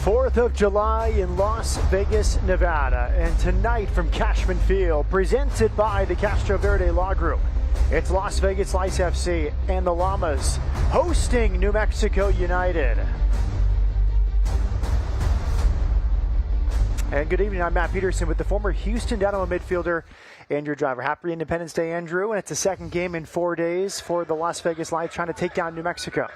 4th of July in Las Vegas, Nevada, and tonight from Cashman Field, presented by the Castro Verde Law Group. It's Las Vegas Lights FC and the Llamas hosting New Mexico United. And good evening, I'm Matt Peterson with the former Houston Dynamo midfielder and your driver. Happy Independence Day, Andrew, and it's the second game in 4 days for the Las Vegas Lights trying to take down New Mexico.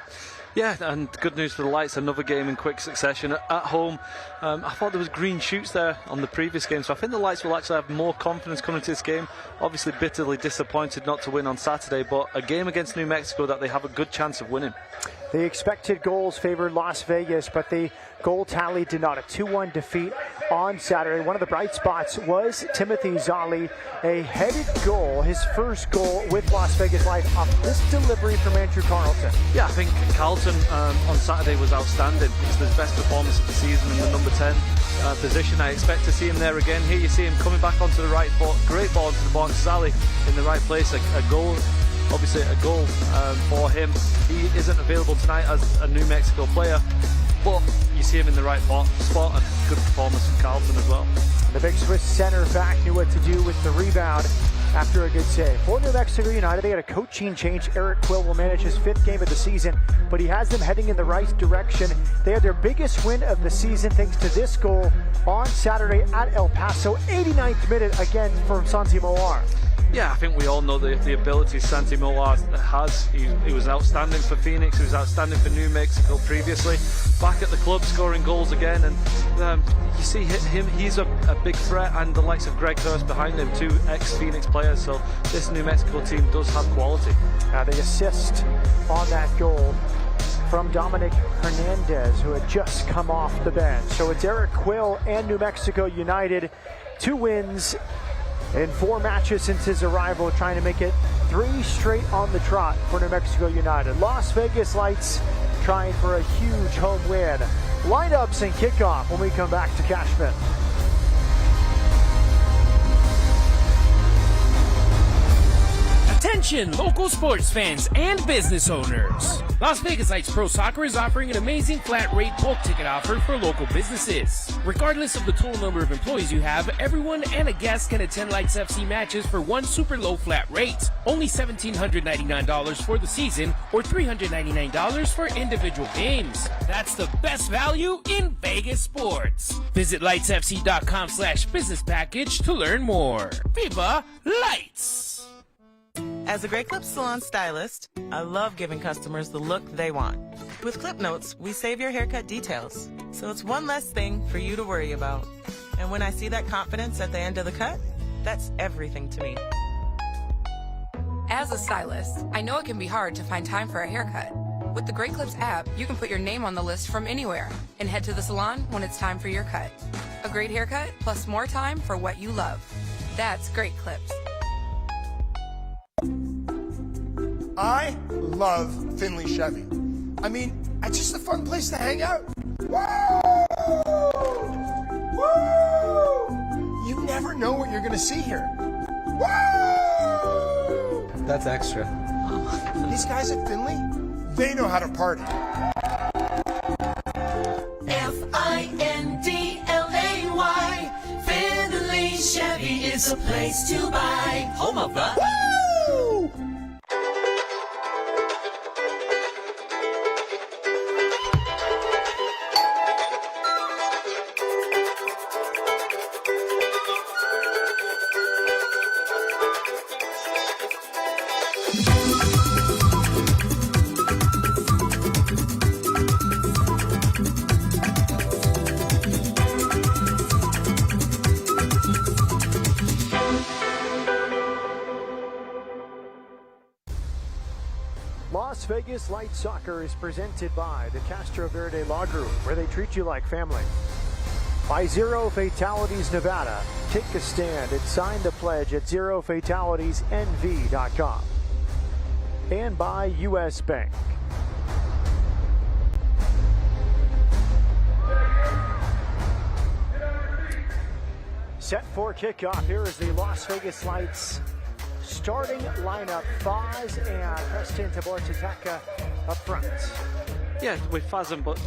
Yeah, and good news for the Lights, another game in quick succession at home. I thought there was green shoots there on the previous game, so I think the Lights will actually have more confidence coming to this game. Obviously bitterly disappointed not to win on Saturday, but a game against New Mexico that they have a good chance of winning. The expected goals favored Las Vegas, but the goal tally did not. A 2-1 defeat on Saturday. One of the bright spots was Timothy Zali, a headed goal, his first goal with Las Vegas Lights off this delivery from Andrew Carlton. Yeah, I think Carlton on Saturday was outstanding. It's his best performance of the season in the number 10 position. I expect to see him there again. Here you see him coming back onto the right foot. Great ball into the box. Zali in the right place. A goal. Obviously a goal for him. He isn't available tonight as a New Mexico player, but you see him in the right spot, and good performance from Carlton as well. The big Swiss center back knew what to do with the rebound after a good save. For New Mexico United, they had a coaching change. Eric Quill will manage his 5th game of the season, but he has them heading in the right direction. They had their biggest win of the season thanks to this goal on Saturday at El Paso. 89th minute again from Santi Moar. Yeah, I think we all know the ability Santi Moar has. He was outstanding for Phoenix, he was outstanding for New Mexico previously. Back at the club scoring goals again, and you see him, he's a big threat, and the likes of Greg Hurst behind him, 2 ex-Phoenix players, so this New Mexico team does have quality. The assist on that goal from Dominic Hernandez, who had just come off the bench. So it's Eric Quill and New Mexico United, 2 wins in 4 matches since his arrival, trying to make it 3 straight on the trot for New Mexico United. Las Vegas Lights trying for a huge home win. Lineups and kickoff when we come back to Cashman. Attention local sports fans and business owners. Las Vegas Lights Pro Soccer is offering an amazing flat rate bulk ticket offer for local businesses. Regardless of the total number of employees you have, everyone and a guest can attend Lights FC matches for one super low flat rate. Only $1,799 for the season or $399 for individual games. That's the best value in Vegas sports. Visit lightsfc.com/business package to learn more. Viva Lights! As a Great Clips salon stylist, I love giving customers the look they want. With Clip Notes, we save your haircut details, so it's one less thing for you to worry about. And when I see that confidence at the end of the cut, that's everything to me. As a stylist, I know it can be hard to find time for a haircut. With the Great Clips app, you can put your name on the list from anywhere and head to the salon when it's time for your cut. A great haircut plus more time for what you love. That's Great Clips. I love Findlay Chevy. I mean, it's just a fun place to hang out. Woo! Woo! You never know what you're gonna see here. Woo! That's extra. These guys at Findlay, they know how to party. Findlay, Findlay Chevy is a place to buy. Home of the Woo! Las Vegas Lights Soccer is presented by the Castro Verde Law Group, where they treat you like family. By Zero Fatalities Nevada. Take a stand and sign the pledge at zerofataliesnv.com. And by US Bank. Set for kickoff. Here is the Las Vegas Lights starting lineup. Faz and Preston Tabortataka up front. Yeah, with Fazem, but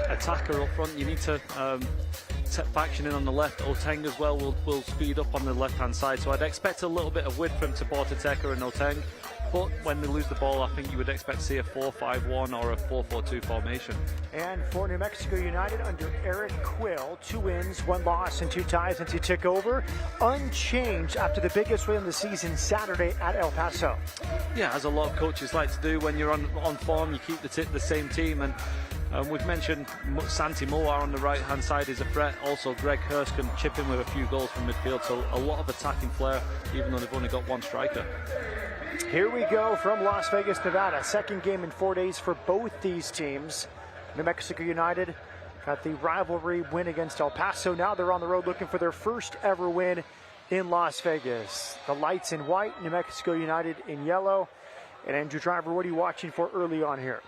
attacker up front, you need to set Faction in on the left. Oteng as well will speed up on the left-hand side, so I'd expect a little bit of width from Tabata Teka and Oteng. But when they lose the ball, I think you would expect to see a 4-5-1 or a 4-4-2 formation. And for New Mexico United under Eric Quill, 2 wins, 1 loss, and 2 ties since he took over. Unchanged after the biggest win of the season Saturday at El Paso. Yeah, as a lot of coaches like to do when you're on form, you keep the same team. And we've mentioned Santi Moar on the right-hand side is a threat. Also, Greg Hurst can chip in with a few goals from midfield, so a lot of attacking flair, even though they've only got 1 striker. Here we go from Las Vegas, Nevada. Second game in 4 days for both these teams. New Mexico United got the rivalry win against El Paso. Now they're on the road looking for their first ever win in Las Vegas. The lights in white, New Mexico United in yellow. And Andrew Driver, what are you watching for early on here?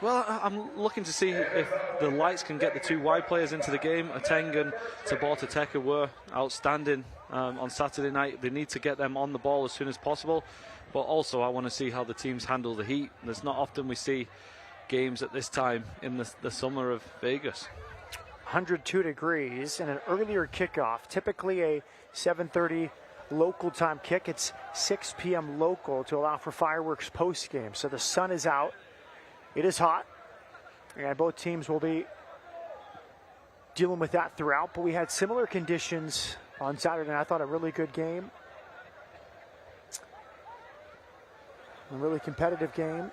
Well, I'm looking to see if the lights can get the 2 wide players into the game. Oteng and Tabata Teka were outstanding on Saturday night. They need to get them on the ball as soon as possible. But also, I want to see how the teams handle the heat. There's not often we see games at this time in the summer of Vegas. 102 degrees and an earlier kickoff. Typically a 7:30 local time kick. It's 6 p.m. local to allow for fireworks post-game. So the sun is out. It is hot. And both teams will be dealing with that throughout. But we had similar conditions on Saturday, and I thought a really good game. A really competitive game.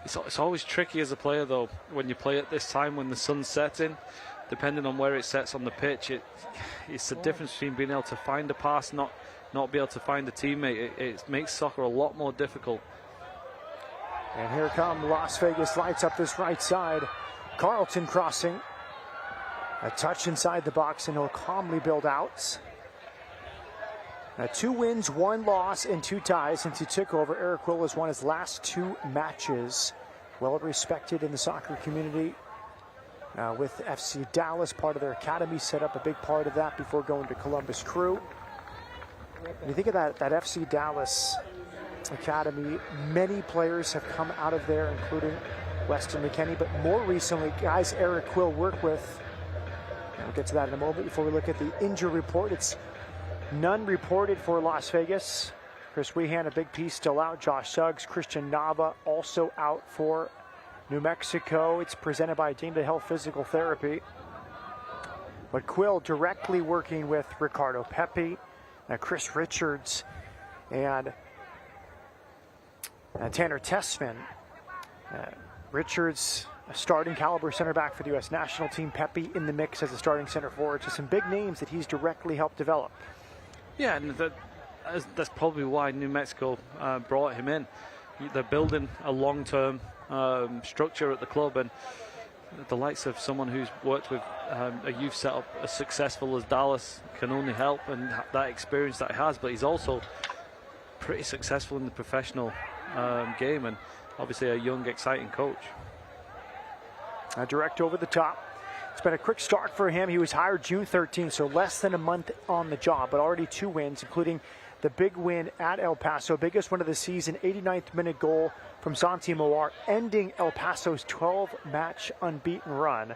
It's always tricky as a player, though, when you play at this time when the sun's setting. Depending on where it sets on the pitch, it's the difference between being able to find a pass, not be able to find a teammate. It makes soccer a lot more difficult. And here come Las Vegas lights up this right side. Carlton crossing. A touch inside the box, and he'll calmly build out. 2 wins, 1 loss, and 2 ties since he took over. Eric Quill has won his last 2 matches. Well respected in the soccer community. With FC Dallas, part of their academy, set up a big part of that before going to Columbus Crew. When you think of that FC Dallas academy, many players have come out of there, including Weston McKennie, but more recently, guys Eric Quill worked with. We'll get to that in a moment. Before we look at the injury report, it's none reported for Las Vegas. Chris Wehan, a big piece, still out. Josh Suggs, Christian Nava also out for New Mexico. It's presented by Deemed Health Physical Therapy. But Quill directly working with Ricardo Pepi, Chris Richards, and Tanner Tessman. Richards, a starting caliber center back for the U.S. national team. Pepi in the mix as a starting center forward. So some big names that he's directly helped develop. Yeah, and that's probably why New Mexico brought him in. They're building a long-term structure at the club, and the likes of someone who's worked with a youth setup as successful as Dallas can only help, and that experience that he has. But he's also pretty successful in the professional game, and obviously a young, exciting coach. Direct over the top. It's been a quick start for him. He was hired June 13th, so less than a month on the job, but already 2 wins, including the big win at El Paso, biggest win of the season, 89th minute goal from Santi Moar, ending El Paso's 12-match unbeaten run.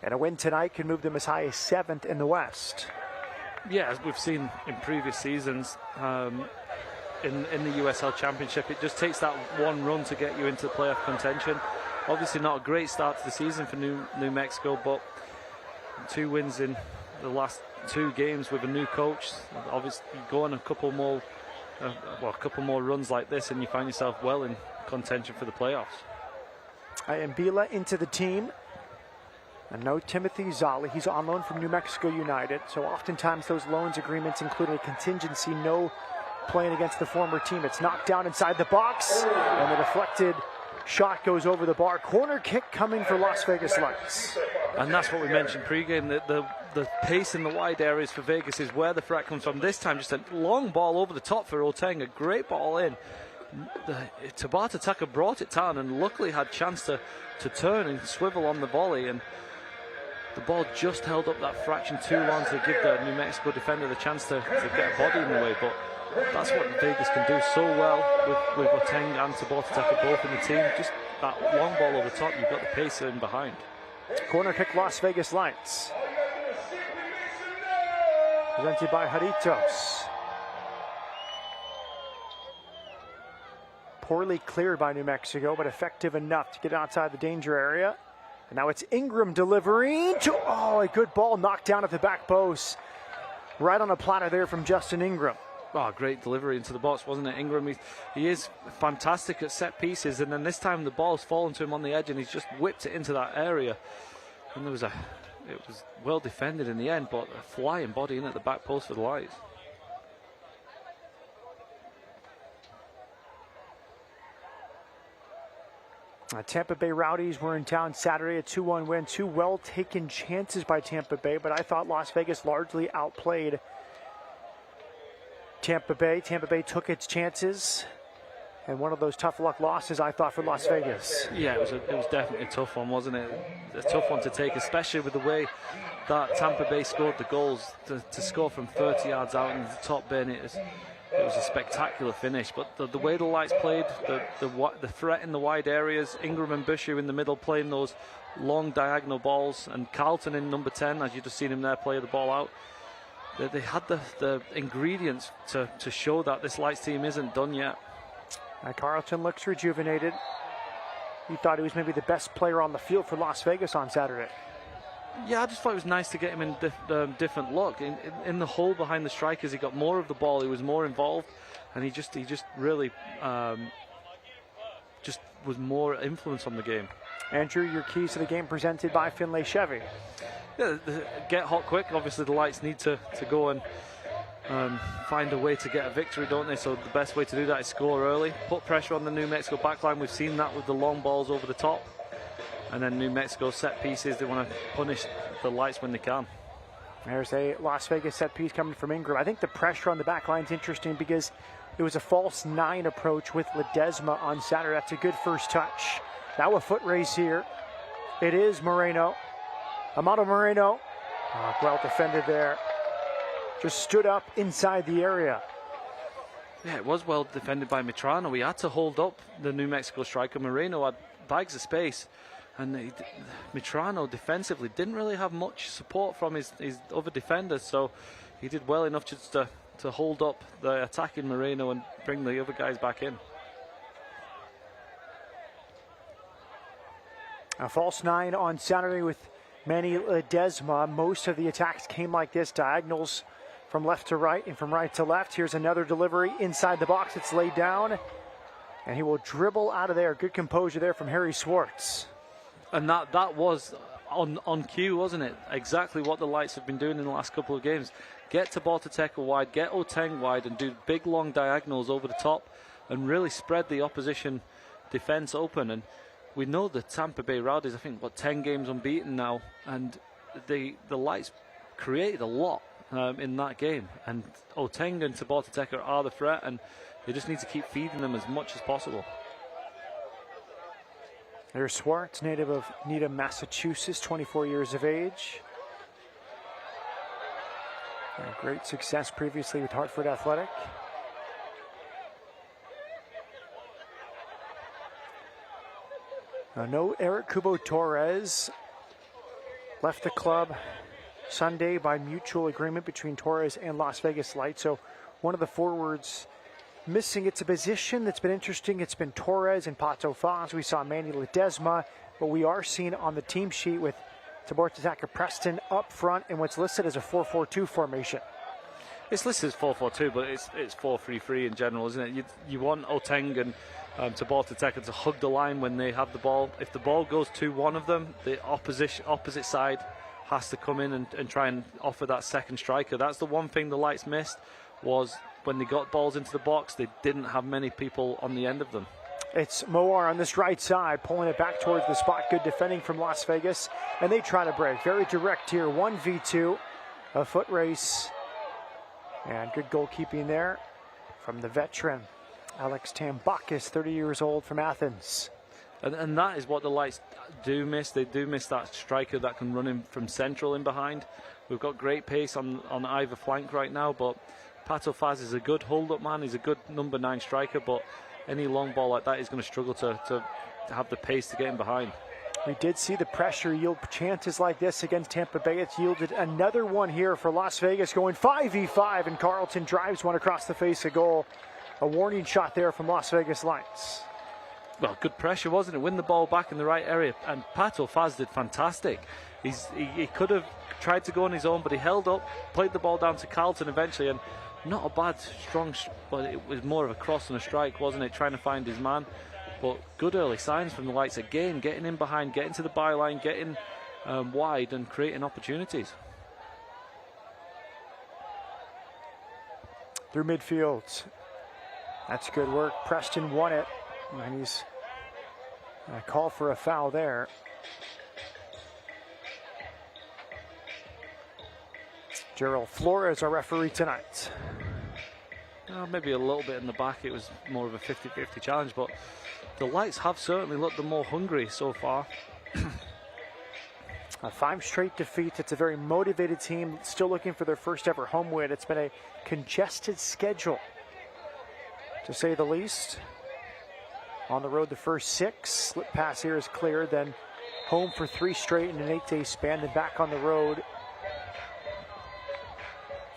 And a win tonight can move them as high as 7th in the West. Yeah, as we've seen in previous seasons in the USL Championship, it just takes that one run to get you into playoff contention. Obviously not a great start to the season for New Mexico, but 2 wins in the last 2 games with a new coach. Obviously, you go on a couple more runs like this, and you find yourself well in contention for the playoffs. Mbila into the team. And no Timothy Zali. He's on loan from New Mexico United. So oftentimes those loans agreements include a contingency, no playing against the former team. It's knocked down inside the box, and the deflected shot goes over the bar. Corner kick coming for Las Vegas Lights. And that's what we mentioned pre-game. The pace in the wide areas for Vegas is where the threat comes from. This time, just a long ball over the top for Oteng. A great ball in. Tabata Teka brought it down and luckily had a chance to turn and swivel on the volley. And the ball just held up that fraction too long to give the New Mexico defender the chance to get a body in the way. But that's what Vegas can do so well with Oteng and Tabata Teka both in the team. Just that long ball over the top, you've got the pacer in behind. Corner kick, Las Vegas Lights. Presented by Jaritos. Poorly cleared by New Mexico, but effective enough to get outside the danger area. And now it's Ingram delivering to, a good ball knocked down at the back post. Right on a platter there from Justin Ingram. Oh, great delivery into the box, wasn't it? Ingram, he is fantastic at set pieces, and then this time the ball's fallen to him on the edge and he's just whipped it into that area. And it was well defended in the end, but a flying body in at the back post for the Lights. Tampa Bay Rowdies were in town Saturday, a 2-1 win. Two well-taken chances by Tampa Bay, but I thought Las Vegas largely outplayed Tampa Bay. Tampa Bay took its chances, and one of those tough luck losses, I thought, for Las Vegas. Yeah, it was definitely a tough one, wasn't it? A tough one to take, especially with the way that Tampa Bay scored the goals. To score from 30 yards out in the top bin, it was a spectacular finish. But the way the Lights played, the threat in the wide areas, Ingram and Bushu in the middle playing those long diagonal balls, and Carlton in number 10, as you just seen him there play the ball out. They had the ingredients to show that this Lights team isn't done yet. Carlton looks rejuvenated. He thought he was maybe the best player on the field for Las Vegas on Saturday. Yeah, I just thought it was nice to get him in different look. In the hole behind the strikers, he got more of the ball, he was more involved, and he just really just was more influence on the game. Andrew, your keys to the game presented by Finlay Chevy. Yeah, get hot quick. Obviously, the Lights need to go and find a way to get a victory, don't they? So the best way to do that is score early, put pressure on the New Mexico backline. We've seen that with the long balls over the top. And then New Mexico set pieces, they want to punish the Lights when they can. There's a Las Vegas set piece coming from Ingram. I think the pressure on the back line is interesting because it was a false 9 approach with Ledesma on Saturday. That's a good first touch. Now a foot race here. It is Moreno. Amado Moreno. Well defended there. Just stood up inside the area. Yeah, it was well defended by Mitrano. He had to hold up the New Mexico striker. Moreno had bags of space. And Mitrano defensively didn't really have much support from his other defenders, so he did well enough just to hold up the attacking Moreno and bring the other guys back in. A false 9 on Saturday with Manny Ledesma. Most of the attacks came like this, diagonals from left to right and from right to left. Here's another delivery inside the box. It's laid down, and he will dribble out of there. Good composure there from Harry Swartz. And that was on cue, wasn't it? Exactly what the Lights have been doing in the last couple of games. Get to Bortateka wide, get Oteng wide, and do big long diagonals over the top and really spread the opposition defence open. And we know the Tampa Bay Rowdies, I think, 10 games unbeaten now, and the Lights created a lot in that game. And Oteng and Bortateka are the threat, and they just need to keep feeding them as much as possible. There's Swartz, native of Needham, Massachusetts, 24 years of age. Great success previously with Hartford Athletic. No Eric Kubo Torres. Left the club Sunday by mutual agreement between Torres and Las Vegas Lights. So one of the forwards missing. It's a position that's been interesting. It's been Torres and Pato Faz. We saw Manny Ledesma, but we are seeing on the team sheet with Tabor Tataka Preston up front in what's listed as a 4-4-2 formation. It's listed as 4-4-2, but it's 4-3-3 in general, isn't it? You want Oteng and Tabor Tataka to hug the line when they have the ball. If the ball goes to one of them, the opposite side has to come in and try and offer that second striker. That's the one thing the Lights missed, was when they got balls into the box, they didn't have many people on the end of them. It's Moar on this right side, pulling it back towards the spot. Good defending from Las Vegas, and they try to break. Very direct here, 1v2, a foot race, and good goalkeeping there from the veteran, Alex Tambakis, 30 years old from Athens. And that is what the Lights do miss. They do miss that striker that can run in from central in behind. We've got great pace on either flank right now, but Pato Faz is a good hold-up man. He's a good number 9 striker, but any long ball like that, he's going to struggle to have the pace to get in behind. We did see the pressure yield chances like this against Tampa Bay. It's yielded another one here for Las Vegas, going 5v5, and Carlton drives one across the face of goal. A warning shot there from Las Vegas Lions. Well, good pressure, wasn't it? Win the ball back in the right area, and Pato Faz did fantastic. He could have tried to go on his own, but he held up, played the ball down to Carlton eventually, and not a bad, strong, but it was more of a cross and a strike, wasn't it? Trying to find his man. But good early signs from the Lights again, getting in behind, getting to the byline, getting wide and creating opportunities. Through midfield. That's good work. Preston won it. And he's called for a foul there. Gerald Flores, our referee tonight. Maybe a little bit in the back. It was more of a 50-50 challenge, but the Lights have certainly looked the more hungry so far. 5 straight defeats. It's a very motivated team, still looking for their first ever home win. It's been a congested schedule, to say the least. On the road, the first 6. Slip pass here is clear, then home for 3 straight in an 8-day span, then back on the road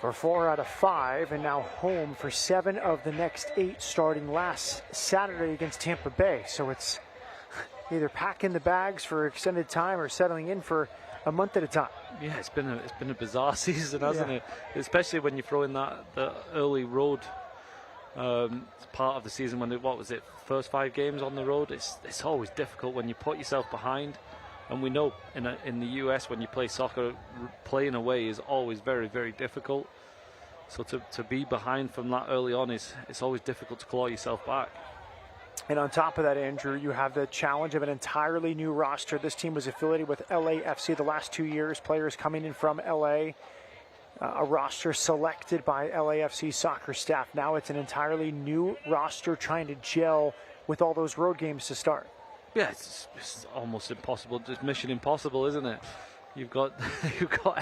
for 4 out of 5, and now home for 7 of the next 8, starting last Saturday against Tampa Bay. So it's either packing the bags for extended time or settling in for a month at a time. Yeah, it's been a bizarre season, hasn't it? Especially when you throw in the early road part of the season, when first 5 games on the road. It's always difficult when you put yourself behind. And we know in the US, when you play soccer, playing away is always very, very difficult. So to be behind from that early on it's always difficult to claw yourself back. And on top of that, Andrew, you have the challenge of an entirely new roster. This team was affiliated with LAFC the last 2 years, players coming in from LA. A roster selected by LAFC soccer staff. Now it's an entirely new roster trying to gel with all those road games to start. Yeah, it's almost impossible. Just mission impossible, isn't it? You've got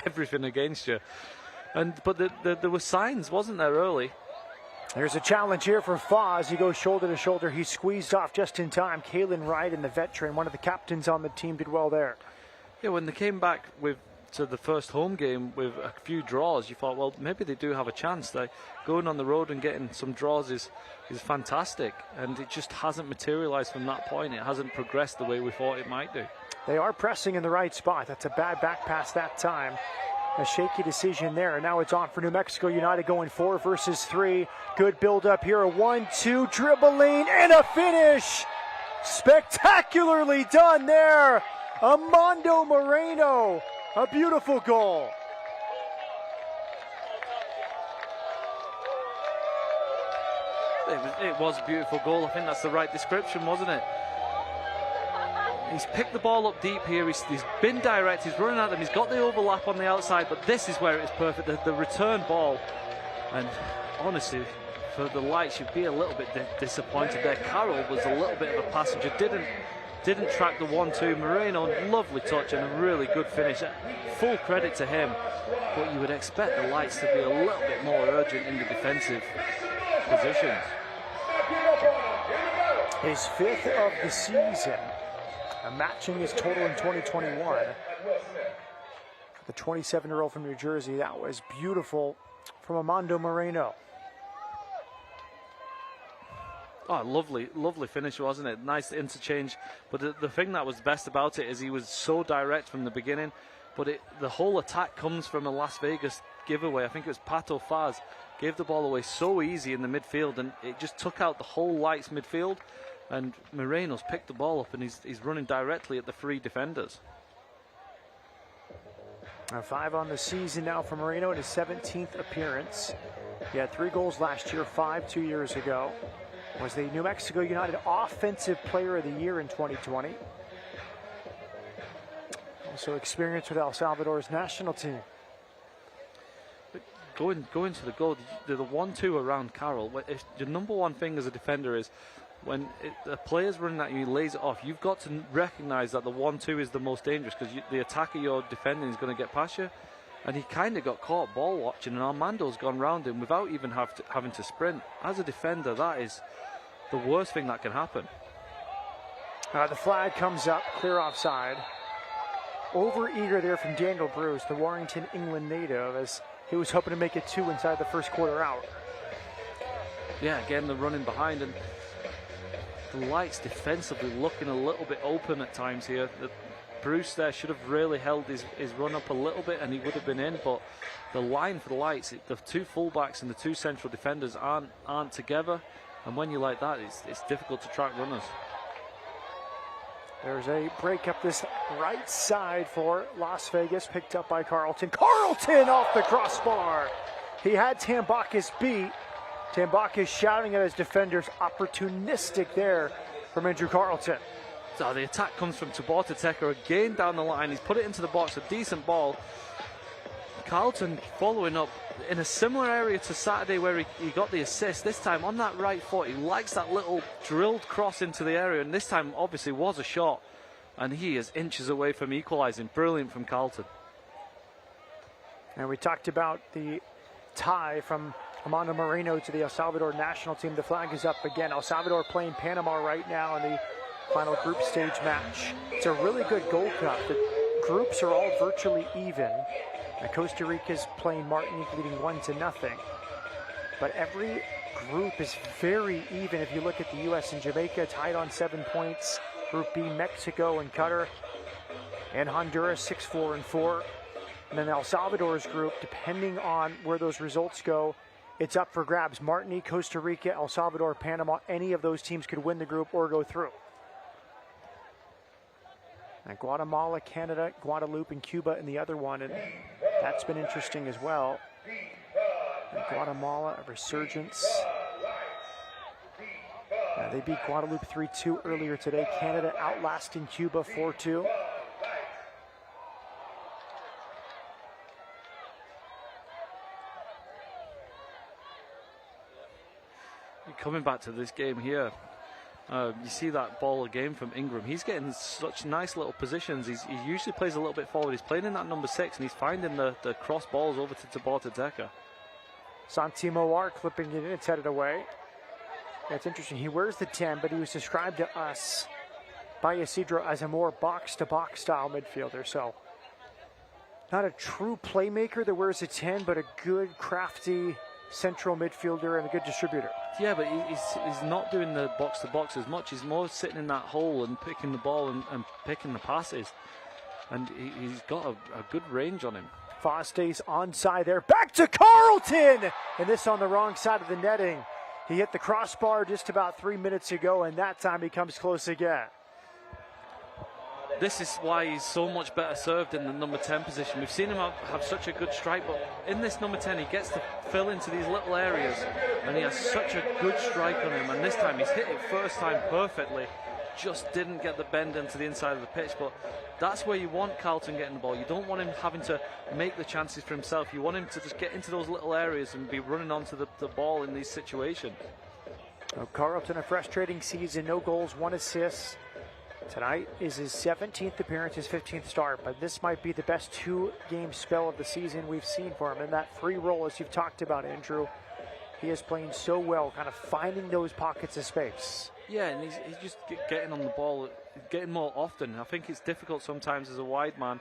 everything against you. But there were signs, wasn't there, early? There's a challenge here for Foz. He goes shoulder to shoulder. He's squeezed off just in time. Kalen Wright, and the veteran, one of the captains on the team, did well there. Yeah, when they came back to the first home game with a few draws, you thought, well, maybe they do have a chance. They going on the road and getting some draws is fantastic, and it just hasn't materialized from that point. It hasn't progressed the way we thought it might do. They are pressing in the right spot. That's a bad back pass that time. A shaky decision there. Now it's on for New Mexico United, going 4 versus 3. Good build up here. A 1-2 dribbling and a finish. Spectacularly done there. Armando Moreno. A beautiful goal. It was a beautiful goal. I think that's the right description, wasn't it? He's picked the ball up deep here. He's been direct. He's running at them. He's got the overlap on the outside, but this is where it's perfect. The return ball. And honestly, for the Lights, you'd be a little bit disappointed there. Carroll was a little bit of a passenger. Didn't track the 1-2. Moreno, lovely touch and a really good finish. Full credit to him. But you would expect the Lights to be a little bit more urgent in the defensive positions. His 5th of the season, matching his total in 2021. The 27-year-old from New Jersey. That was beautiful from Armando Moreno. Oh, lovely finish, wasn't it? Nice interchange. But the thing that was best about it is he was so direct from the beginning. But the whole attack comes from a Las Vegas giveaway. I think it was Pato Faz gave the ball away so easy in the midfield, and it just took out the whole Lights midfield. And Moreno's picked the ball up, and he's running directly at the 3 defenders. 5 on the season now for Moreno in his 17th appearance. He had 3 goals last year, 5 2 years ago. Was the New Mexico United Offensive Player of the Year in 2020. Also experienced with El Salvador's national team. But going to the goal, the 1-2 around Carroll. If the number one thing as a defender is when the player's running at you, he lays it off, you've got to recognise that the 1-2 is the most dangerous, because the attacker you're defending is going to get past you. And he kind of got caught ball watching, and Armando's gone round him without even having to sprint. As a defender, that is the worst thing that can happen. The flag comes up, clear offside. Over eager there from Daniel Bruce, the Warrington, England native, as he was hoping to make it 2 inside the first quarter out. Yeah, again, they're running behind, and the Lights defensively looking a little bit open at times here. Bruce there should have really held his run up a little bit and he would have been in, but the line for the Lights, the two fullbacks and the two central defenders aren't together, and when you're like that, it's difficult to track runners. There's a break up this right side for Las Vegas, picked up by Carlton. Carlton off the crossbar. He had Tambakis beat. Tambakis shouting at his defenders, opportunistic there from Andrew Carlton. So the attack comes from Tabata Teka again down the line. He's put it into the box, a decent ball. Carlton following up in a similar area to Saturday where he got the assist. This time on that right foot, he likes that little drilled cross into the area, and this time obviously was a shot, and he is inches away from equalising. Brilliant from Carlton. And we talked about the tie from Armando Moreno to the El Salvador national team. The flag is up again. El Salvador playing Panama right now in the final group stage match. It's a really good Gold Cup. The groups are all virtually even. Costa Rica's playing Martinique, leading 1-0. But every group is very even. If you look at the U.S. and Jamaica, tied on 7 points. Group B, Mexico and Qatar and Honduras, 6-4-4. And then El Salvador's group, depending on where those results go, it's up for grabs. Martinique, Costa Rica, El Salvador, Panama, any of those teams could win the group or go through. And Guatemala, Canada, Guadeloupe, and Cuba in the other one, and that's been interesting as well. And Guatemala, a resurgence. They beat Guadeloupe 3-2 earlier today. Canada outlasting Cuba 4-2. Coming back to this game here, you see that ball again from Ingram. He's getting such nice little positions. He usually plays a little bit forward. He's playing in that number 6, and he's finding the cross balls over to Tabata Teka. Santi Moar clipping it in. It's headed away. That's interesting. He wears the 10, but he was described to us by Isidro as a more box-to-box style midfielder. So not a true playmaker that wears a 10, but a good, crafty central midfielder and a good distributor. Yeah, but he's not doing the box-to-box as much. He's more sitting in that hole and picking the ball and picking the passes. And he's got a good range on him. Foss stays onside there. Back to Carlton! And this on the wrong side of the netting. He hit the crossbar just about 3 minutes ago, and that time he comes close again. This is why he's so much better served in the number 10 position. We've seen him have such a good strike, but in this number 10, he gets to fill into these little areas, and he has such a good strike on him. And this time, he's hit it first time perfectly. Just didn't get the bend into the inside of the pitch, but that's where you want Carlton getting the ball. You don't want him having to make the chances for himself. You want him to just get into those little areas and be running onto the ball in these situations. Oh, Carlton, a frustrating season, no goals, 1 assist. Tonight is his 17th appearance, his 15th start, but this might be the best 2-game spell of the season we've seen for him. And that free roll, as you've talked about, Andrew, he is playing so well, kind of finding those pockets of space. Yeah, and he's just getting on the ball, getting more often. I think it's difficult sometimes as a wide man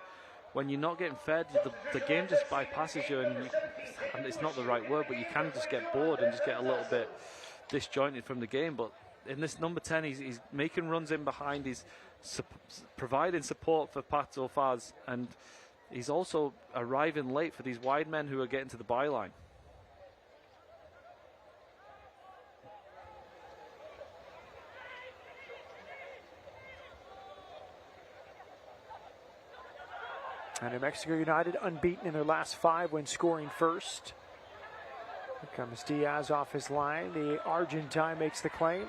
when you're not getting fed. The game just bypasses you, and it's not the right word, but you can just get bored and just get a little bit disjointed from the game. But in this number 10, he's making runs in behind. He's providing support for Pato Faz, and he's also arriving late for these wide men who are getting to the byline. And New Mexico United unbeaten in their last 5 when scoring first. Here comes Diaz off his line. The Argentine makes the claim.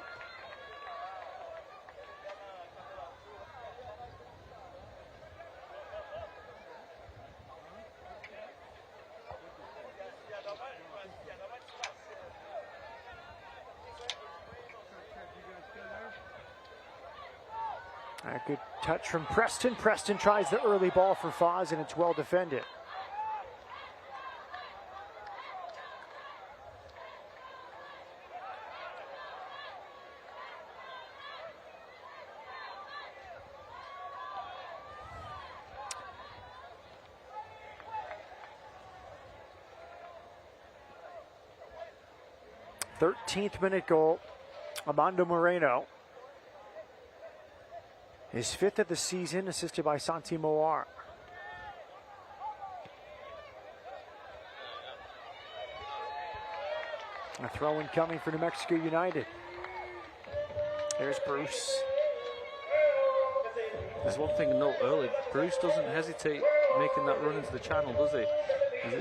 A good touch from Preston. Preston tries the early ball for Foz, and it's well defended. 13th minute goal. Armando Moreno. His 5th of the season, assisted by Santi Moar. A throw-in coming for New Mexico United. There's Bruce. There's one thing to note early. Bruce doesn't hesitate making that run into the channel, does he?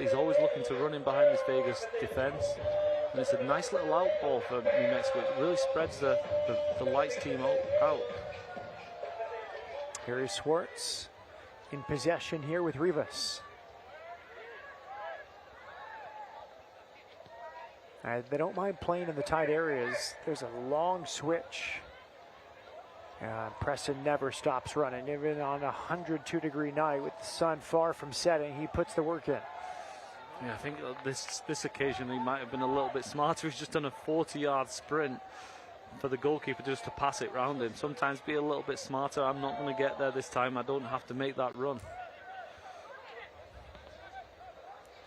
He's always looking to run in behind this Vegas defence. And it's a nice little out ball for New Mexico. It really spreads the Lights team out. Harry Swartz in possession here with Rivas. They don't mind playing in the tight areas. There's a long switch. Preston never stops running. Even on a 102-degree night with the sun far from setting, he puts the work in. Yeah, I think this occasion he might have been a little bit smarter. He's just done a 40-yard sprint for the goalkeeper just to pass it round him. Sometimes be a little bit smarter. I'm not going to get there this time. I don't have to make that run.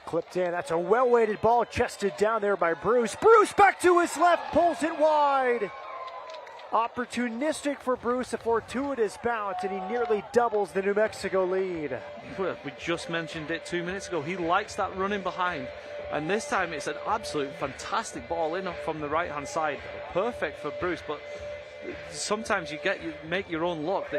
Clipped in. That's a well-weighted ball, chested down there by Bruce. Bruce back to his left, pulls it wide. Opportunistic for Bruce, a fortuitous bounce, and he nearly doubles the New Mexico lead. We just mentioned it 2 minutes ago. He likes that running behind. And this time it's an absolute fantastic ball in from the right-hand side. Perfect for Bruce, but sometimes you make your own luck.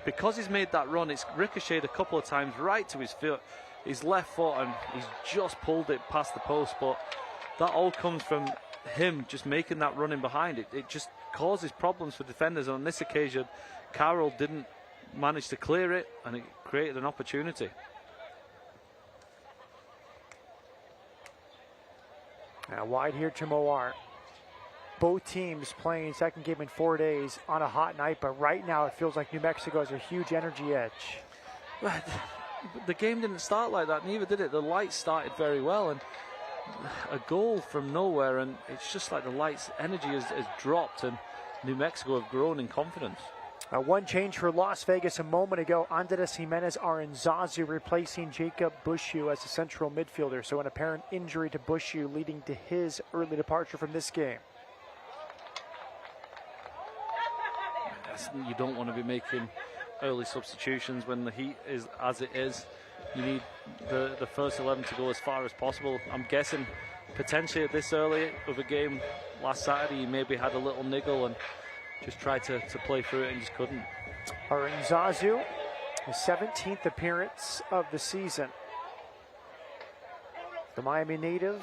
Because he's made that run, it's ricocheted a couple of times right to his left foot, and he's just pulled it past the post. But that all comes from him just making that running behind. It just causes problems for defenders. On this occasion, Carroll didn't manage to clear it, and it created an opportunity. Now wide here to Moar. Both teams playing second game in 4 days on a hot night, but right now it feels like New Mexico has a huge energy edge. The game didn't start like that, neither did it. The Lights started very well, and a goal from nowhere, and it's just like the Lights' energy has dropped, and New Mexico have grown in confidence. One change for Las Vegas a moment ago. Andres Jimenez Aranzazu replacing Jacob Bushu as a central midfielder. So an apparent injury to Bushu leading to his early departure from this game. You don't want to be making early substitutions when the heat is as it is. You need the first 11 to go as far as possible. I'm guessing potentially at this early of a game last Saturday, he maybe had a little niggle and just tried to play through it and just couldn't. Aranzazu, his 17th appearance of the season. The Miami native.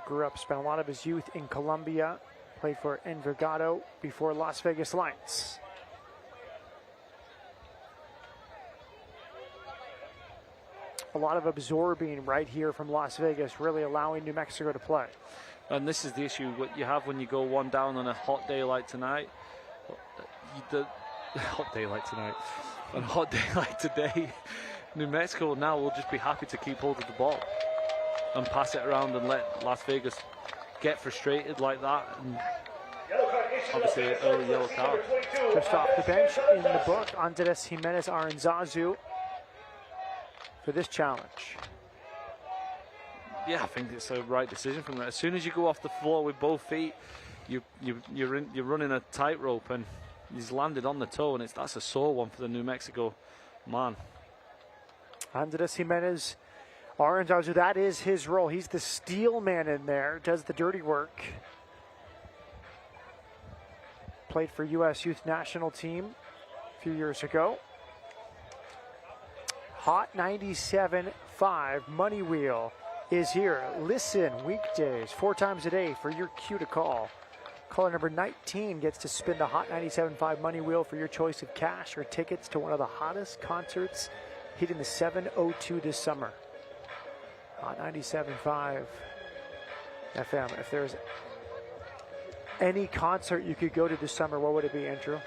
Grew up, spent a lot of his youth in Colombia. Played for Envigado before Las Vegas Lights. A lot of absorbing right here from Las Vegas, really allowing New Mexico to play. And this is the issue what you have when you go one down on a hot day like tonight. Hot day like tonight. On a hot day like today, New Mexico now will just be happy to keep hold of the ball and pass it around and let Las Vegas get frustrated like that. And obviously an early yellow card. Just off the bench in the book, Andres Jimenez Aranzazu for this challenge. Yeah, I think it's a right decision from there. As soon as you go off the floor with both feet, you're running a tightrope, and he's landed on the toe, and that's a sore one for the New Mexico man. Andres Jimenez Aranzazu, that is his role. He's the steel man in there, does the dirty work. Played for U.S. Youth National Team a few years ago. Hot 97.5 Money Wheel is here. Listen weekdays 4 times a day for your cue to call. Caller number 19 gets to spin the Hot 97.5 Money Wheel for your choice of cash or tickets to one of the hottest concerts hitting the 702 this summer. Hot 97.5 FM. If there's any concert you could go to this summer, what would it be, Andrew?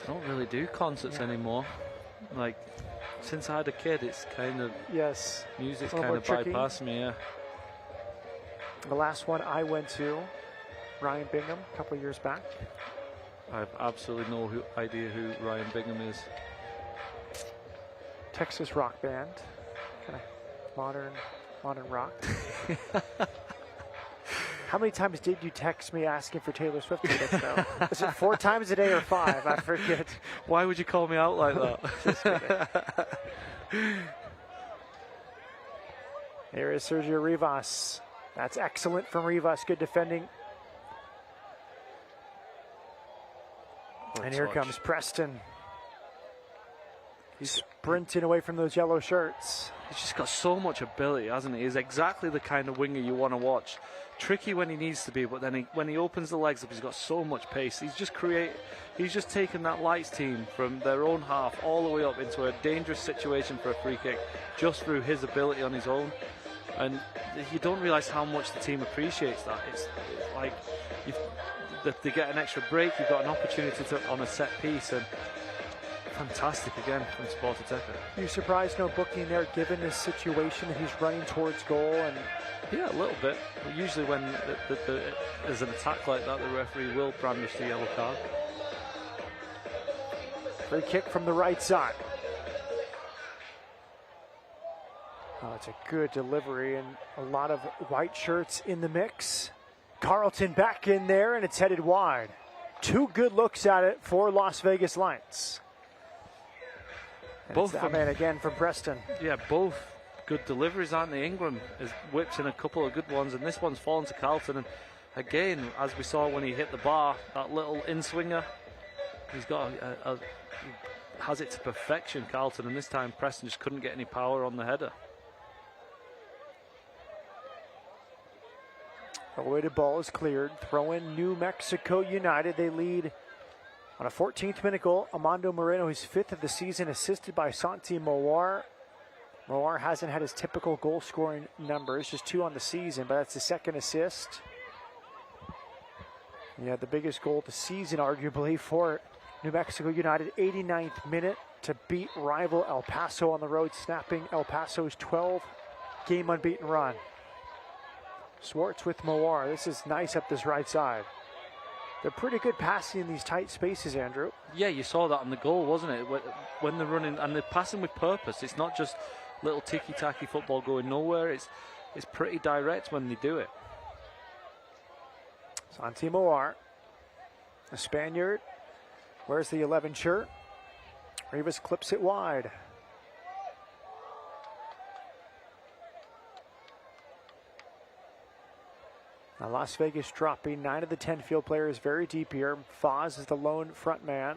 I don't really do concerts anymore. Like, since I had a kid, it's kind of... Yes. Music's kind of bypassed me, yeah. The last one I went to, Ryan Bingham, a couple of years back. I have absolutely no idea who Ryan Bingham is. Texas rock band. Kind of modern rock. How many times did you text me asking for Taylor Swift tickets, though? Is it 4 times a day or 5? I forget. Why would you call me out like that? Just kidding. Here is Sergio Rivas. That's excellent from Rivas. Good defending. And here comes Preston. He's sprinting away from those yellow shirts. He's just got so much ability, hasn't he? He's exactly the kind of winger you want to watch. Tricky when he needs to be, but then when he opens the legs up, he's got so much pace. He's just taken that Lights team from their own half all the way up into a dangerous situation for a free kick just through his ability on his own. And you don't realise how much the team appreciates that. It's like they get an extra break, you've got an opportunity on a set piece, and fantastic again from Sportateka. You surprised no booking there given this situation that he's running towards goal? And yeah, a little bit. But usually when there's an attack like that, the referee will brandish the yellow card. Free kick from the right side. Oh, it's a good delivery and a lot of white shirts in the mix. Carlton back in there and it's headed wide. 2 good looks at it for Las Vegas Lights. And both that man again from Preston. Yeah, both good deliveries, aren't they? Ingram has whipped in a couple of good ones, and this one's fallen to Carlton. And again, as we saw when he hit the bar, that little in-swinger, he's got has it to perfection, Carlton, and this time Preston just couldn't get any power on the header. The weighted ball is cleared. Throw in New Mexico United. They lead on a 14th minute goal. Armando Moreno, his 5th of the season, assisted by Santi Moar. Moar hasn't had his typical goal scoring numbers, just 2 on the season, but that's the 2nd assist. Yeah, the biggest goal of the season, arguably, for New Mexico United. 89th minute to beat rival El Paso on the road, snapping El Paso's 12-game unbeaten run. Swartz with Moar. This is nice up this right side. They're pretty good passing in these tight spaces, Andrew. Yeah, you saw that on the goal, wasn't it? When they're running, and they're passing with purpose. It's not just little ticky-tacky football going nowhere. It's pretty direct when they do it. Santi Moar, the Spaniard. Where's the 11 shirt? Rivas clips it wide. Now Las Vegas dropping 9 of the 10 field players very deep here. Foz is the lone front man.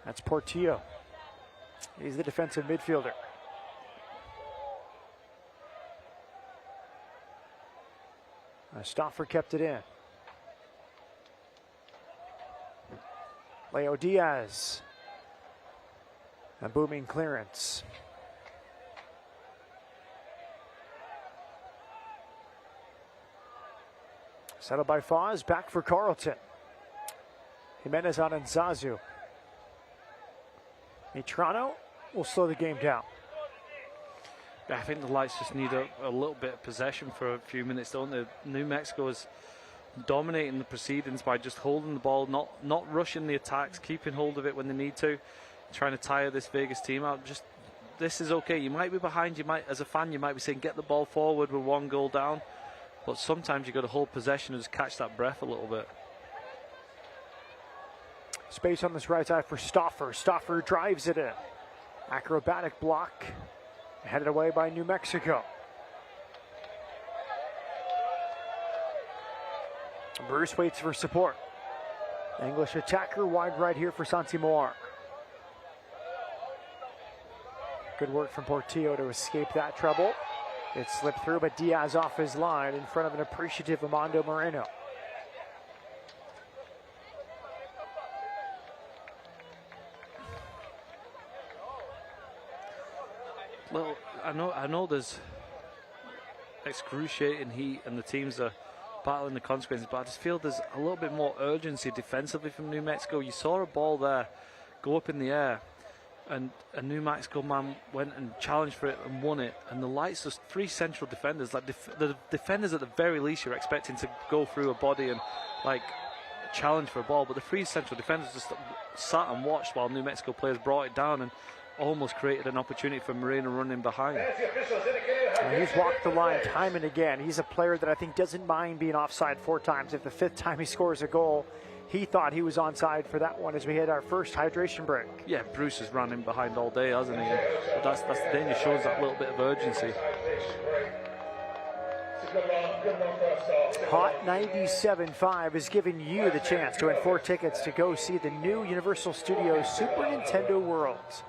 That's Portillo. He's the defensive midfielder. Stauffer kept it in. Leo Diaz. A booming clearance. Settled by Foz, back for Carlton. Jimenez on Nzazu. Mitrano will slow the game down. I think the Lights just need a little bit of possession for a few minutes, don't they? New Mexico is dominating the proceedings by just holding the ball, not rushing the attacks, keeping hold of it when they need to, trying to tire this Vegas team out. Just, this is okay. You might be behind. You might, as a fan, you might be saying, get the ball forward with 1 goal down. But sometimes you've got to hold possession and just catch that breath a little bit. Space on this right side for Stauffer. Stauffer drives it in. Acrobatic block. Headed away by New Mexico. Bruce waits for support. English attacker wide right here for Santi Moar. Good work from Portillo to escape that trouble. It slipped through, but Diaz off his line in front of an appreciative Armando Moreno. Well, I know there's excruciating heat and the teams are battling the consequences, but I just feel there's a little bit more urgency defensively from New Mexico. You saw a ball there go up in the air, and a New Mexico man went and challenged for it and won it. And the Lights, just 3 central defenders, like the defenders at the very least you're expecting to go through a body and like challenge for a ball, but the three central defenders just sat and watched while New Mexico players brought it down and almost created an opportunity for Moreno running behind. He's walked the line time and again. He's a player that I think doesn't mind being offside 4 times. If the 5th time he scores a goal, he thought he was onside for that one as we hit our first hydration break. Yeah, Bruce has run in behind all day, hasn't he? But that's the thing, it shows that little bit of urgency. Hot 97.5 is giving you the chance to win 4 tickets to go see the new Universal Studios Super Nintendo World.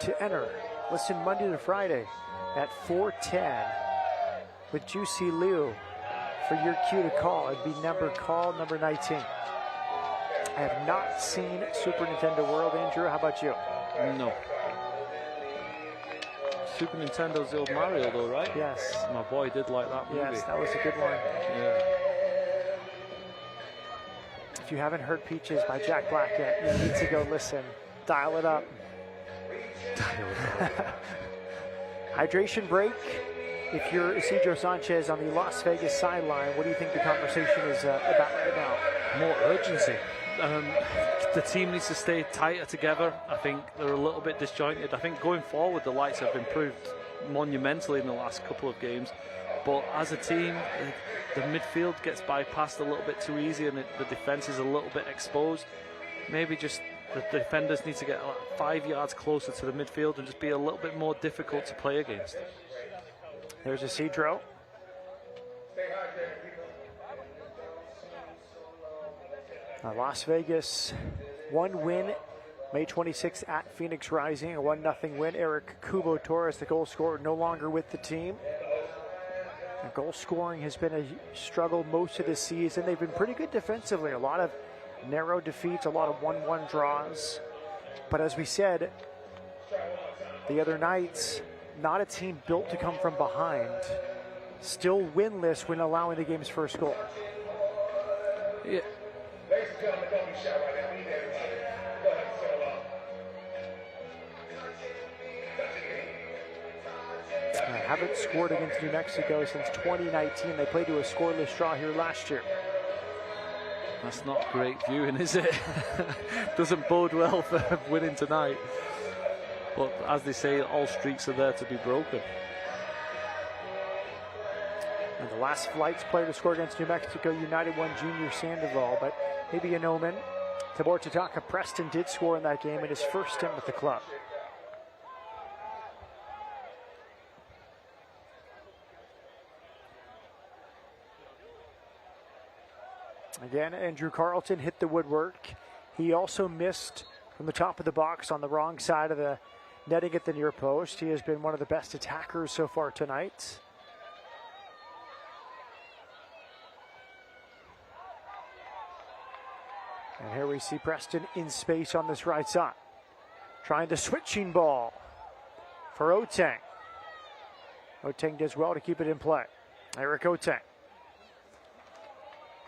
To enter, listen Monday to Friday at 4:10 with Juicy Liu for your cue to call. It'd be call number 19. I have not seen Super Nintendo World. Andrew, how about you? No. Super Nintendo's the old Mario though, right? Yes. My boy did like that movie. Yes, that was a good one. Yeah. If you haven't heard Peaches by Jack Black yet, you need to go listen. Dial it up. Hydration break. If you're Isidro Sanchez on the Las Vegas sideline, what do you think the conversation is about right now? More urgency. The team needs to stay tighter together. I think they're a little bit disjointed. I think going forward, the lights have improved monumentally in the last couple of games. But as a team, the midfield gets bypassed a little bit too easy, and the defense is a little bit exposed. Maybe just the defenders need to get 5 yards closer to the midfield and just be a little bit more difficult to play against. There's Isidro. Las Vegas, 1 win, May 26th at Phoenix Rising, a 1-0 win. Eric Kubo Torres, the goal scorer, no longer with the team. And goal scoring has been a struggle most of the season. They've been pretty good defensively. A lot of narrow defeats, a lot of 1-1 draws. But as we said the other night, not a team built to come from behind. Still winless when allowing the game's first goal. Yeah. Haven't scored against New Mexico since 2019. They played to a scoreless draw here last year. That's not great viewing, is it? Doesn't bode well for winning tonight. But as they say, all streaks are there to be broken. And the last Flights player to score against New Mexico United won Junior Sandoval, but maybe an omen. Tabor Tataka Preston did score in that game in his first stint with the club. Again, Andrew Carlton hit the woodwork. He also missed from the top of the box on the wrong side of the netting at the near post. He has been one of the best attackers so far tonight. And here we see Preston in space on this right side. Trying the switching ball for Oteng. Oteng does well to keep it in play. Eric Oteng.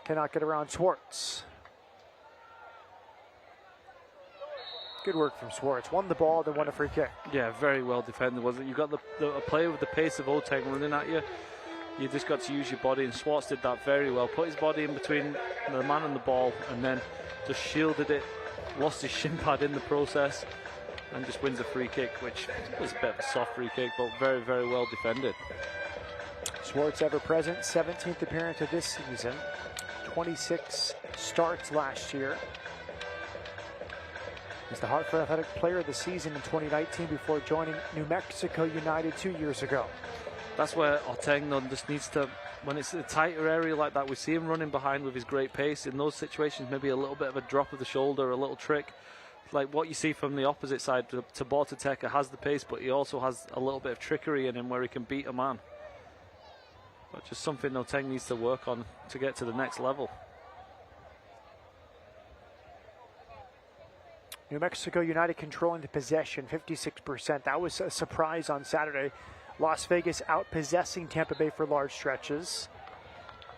Cannot get around Swartz. Good work from Swartz. Won the ball, then won a free kick. Yeah, very well defended, wasn't it? You got a player with the pace of Oteng running at you. You just got to use your body, and Swartz did that very well. Put his body in between the man and the ball, and then just shielded it. Lost his shin pad in the process, and just wins a free kick, which was a bit of a soft free kick, but very, very well defended. Swartz ever present, 17th appearance of this season. 26 starts last year. He's the Hartford Athletic Player of the Season in 2019 before joining New Mexico United 2 years ago. That's where Oteng just needs to, when it's a tighter area like that, we see him running behind with his great pace. In those situations, maybe a little bit of a drop of the shoulder, a little trick. Like what you see from the opposite side, Tabor Tataka has the pace, but he also has a little bit of trickery in him where he can beat a man. But just something Oteng needs to work on to get to the next level. New Mexico United controlling the possession, 56%. That was a surprise on Saturday. Las Vegas out-possessing Tampa Bay for large stretches.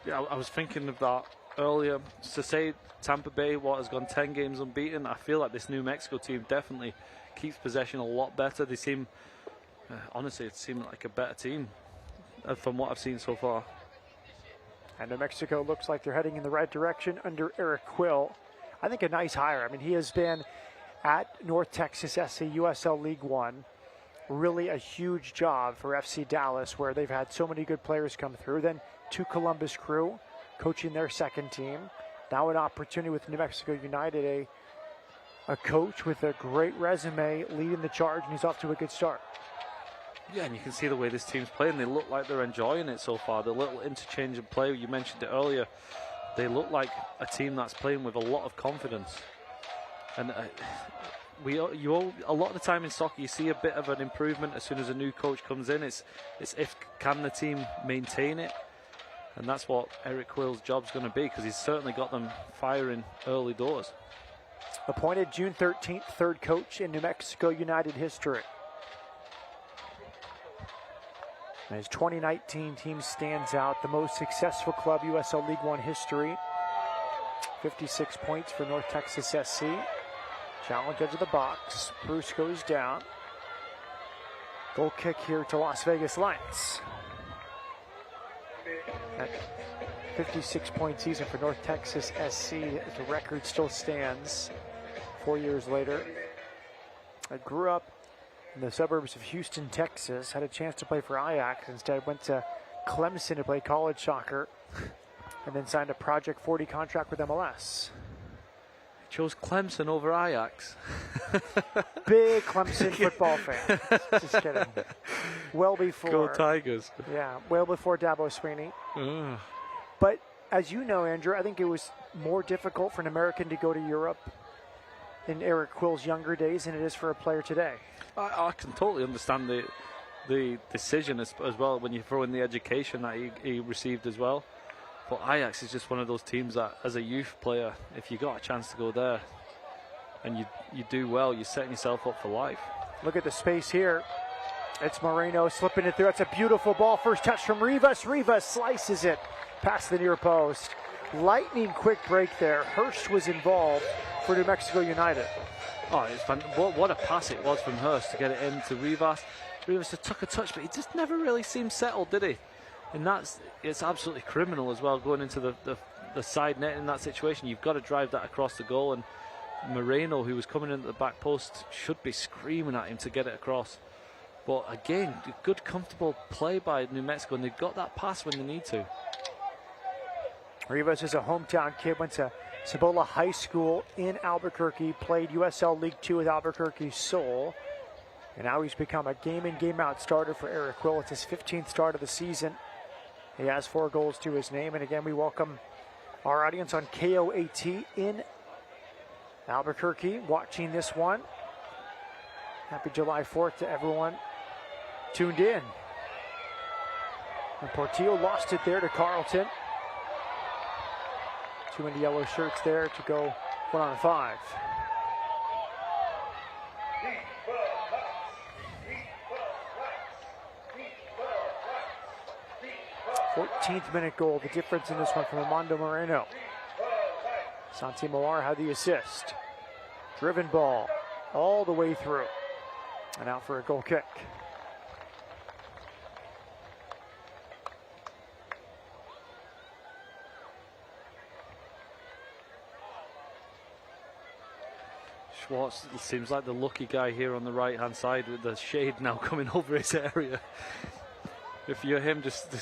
Yeah, I was thinking of that earlier. To say Tampa Bay has gone 10 games unbeaten, I feel like this New Mexico team definitely keeps possession a lot better. They seem, honestly, it seemed like a better team from what I've seen so far. And New Mexico looks like they're heading in the right direction under Eric Quill. I think a nice hire. I mean, he has been at North Texas SC USL League One. Really a huge job for FC Dallas, where they've had so many good players come through. Then to Columbus Crew, coaching their second team. Now an opportunity with New Mexico United, a coach with a great resume leading the charge, and he's off to a good start. Yeah, and you can see the way this team's playing. They look like they're enjoying it so far. The little interchange of play, you mentioned it earlier, they look like a team that's playing with a lot of confidence. And a lot of the time in soccer, you see a bit of an improvement as soon as a new coach comes in. It's if can the team maintain it, and that's what Eric Quill's job's going to be, because he's certainly got them firing early doors. Appointed June 13th, third coach in New Mexico United history. And his 2019 team stands out, the most successful club USL League One history. 56 points for North Texas SC. Challenge edge of the box. Bruce goes down. Goal kick here to Las Vegas Lights. That 56-point season for North Texas SC, the record still stands 4 years later. I grew up in the suburbs of Houston, Texas, had a chance to play for Ajax. Instead, went to Clemson to play college soccer, and then signed a Project 40 contract with MLS. Chose Clemson over Ajax. Big Clemson football fan. Just kidding. Well before. Go Tigers. Yeah, well before Dabo Sweeney. But as you know, Andrew, I think it was more difficult for an American to go to Europe in Eric Quill's younger days than it is for a player today. I can totally understand the decision as well when you throw in the education that he received as well. But Ajax is just one of those teams that, as a youth player, if you got a chance to go there and you do well, you're setting yourself up for life. Look at the space here. It's Moreno slipping it through. That's a beautiful ball. First touch from Rivas. Rivas slices it past the near post. Lightning quick break there. Hurst was involved for New Mexico United. Oh, it's fun. What a pass it was from Hurst to get it into Rivas. Rivas just took a touch, but he just never really seemed settled, did he? And it's absolutely criminal as well, going into the side net in that situation. You've got to drive that across the goal, and Moreno, who was coming into the back post, should be screaming at him to get it across. But again, good comfortable play by New Mexico, and they've got that pass when they need to. Rivas is a hometown kid, went to Cibola High School in Albuquerque, played USL League Two with Albuquerque Soul, and now he's become a game-in, game-out starter for Eric Quill. It's his 15th start of the season. He has 4 goals to his name, and again, we welcome our audience on KOAT in Albuquerque watching this one. Happy July 4th to everyone tuned in. And Portillo lost it there to Carlton. 2 in the yellow shirts there to go 1-on-5. 14th minute goal, the difference in this one from Armando Moreno. Santi Moar had the assist. Driven ball all the way through. And out for a goal kick. Schwartz seems like the lucky guy here on the right-hand side with the shade now coming over his area. If you're him, just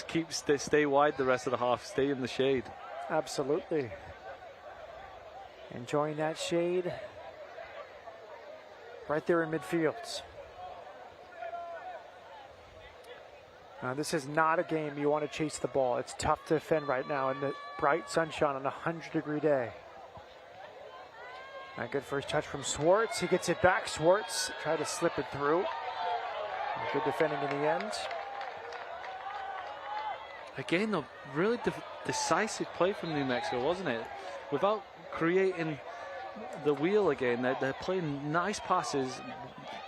stay wide the rest of the half, stay in the shade. Absolutely. Enjoying that shade right there in midfield. Now, this is not a game you want to chase the ball. It's tough to defend right now in the bright sunshine on a 100-degree day. A good first touch from Schwartz. He gets it back. Schwartz tried to slip it through. Good defending in the end. Again, though, really decisive play from New Mexico, wasn't it? Without creating the wheel again, they're playing nice passes,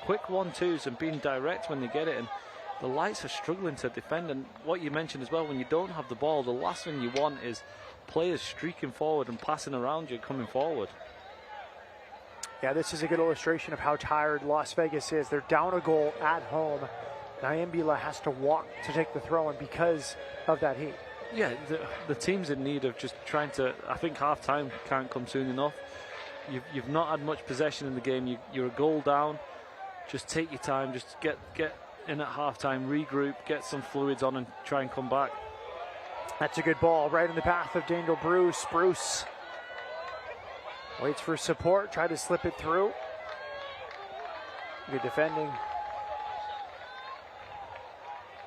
quick 1-2s, and being direct when they get it. And the Lights are struggling to defend. And what you mentioned as well, when you don't have the ball, the last thing you want is players streaking forward and passing around you, coming forward. Yeah, this is a good illustration of how tired Las Vegas is. They're down a goal at home. Nyambula has to walk to take the throw-in because of that heat. Yeah, the team's in need of just trying to. I think half-time can't come soon enough. You've not had much possession in the game. You're a goal down. Just take your time. Just get in at half-time, regroup, get some fluids on, and try and come back. That's a good ball right in the path of Daniel Bruce. Bruce waits for support, try to slip it through. Good defending.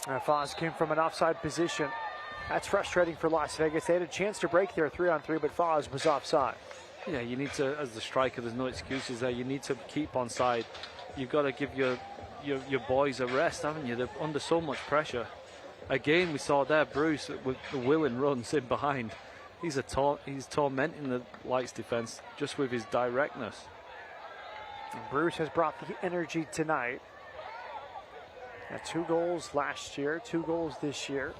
Foz came from an offside position. That's frustrating for Las Vegas. They had a chance to break their 3-on-3, but Foz was offside. Yeah, you need to, as the striker, there's no excuses there. You need to keep on side. You've got to give your boys a rest, haven't you? They're under so much pressure. Again, we saw there Bruce with the willing runs in behind. He's tormenting the Lights defense just with his directness. And Bruce has brought the energy tonight. Had 2 goals last year, 2 goals this year.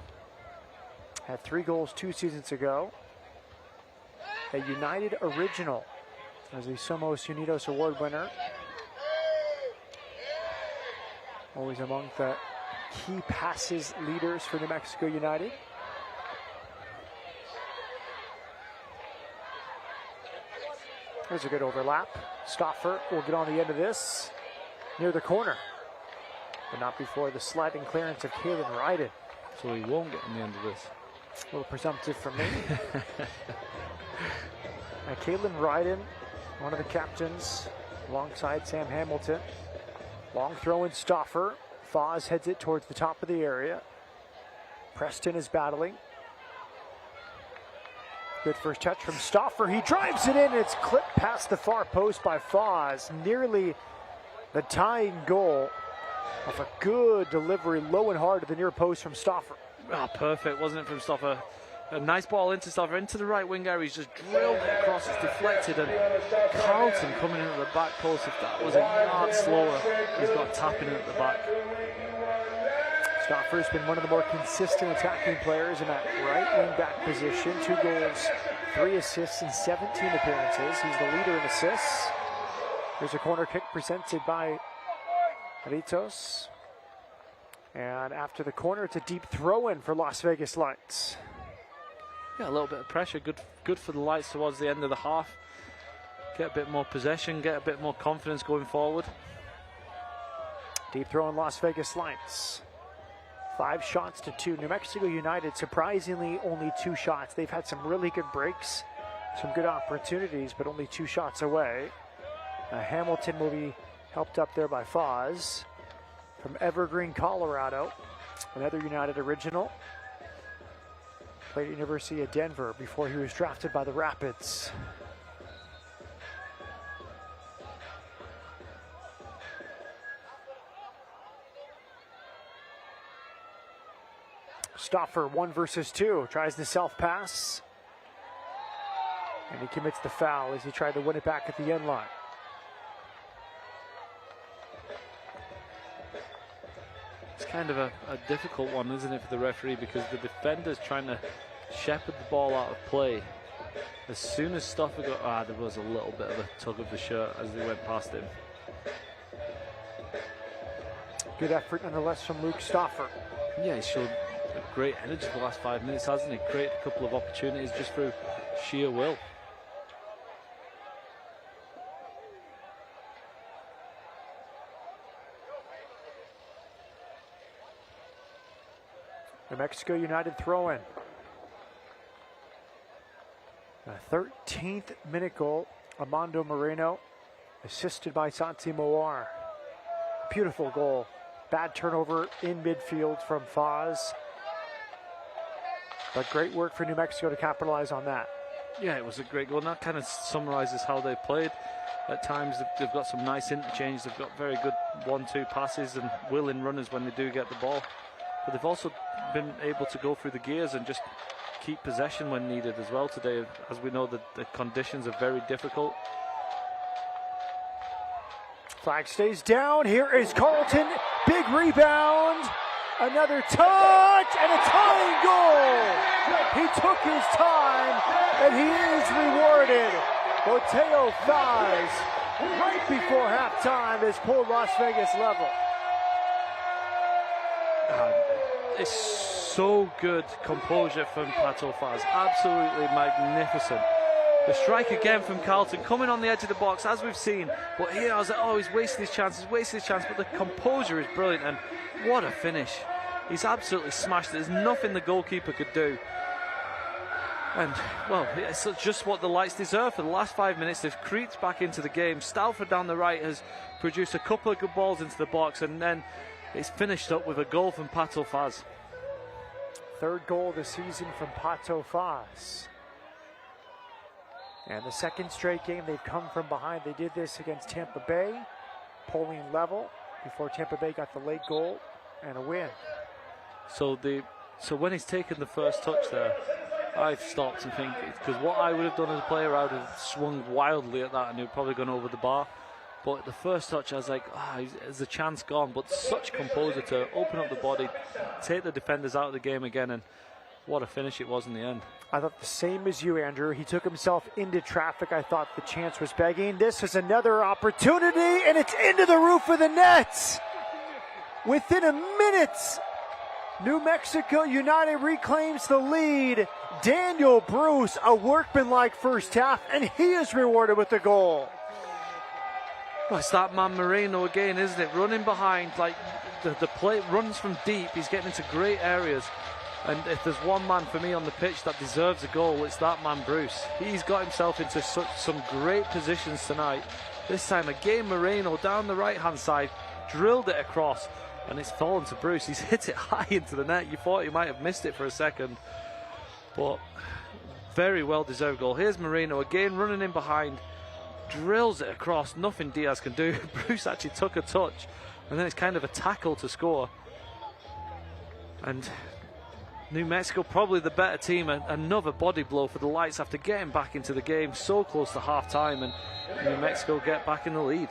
Had 3 goals 2 seasons ago. A United original as a Somos Unidos Award winner. Always among the key passes leaders for New Mexico United. There's a good overlap. Stoffer will get on the end of this near the corner, but not before the sliding clearance of Kalen Ryden. So he won't get on the end of this. A little presumptive from me. Kalen Ryden, one of the captains, alongside Sam Hamilton. Long throw in Stoffer. Foz heads it towards the top of the area. Preston is battling. Good first touch from Stoffer. He drives it in. It's clipped past the far post by Foz. Nearly the tying goal of a good delivery, low and hard to the near post from Stoffer. Ah, perfect, wasn't it, from Stoffer? A nice ball into Stoffer, into the right wing area. He's just drilled it across, it's deflected, and Carlton coming in at the back post. If that was a yard slower, he's got tapping in at the back. Stoffer's been one of the more consistent attacking players in that right wing back position. 2 goals, 3 assists in 17 appearances. He's the leader in assists. Here's a corner kick presented by Ritos. And after the corner, it's a deep throw-in for Las Vegas Lights. Yeah, a little bit of pressure. Good for the Lights towards the end of the half. Get a bit more possession, get a bit more confidence going forward. Deep throw in Las Vegas Lights. 5 shots to 2. New Mexico United, surprisingly, only 2 shots. They've had some really good breaks, some good opportunities, but only 2 shots away. Hamilton will be helped up there by Foz. From Evergreen, Colorado, another United original. Played at University of Denver before he was drafted by the Rapids. Stoffer 1 versus 2, tries the self-pass. And he commits the foul as he tried to win it back at the end line. It's kind of a difficult one, isn't it, for the referee, because the defender's trying to shepherd the ball out of play. As soon as Stoffer got... there was a little bit of a tug of the shirt as they went past him. Good effort nonetheless from Luke Stoffer. Yeah, he showed a great energy the last 5 minutes, hasn't he? Created a couple of opportunities just through sheer will. New Mexico United throw-in. A 13th minute goal. Armando Moreno, assisted by Santi Moar. Beautiful goal. Bad turnover in midfield from Foz. But great work for New Mexico to capitalize on that. Yeah, it was a great goal. And that kind of summarizes how they played. At times they've got some nice interchange. They've got very good 1-2 passes and willing runners when they do get the ball. But they've also been able to go through the gears and just keep possession when needed as well today. As we know, the conditions are very difficult. Flag stays down. Here is Carlton. Big rebound. Another touch and a tying goal. He took his time and he is rewarded. Mateo Faz, right before halftime, has pulled Las Vegas level. It's So good composure from Pato Faz. Absolutely magnificent. The strike again from Carlton, coming on the edge of the box, as we've seen. But here I was like, oh, he's wasted his chance, but the composure is brilliant, and what a finish. He's absolutely smashed it. There's nothing the goalkeeper could do. And, well, it's just what the Lights deserve. For the last 5 minutes, they've creeped back into the game. Stalford down the right has produced a couple of good balls into the box, and then it's finished up with a goal from Pato Faz. Third goal of the season from Pato Faz. And the second straight game they've come from behind. They did this against Tampa Bay, polling level before Tampa Bay got the late goal and a win. So when he's taken the first touch there, I've stopped and think, because what I would have done as a player, I would have swung wildly at that and it would probably gone over the bar. But the first touch, I was like, there's a chance gone. But such composure to open up the body, take the defenders out of the game again, and what a finish it was in the end. I thought the same as you, Andrew. He took himself into traffic. I thought the chance was begging. This is another opportunity, and it's into the roof of the net. Within a minute, New Mexico United reclaims the lead. Daniel Bruce, a workmanlike first half, and he is rewarded with the goal. Well, it's that man Moreno again, isn't it? Running behind, like the play runs from deep. He's getting into great areas. And if there's one man for me on the pitch that deserves a goal, it's that man Bruce. He's got himself into some great positions tonight. This time again, Moreno down the right-hand side, drilled it across, and it's fallen to Bruce. He's hit it high into the net. You thought he might have missed it for a second, but very well-deserved goal. Here's Moreno again, running in behind, drills it across. Nothing Diaz can do. Bruce actually took a touch, and then it's kind of a tackle to score. And New Mexico probably the better team. Another body blow for the Lights after getting back into the game so close to half-time, and New Mexico get back in the lead.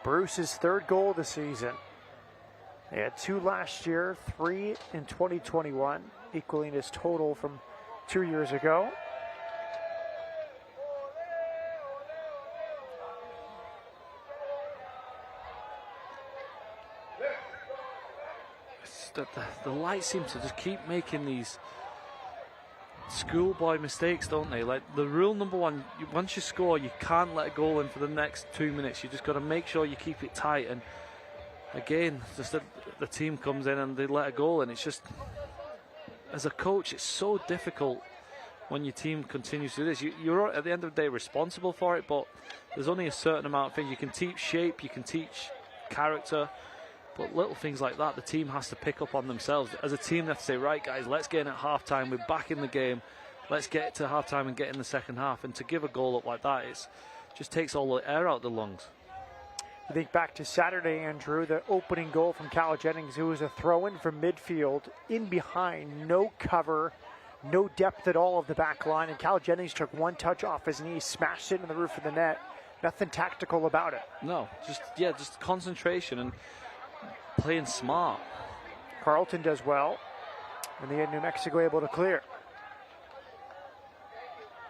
Bruce's third goal of the season. He had 2 last year, 3 in 2021, equaling his total from 2 years ago. The Lights seem to just keep making these schoolboy mistakes, don't they? Like the rule number one, once you score, you can't let a goal in for the next 2 minutes. You just got to make sure you keep it tight. And again, just the team comes in and they let a goal in. It's just, as a coach, it's so difficult when your team continues to do this. You're at the end of the day responsible for it, but there's only a certain amount of things. You can teach shape, you can teach character, but little things like that, the team has to pick up on themselves. As a team, they have to say, right, guys, let's get in at half-time. We're back in the game. Let's get to half-time and get in the second half. And to give a goal up like that, it just takes all the air out of the lungs. I think back to Saturday, Andrew, the opening goal from Cal Jennings. It was a throw-in from midfield, in behind, no cover, no depth at all of the back line. And Cal Jennings took one touch off his knee, smashed it in the roof of the net. Nothing tactical about it. No, just concentration and playing smart. Carlton does well, and they had New Mexico able to clear.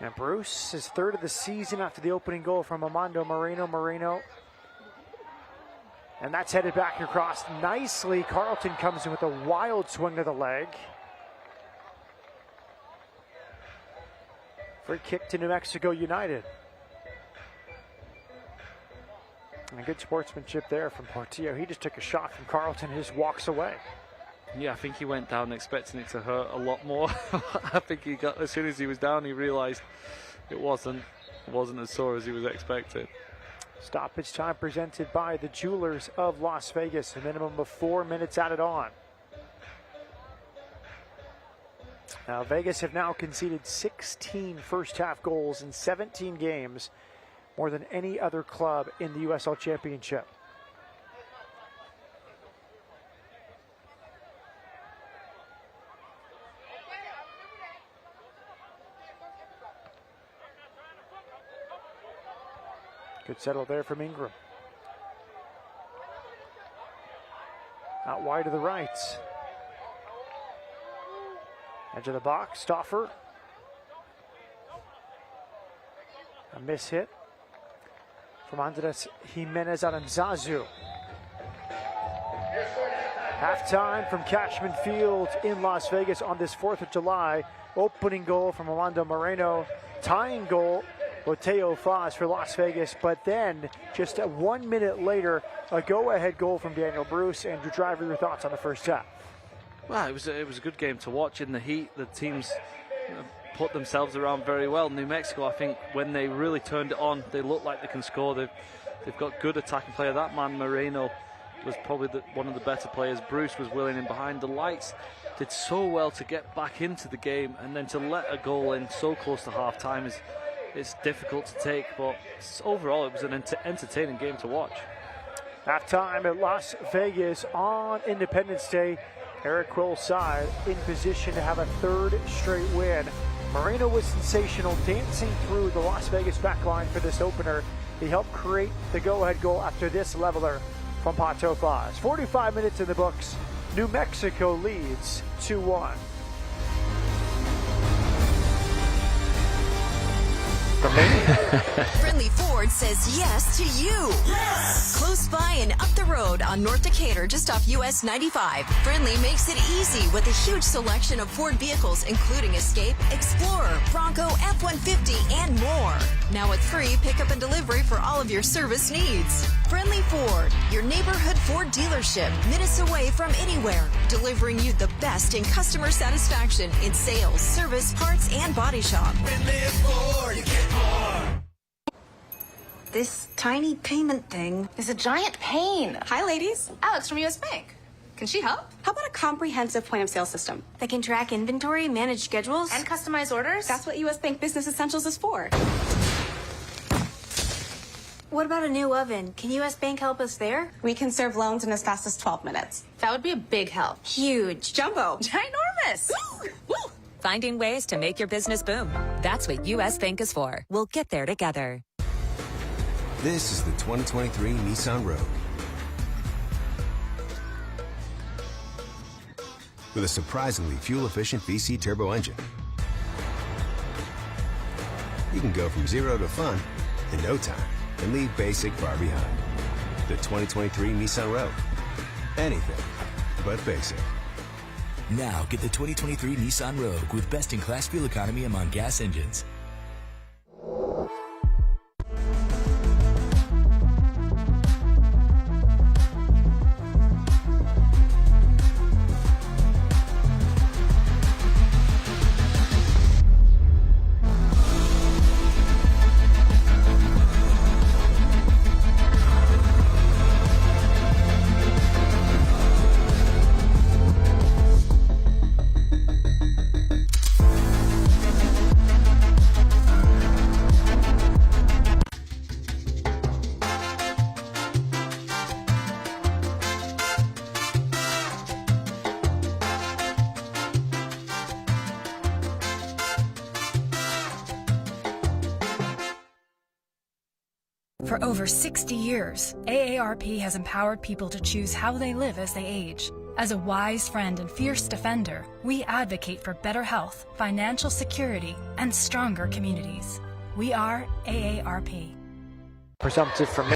And Bruce, his third of the season after the opening goal from Armando Moreno. And that's headed back across nicely. Carlton comes in with a wild swing to the leg. Free kick to New Mexico United. And good sportsmanship there from Portillo. He just took a shot from Carlton and just walks away. Yeah, I think he went down expecting it to hurt a lot more. I think he got, as soon as he was down, he realised it wasn't as sore as he was expecting. Stoppage time presented by the Jewelers of Las Vegas. A minimum of 4 minutes added on. Now, Vegas have now conceded 16 first-half goals in 17 games, more than any other club in the USL Championship. Good settle there from Ingram. Out wide to the right. Edge of the box, Stauffer. A miss hit from Andres Jimenez Aranzazu. Halftime from Cashman Field in Las Vegas on this 4th of July. Opening goal from Armando Moreno. Tying goal, Boteo Foz for Las Vegas. But then, just 1 minute later, a go-ahead goal from Daniel Bruce. Andrew Driver, your thoughts on the first half? Well, it was a good game to watch. In the heat, the teams put themselves around very well. New Mexico, I think, when they really turned it on, they look like they can score. They've got good attacking player. That man, Moreno, was probably one of the better players. Bruce was willing in behind. The Lights did so well to get back into the game, and then to let a goal in so close to half-time it's difficult to take, but overall it was an entertaining game to watch. Halftime at Las Vegas on Independence Day. Eric Quill's side in position to have a third straight win. Moreno was sensational, dancing through the Las Vegas backline for this opener. He helped create the go-ahead goal after this leveler from Pato Foz. 45 minutes in the books. New Mexico leads 2-1. Friendly Ford says yes to you. Yes! Close by and up the road on North Decatur, just off US 95. Friendly makes it easy with a huge selection of Ford vehicles, including Escape, Explorer, Bronco, F-150, and more. Now with free pickup and delivery for all of your service needs. Friendly Ford, your neighborhood Ford dealership, minutes away from anywhere, delivering you the best in customer satisfaction in sales, service, parts, and body shop. Friendly Ford, you get more. This tiny payment thing is a giant pain. Hi, ladies. Alex from US Bank. Can she help? How about a comprehensive point-of-sale system that can track inventory, manage schedules, and customize orders? That's what US Bank Business Essentials is for. What about a new oven? Can US Bank help us there? We can serve loans in as fast as 12 minutes. That would be a big help. Huge. Jumbo. Ginormous. Finding ways to make your business boom. That's what US Bank is for. We'll get there together. This is the 2023 Nissan Rogue. With a surprisingly fuel-efficient VC turbo engine, you can go from zero to fun in no time and leave basic far behind. The 2023 Nissan Rogue. Anything but basic. Now get the 2023 Nissan Rogue with best-in-class fuel economy among gas engines. For over 60 years, AARP has empowered people to choose how they live as they age. As a wise friend and fierce defender, we advocate for better health, financial security, and stronger communities. We are AARP. Presumptive from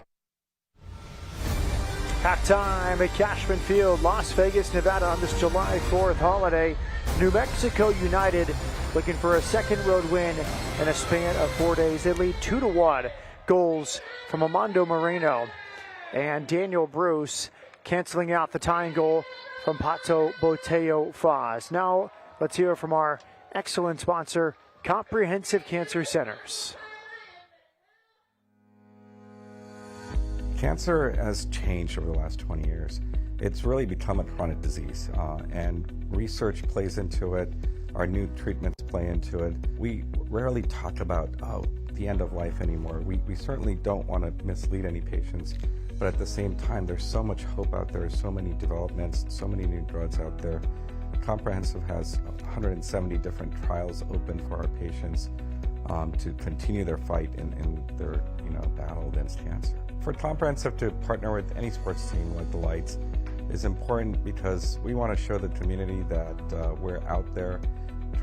halftime at Cashman Field, Las Vegas, Nevada on this July 4th holiday. New Mexico United looking for a second road win in a span of 4 days. They lead 2-1. Goals from Armando Moreno and Daniel Bruce, canceling out the tying goal from Pato Boteo Foz. Now let's hear from our excellent sponsor, Comprehensive Cancer Centers. Cancer has changed over the last 20 years. It's really become a chronic disease, and research plays into it. Our new treatments play into it. We rarely talk about the end of life anymore. We certainly don't want to mislead any patients, but at the same time, there's so much hope out there, so many developments, so many new drugs out there. Comprehensive has 170 different trials open for our patients to continue their fight in their battle against cancer. For Comprehensive to partner with any sports team like the Lights is important because we want to show the community that we're out there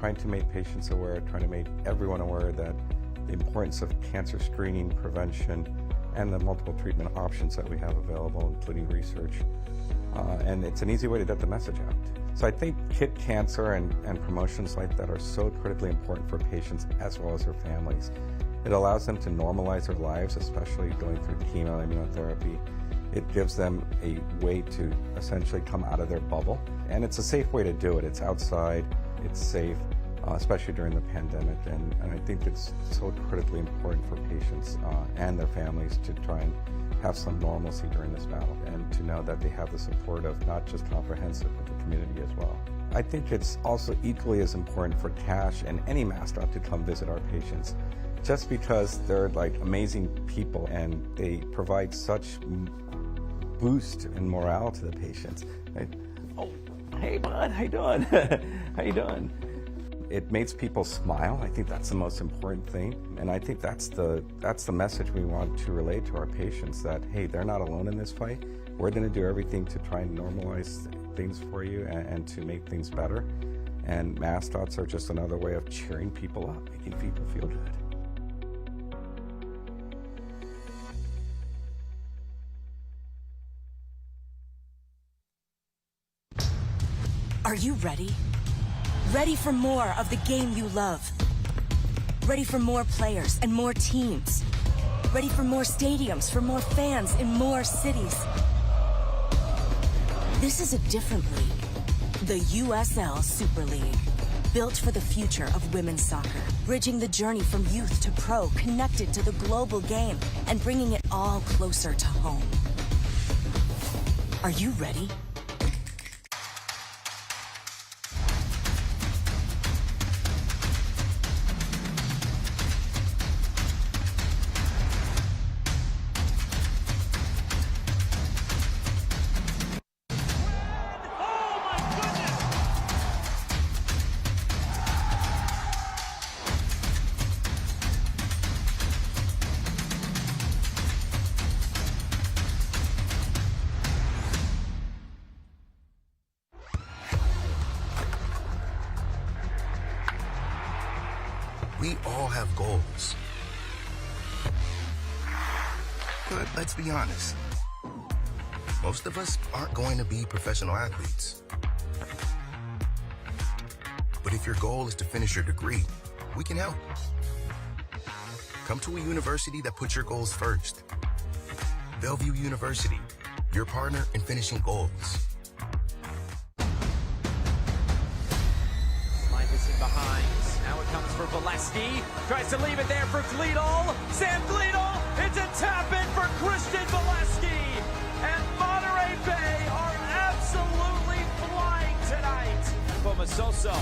trying to make patients aware, trying to make everyone aware that the importance of cancer screening, prevention, and the multiple treatment options that we have available, including research. and it's an easy way to get the message out. So I think kid cancer and promotions like that are so critically important for patients as well as their families. It allows them to normalize their lives, especially going through chemo and immunotherapy. It gives them a way to essentially come out of their bubble, and it's a safe way to do it. It's outside, it's safe, especially during the pandemic, and I think it's so critically important for patients and their families to try and have some normalcy during this battle, and to know that they have the support of not just Comprehensive, but the community as well. I think it's also equally as important for Cash and any mascot to come visit our patients, just because they're like amazing people and they provide such boost in morale to the patients. Oh, hey bud, how you doing? How you doing? It makes people smile. I think that's the most important thing, and I think that's the message we want to relay to our patients, that hey, they're not alone in this fight. We're going to do everything to try and normalize things for you and to make things better. And mascots are just another way of cheering people up, making people feel good. Are you ready? Ready for more of the game you love? Ready for more players and more teams? Ready for more stadiums, for more fans in more cities? This is a different league. The USL Super League. Built for the future of women's soccer. Bridging the journey from youth to pro, connected to the global game, and bringing it all closer to home. Are you ready? We all have goals. But let's be honest. Most of us aren't going to be professional athletes. But if your goal is to finish your degree, we can help. Come to a university that puts your goals first. Bellevue University, your partner in finishing goals. Life in behind. Now it comes for Valesky. Tries to leave it there for Gleedle. Sam Gleedle. It's a tap in for Christian Valesky. And Monterey Bay are absolutely flying tonight. Bomasoso.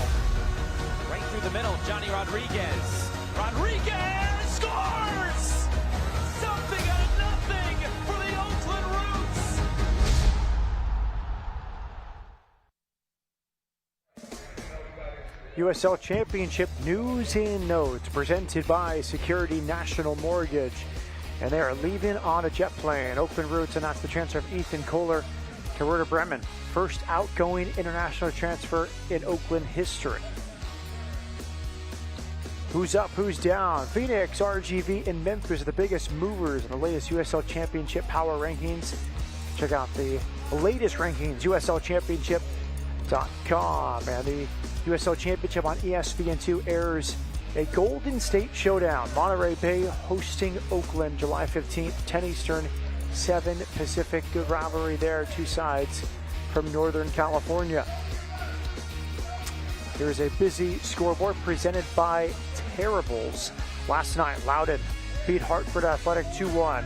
Right through the middle. Johnny Rodriguez. Rodriguez scores! Something out of nothing for the Oakland Roots. USL Championship news and notes presented by Security National Mortgage. And they are leaving on a jet plane. Oakland Roots announced the transfer of Ethan Kohler to Werder Bremen. First outgoing international transfer in Oakland history. Who's up, who's down? Phoenix, RGV, and Memphis are the biggest movers in the latest USL Championship power rankings. Check out the latest rankings, USLChampionship.com. And the USL Championship on ESPN2 airs a Golden State showdown. Monterey Bay hosting Oakland July 15th, 10 Eastern, 7 Pacific. Good rivalry there, two sides from Northern California. Here's a busy scoreboard presented by Terribles. Last night, Loudoun beat Hartford Athletic 2-1.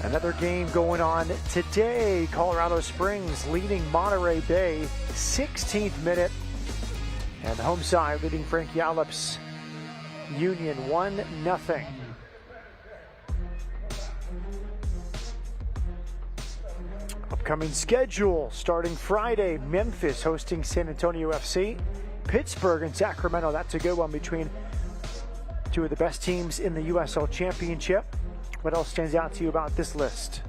Another game going on today. Colorado Springs leading Monterey Bay, 16th minute. And the home side leading Frank Yallop's Union 1-0. Upcoming schedule starting Friday, Memphis hosting San Antonio FC. Pittsburgh and Sacramento, that's a good one between two of the best teams in the USL Championship. What else stands out to you about this list?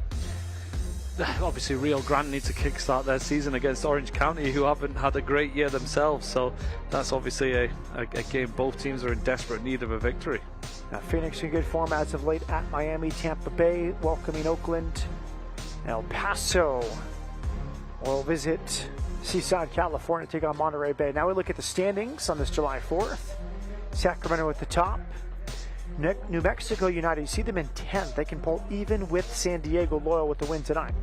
Obviously, Rio Grande needs to kickstart their season against Orange County, who haven't had a great year themselves. So that's obviously a game both teams are in desperate need of a victory. Now, Phoenix in good form as of late at Miami. Tampa Bay welcoming Oakland. El Paso will visit Seaside, California, take on Monterey Bay. Now we look at the standings on this July 4th. Sacramento at the top. New Mexico United, you see them in 10th. They can pull even with San Diego Loyal with the win tonight.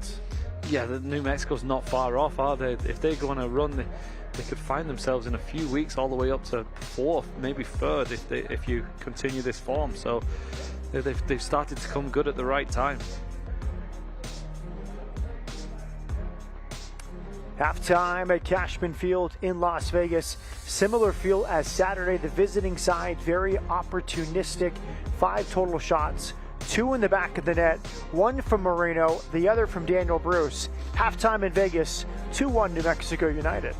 Yeah, New Mexico's not far off, are they? If they go on a run, they could find themselves in a few weeks all the way up to 4th, maybe 3rd if you continue this form. So they've started to come good at the right time. Halftime at Cashman Field in Las Vegas. Similar feel as Saturday. The visiting side, very opportunistic. 5 total shots, 2 in the back of the net. 1 from Moreno, the other from Daniel Bruce. Halftime in Vegas, 2-1 New Mexico United.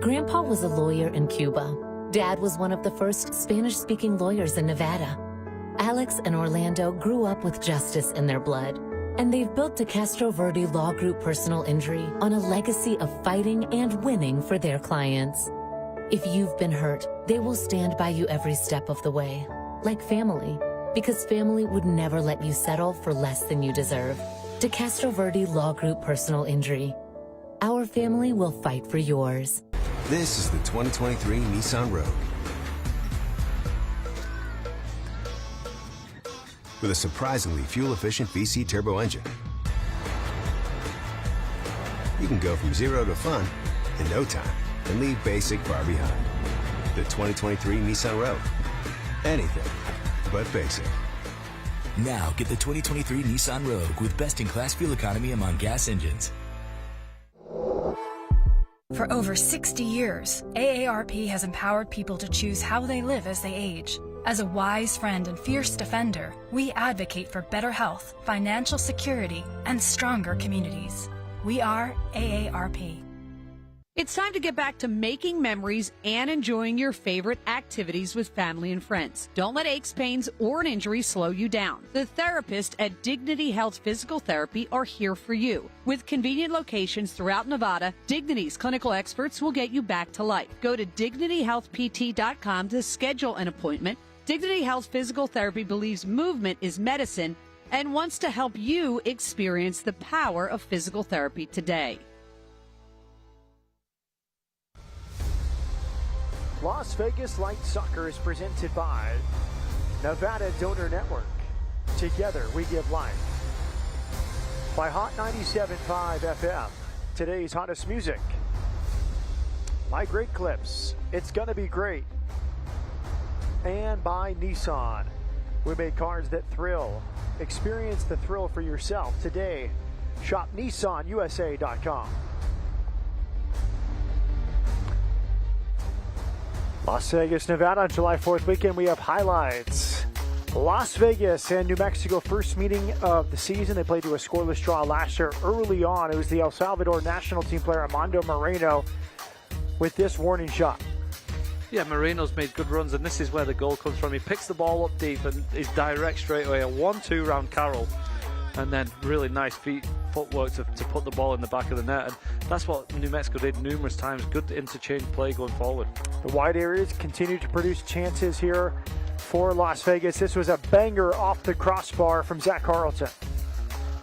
Grandpa was a lawyer in Cuba. Dad was one of the first Spanish-speaking lawyers in Nevada. Alex and Orlando grew up with justice in their blood, and they've built De Castro Verde Law Group Personal Injury on a legacy of fighting and winning for their clients. If you've been hurt, they will stand by you every step of the way, like family, because family would never let you settle for less than you deserve. De Castro Verde Law Group Personal Injury. Our family will fight for yours. This is the 2023 Nissan Rogue. With a surprisingly fuel-efficient VC turbo engine, you can go from 0 to fun in no time and leave basic far behind. The 2023 Nissan Rogue. Anything but basic. Now get the 2023 Nissan Rogue with best-in-class fuel economy among gas engines. For over 60 years, AARP has empowered people to choose how they live as they age. As a wise friend and fierce defender, we advocate for better health, financial security, and stronger communities. We are AARP. It's time to get back to making memories and enjoying your favorite activities with family and friends. Don't let aches, pains, or an injury slow you down. The therapists at Dignity Health Physical Therapy are here for you. With convenient locations throughout Nevada, Dignity's clinical experts will get you back to life. Go to dignityhealthpt.com to schedule an appointment. Dignity Health Physical Therapy believes movement is medicine and wants to help you experience the power of physical therapy today. Las Vegas Light Soccer is presented by Nevada Donor Network. Together we give life. By Hot 97.5 FM, today's hottest music. By Great Clips, it's gonna be great. And by Nissan. We make cars that thrill. Experience the thrill for yourself today. Shop NissanUSA.com. Las Vegas, Nevada, on July 4th weekend, we have highlights. Las Vegas and New Mexico, first meeting of the season. They played to a scoreless draw last year. Early on, it was the El Salvador national team player Armando Moreno with this warning shot. Yeah, Moreno's made good runs, and this is where the goal comes from. He picks the ball up deep and is direct straight away. A 1-2 round Carroll, and then really nice footwork to put the ball in the back of the net. And that's what New Mexico did numerous times. Good interchange play going forward. The wide areas continue to produce chances here for Las Vegas. This was a banger off the crossbar from Zach Carlton.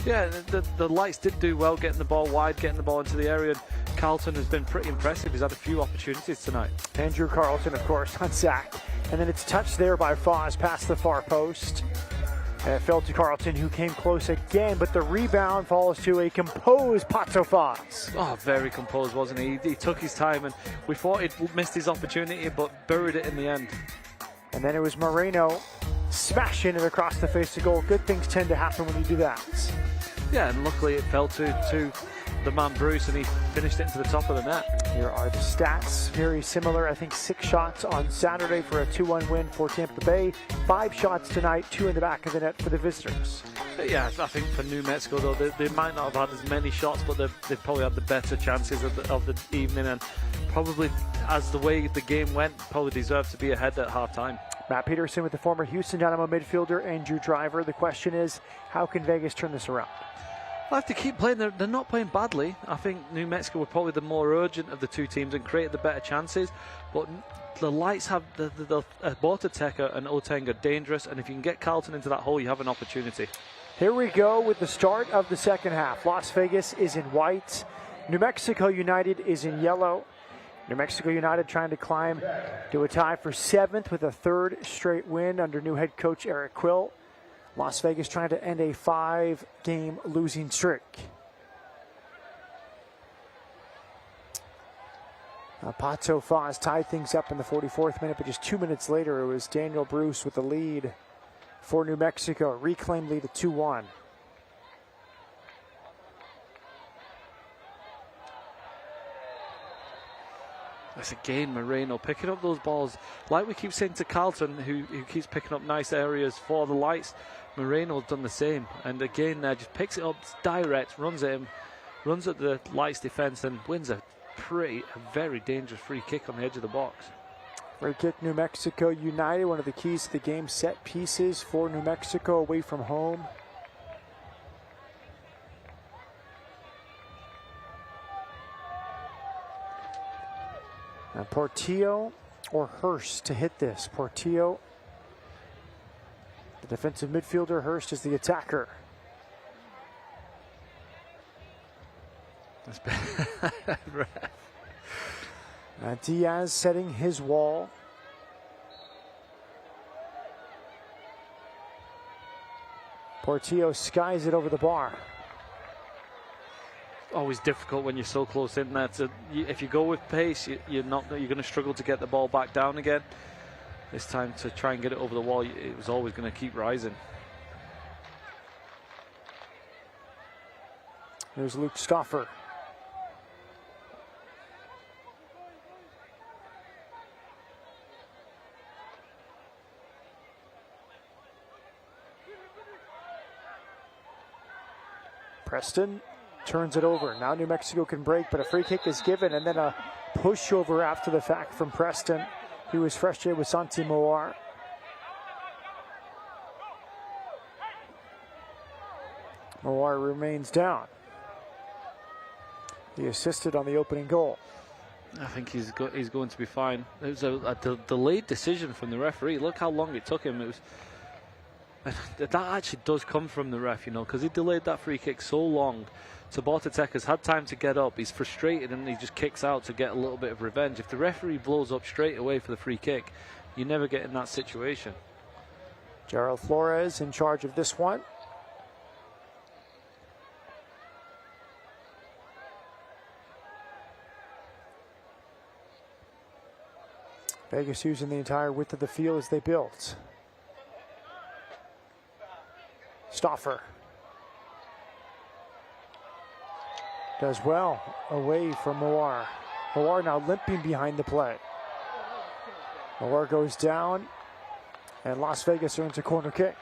Yeah, the Lights did do well getting the ball wide, getting the ball into the area. And Carlton has been pretty impressive. He's had a few opportunities tonight. Andrew Carlton, of course, on Zach. And then it's touched there by Foz past the far post. And it fell to Carlton, who came close again, but the rebound falls to a composed Pato Foz. Oh, very composed, wasn't he? He took his time, and we thought he'd missed his opportunity, but buried it in the end. And then it was Moreno smashing it across the face of goal. Good things tend to happen when you do that. Yeah, and luckily it fell to the man Bruce, and he finished it into the top of the net. Here are the stats, very similar. I think 6 shots on Saturday for a 2-1 win for Tampa Bay. 5 shots tonight, 2 in the back of the net for the visitors. Yeah, I think for New Mexico, though, they might not have had as many shots, but they've probably had the better chances of the evening, and probably, as the way the game went, probably deserved to be ahead at half-time. Matt Peterson with the former Houston Dynamo midfielder Andrew Driver. The question is, how can Vegas turn this around? They'll have to keep playing. They're not playing badly. I think New Mexico were probably the more urgent of the two teams and created the better chances. But the Lights have the Bortateka and Oteng are dangerous, and if you can get Carlton into that hole, you have an opportunity. Here we go with the start of the second half. Las Vegas is in white. New Mexico United is in yellow. New Mexico United trying to climb to a tie for 7th with a 3rd straight win under new head coach Eric Quill. Las Vegas trying to end a 5-game losing streak. Pato Foz tied things up in the 44th minute, but just 2 minutes later it was Daniel Bruce with the lead for New Mexico. Reclaimed lead at 2-1. That's again Moreno picking up those balls. Like we keep saying to Carlton, who keeps picking up nice areas for the Lights, Moreno's done the same. And again, just picks it up, direct, runs at him, runs at the Lights defence and wins a very dangerous free kick on the edge of the box. Free kick, New Mexico United, one of the keys to the game, set pieces for New Mexico away from home. Now Portillo or Hurst to hit this. Portillo, the defensive midfielder. Hurst is the attacker. That's bad. Diaz setting his wall. Portillo skies it over the bar. Always difficult when you're so close in there. If you go with pace, you're going to struggle to get the ball back down again. This time to try and get it over the wall, it was always going to keep rising. There's Luke Stauffer. Preston turns it over. Now New Mexico can break, but a free kick is given, and then a pushover after the fact from Preston. He was frustrated with Santi Moar. Moar remains down. He assisted on the opening goal. I think he's going to be fine. It was a delayed decision from the referee. Look how long it took him. That actually does come from the ref, because he delayed that free kick so long. So Bortateka's had time to get up. He's frustrated and he just kicks out to get a little bit of revenge. If the referee blows up straight away for the free kick, you never get in that situation. Gerald Flores in charge of this one. Vegas using the entire width of the field as they built. Stauffer does well away from Moar. Moar now limping behind the play. Moar goes down, and Las Vegas earns a corner kick.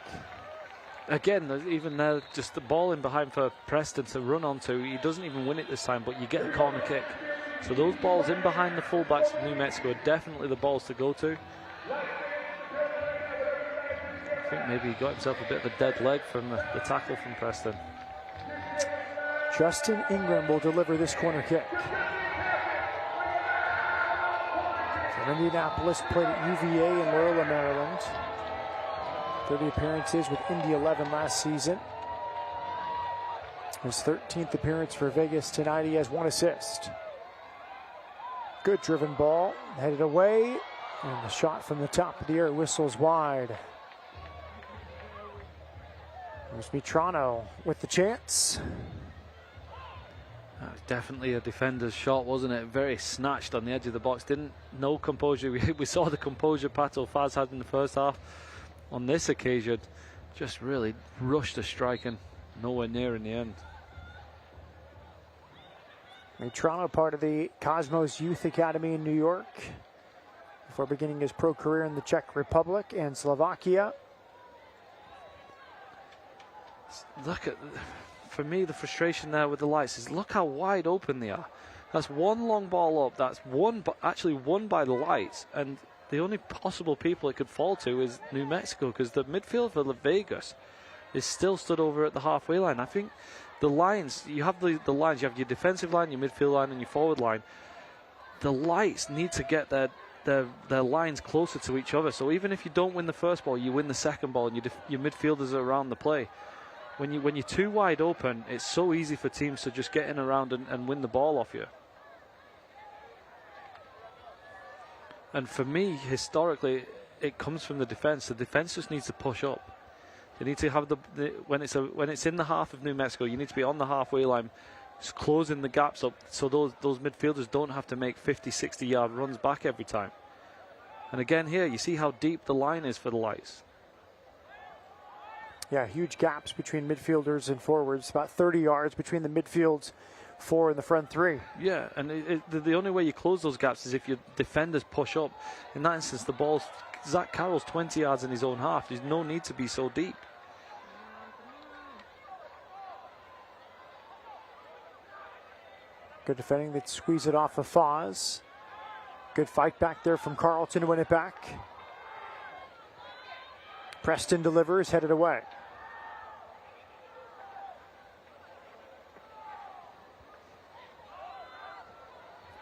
Again, even there, just the ball in behind for Preston to run onto. He doesn't even win it this time, but you get a corner kick. So those balls in behind the fullbacks of New Mexico are definitely the balls to go to. I think maybe he got himself a bit of a dead leg from the tackle from Preston. Justin Ingram will deliver this corner kick. From Indianapolis, played at UVA in Loyola, Maryland. 30 appearances with Indy 11 last season. His 13th appearance for Vegas tonight. He has 1 assist. Good driven ball, headed away, and the shot from the top of the air whistles wide. There's Mitrano with the chance. That was definitely a defender's shot, wasn't it? Very snatched on the edge of the box. No composure. We saw the composure Pato Foz had in the first half. On this occasion, just really rushed the strike and nowhere near in the end. Mitrano, part of the Cosmos Youth Academy in New York, before beginning his pro career in the Czech Republic and Slovakia. Look at, for me, the frustration there with the Lights is look how wide open they are. That's one long ball up. That's actually won by the Lights, and the only possible people it could fall to is New Mexico, because the midfield for Vegas is still stood over at the halfway line. I think the lines, you have the lines, you have your defensive line, your midfield line, and your forward line. The lights need to get their lines closer to each other. So even if you don't win the first ball, you win the second ball, and your midfielders are around the play. When you're too wide open, it's so easy for teams to just get in around and win the ball off you. And for me, historically, it comes from the defense. The defense just needs to push up. They need to have when it's in the half of New Mexico, you need to be on the halfway line, just closing the gaps up so those midfielders don't have to make 50, 60-yard runs back every time. And again here, you see how deep the line is for the lights. Yeah, huge gaps between midfielders and forwards. About 30 yards between the midfields 4 and the front 3. Yeah, and the only way you close those gaps is if your defenders push up. In that instance, Zach Carroll's 20 yards in his own half. There's no need to be so deep. Good defending. They'd squeeze it off of Foz. Good fight back there from Carlton to win it back. Preston delivers, headed away.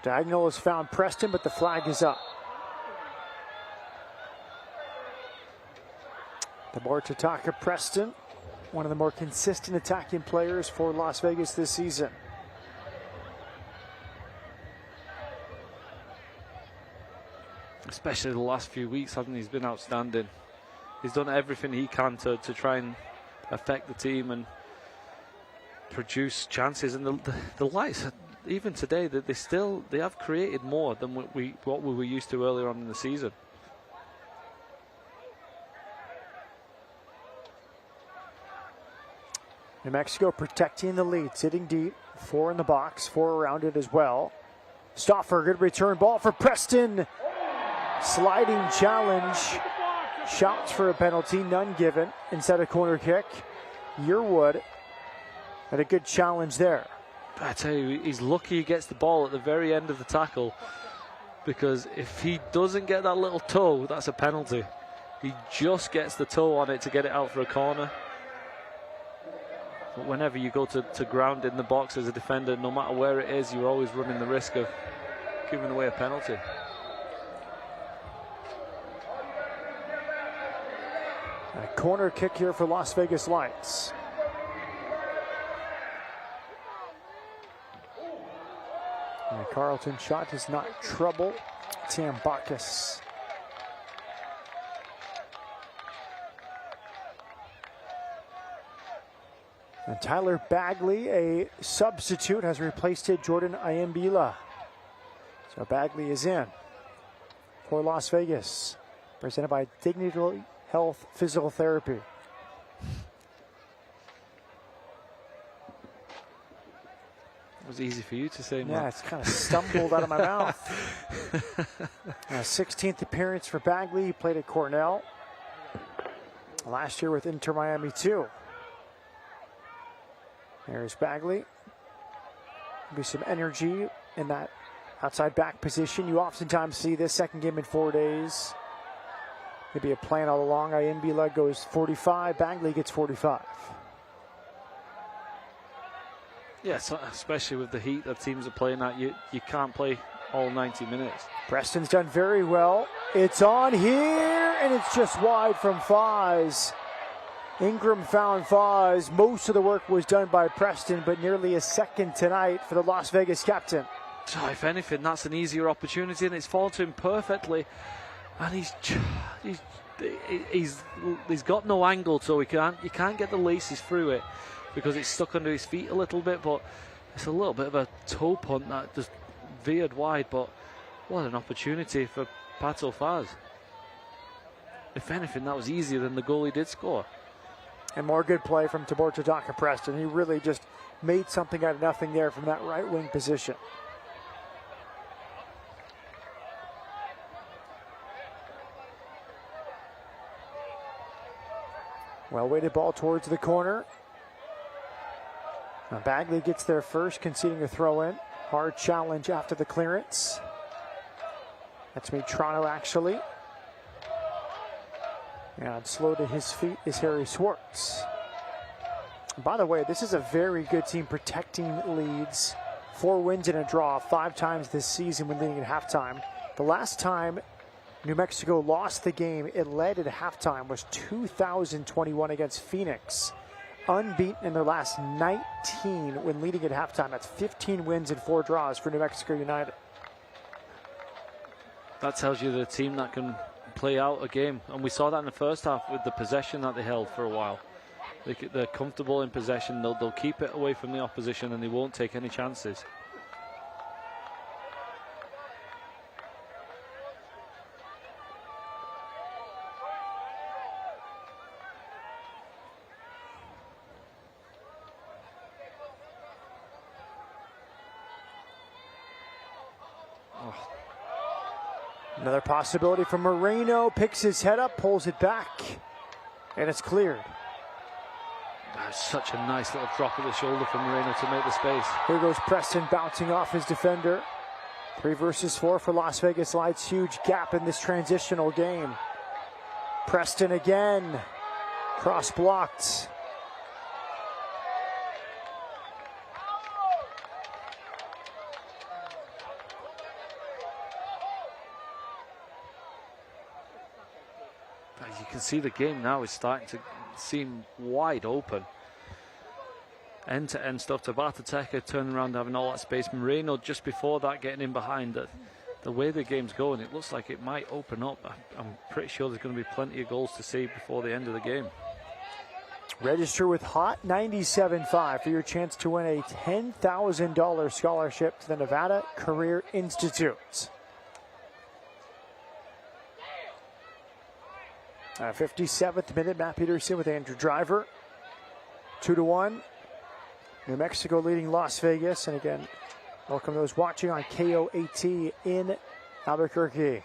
Diagonal has found Preston, but the flag is up. The Tataka Preston, one of the more consistent attacking players for Las Vegas this season. Especially the last few weeks, hasn't he? He's been outstanding. He's done everything he can to try and affect the team and produce chances. And the lights, even today, that they have created more than what we were used to earlier on in the season. New Mexico protecting the lead, sitting deep, 4 in the box, 4 around it as well. Stauffer, good return ball for Preston. Sliding challenge. Shouts for a penalty, none given. Instead of corner kick, Yearwood had a good challenge there. I tell you, he's lucky he gets the ball at the very end of the tackle, because if he doesn't get that little toe, that's a penalty. He just gets the toe on it to get it out for a corner. But whenever you go to ground in the box as a defender, no matter where it is, you're always running the risk of giving away a penalty. A corner kick here for Las Vegas Lights. And the Carlton shot is not trouble. Tam Bacchus. And Tyler Bagley, a substitute, has replaced Jordan Ayambila. So Bagley is in for Las Vegas, presented by Dignity Health Physical Therapy. It was easy for you to say, Mark. Yeah, it's kind of stumbled out of my mouth. 16th appearance for Bagley. He played at Cornell last year with Inter Miami too. There's Bagley. Be some energy in that outside back position. You oftentimes see this, second game in 4 days. Maybe a plan all along. Ayambila goes 45, Bagley gets 45. Yes, especially with the heat that teams are playing at, you can't play all 90 minutes. Preston's done very well. It's on here, and it's just wide from Foz. Ingram found Foz. Most of the work was done by Preston, but nearly a second tonight for the Las Vegas captain. So if anything, that's an easier opportunity, and it's fallen to him perfectly. And he's got no angle, so you can't get the laces through it because it's stuck under his feet a little bit. But it's a little bit of a toe punt that just veered wide. But what an opportunity for Pato Foz. If anything, that was easier than the goal he did score. And more good play from Tabor Tadaka Preston. He really just made something out of nothing there from that right wing position. Well-weighted ball towards the corner. Now Bagley gets there first, conceding a throw-in. Hard challenge after the clearance. That's me, Toronto, actually. And slow to his feet is Harry Swartz. By the way, this is a very good team protecting leads. 4 wins and a draw 5 times this season when leading at halftime. The last time New Mexico lost the game, it led at halftime, was 2021 against Phoenix. Unbeaten in their last 19 when leading at halftime. That's 15 wins and 4 draws for New Mexico United. That tells you the team that can play out a game. And we saw that in the first half with the possession that they held for a while. They're comfortable in possession. They'll keep it away from the opposition and they won't take any chances. Another possibility for Moreno. Picks his head up, pulls it back, and it's cleared. That's such a nice little drop of the shoulder from Moreno to make the space. Here goes Preston bouncing off his defender. 3 versus 4 for Las Vegas Lights. Huge gap in this transitional game. Preston again. Cross blocked. You can see the game now is starting to seem wide open. End-to-end stuff. Tabata Teka turning around, having all that space. Moreno just before that getting in behind. The way the game's going, it looks like it might open up. I'm pretty sure there's going to be plenty of goals to see before the end of the game. Register with Hot 97.5 for your chance to win a $10,000 scholarship to the Nevada Career Institute. 57th minute, Matt Peterson with Andrew Driver. 2-1. New Mexico leading Las Vegas. And again, welcome those watching on KOAT in Albuquerque.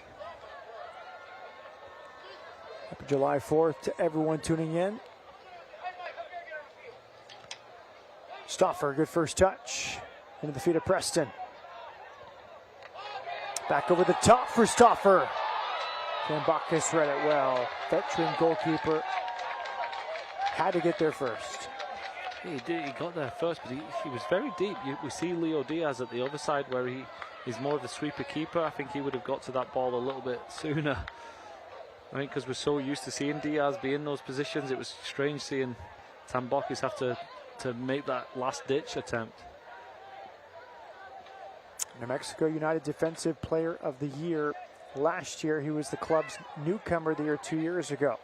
Happy July 4th to everyone tuning in. Stauffer, good first touch. Into the feet of Preston. Back over the top for Stauffer. Kambakis read it well. Veteran goalkeeper had to get there first. He did. He got there first, but he was very deep. We see Leo Diaz at the other side where he's more of a sweeper keeper. I think he would have got to that ball a little bit sooner. I think because we're so used to seeing Diaz be in those positions, it was strange seeing Tambakis have to make that last-ditch attempt. New Mexico United Defensive Player of the Year. Last year, he was the club's newcomer of the year 2 years ago.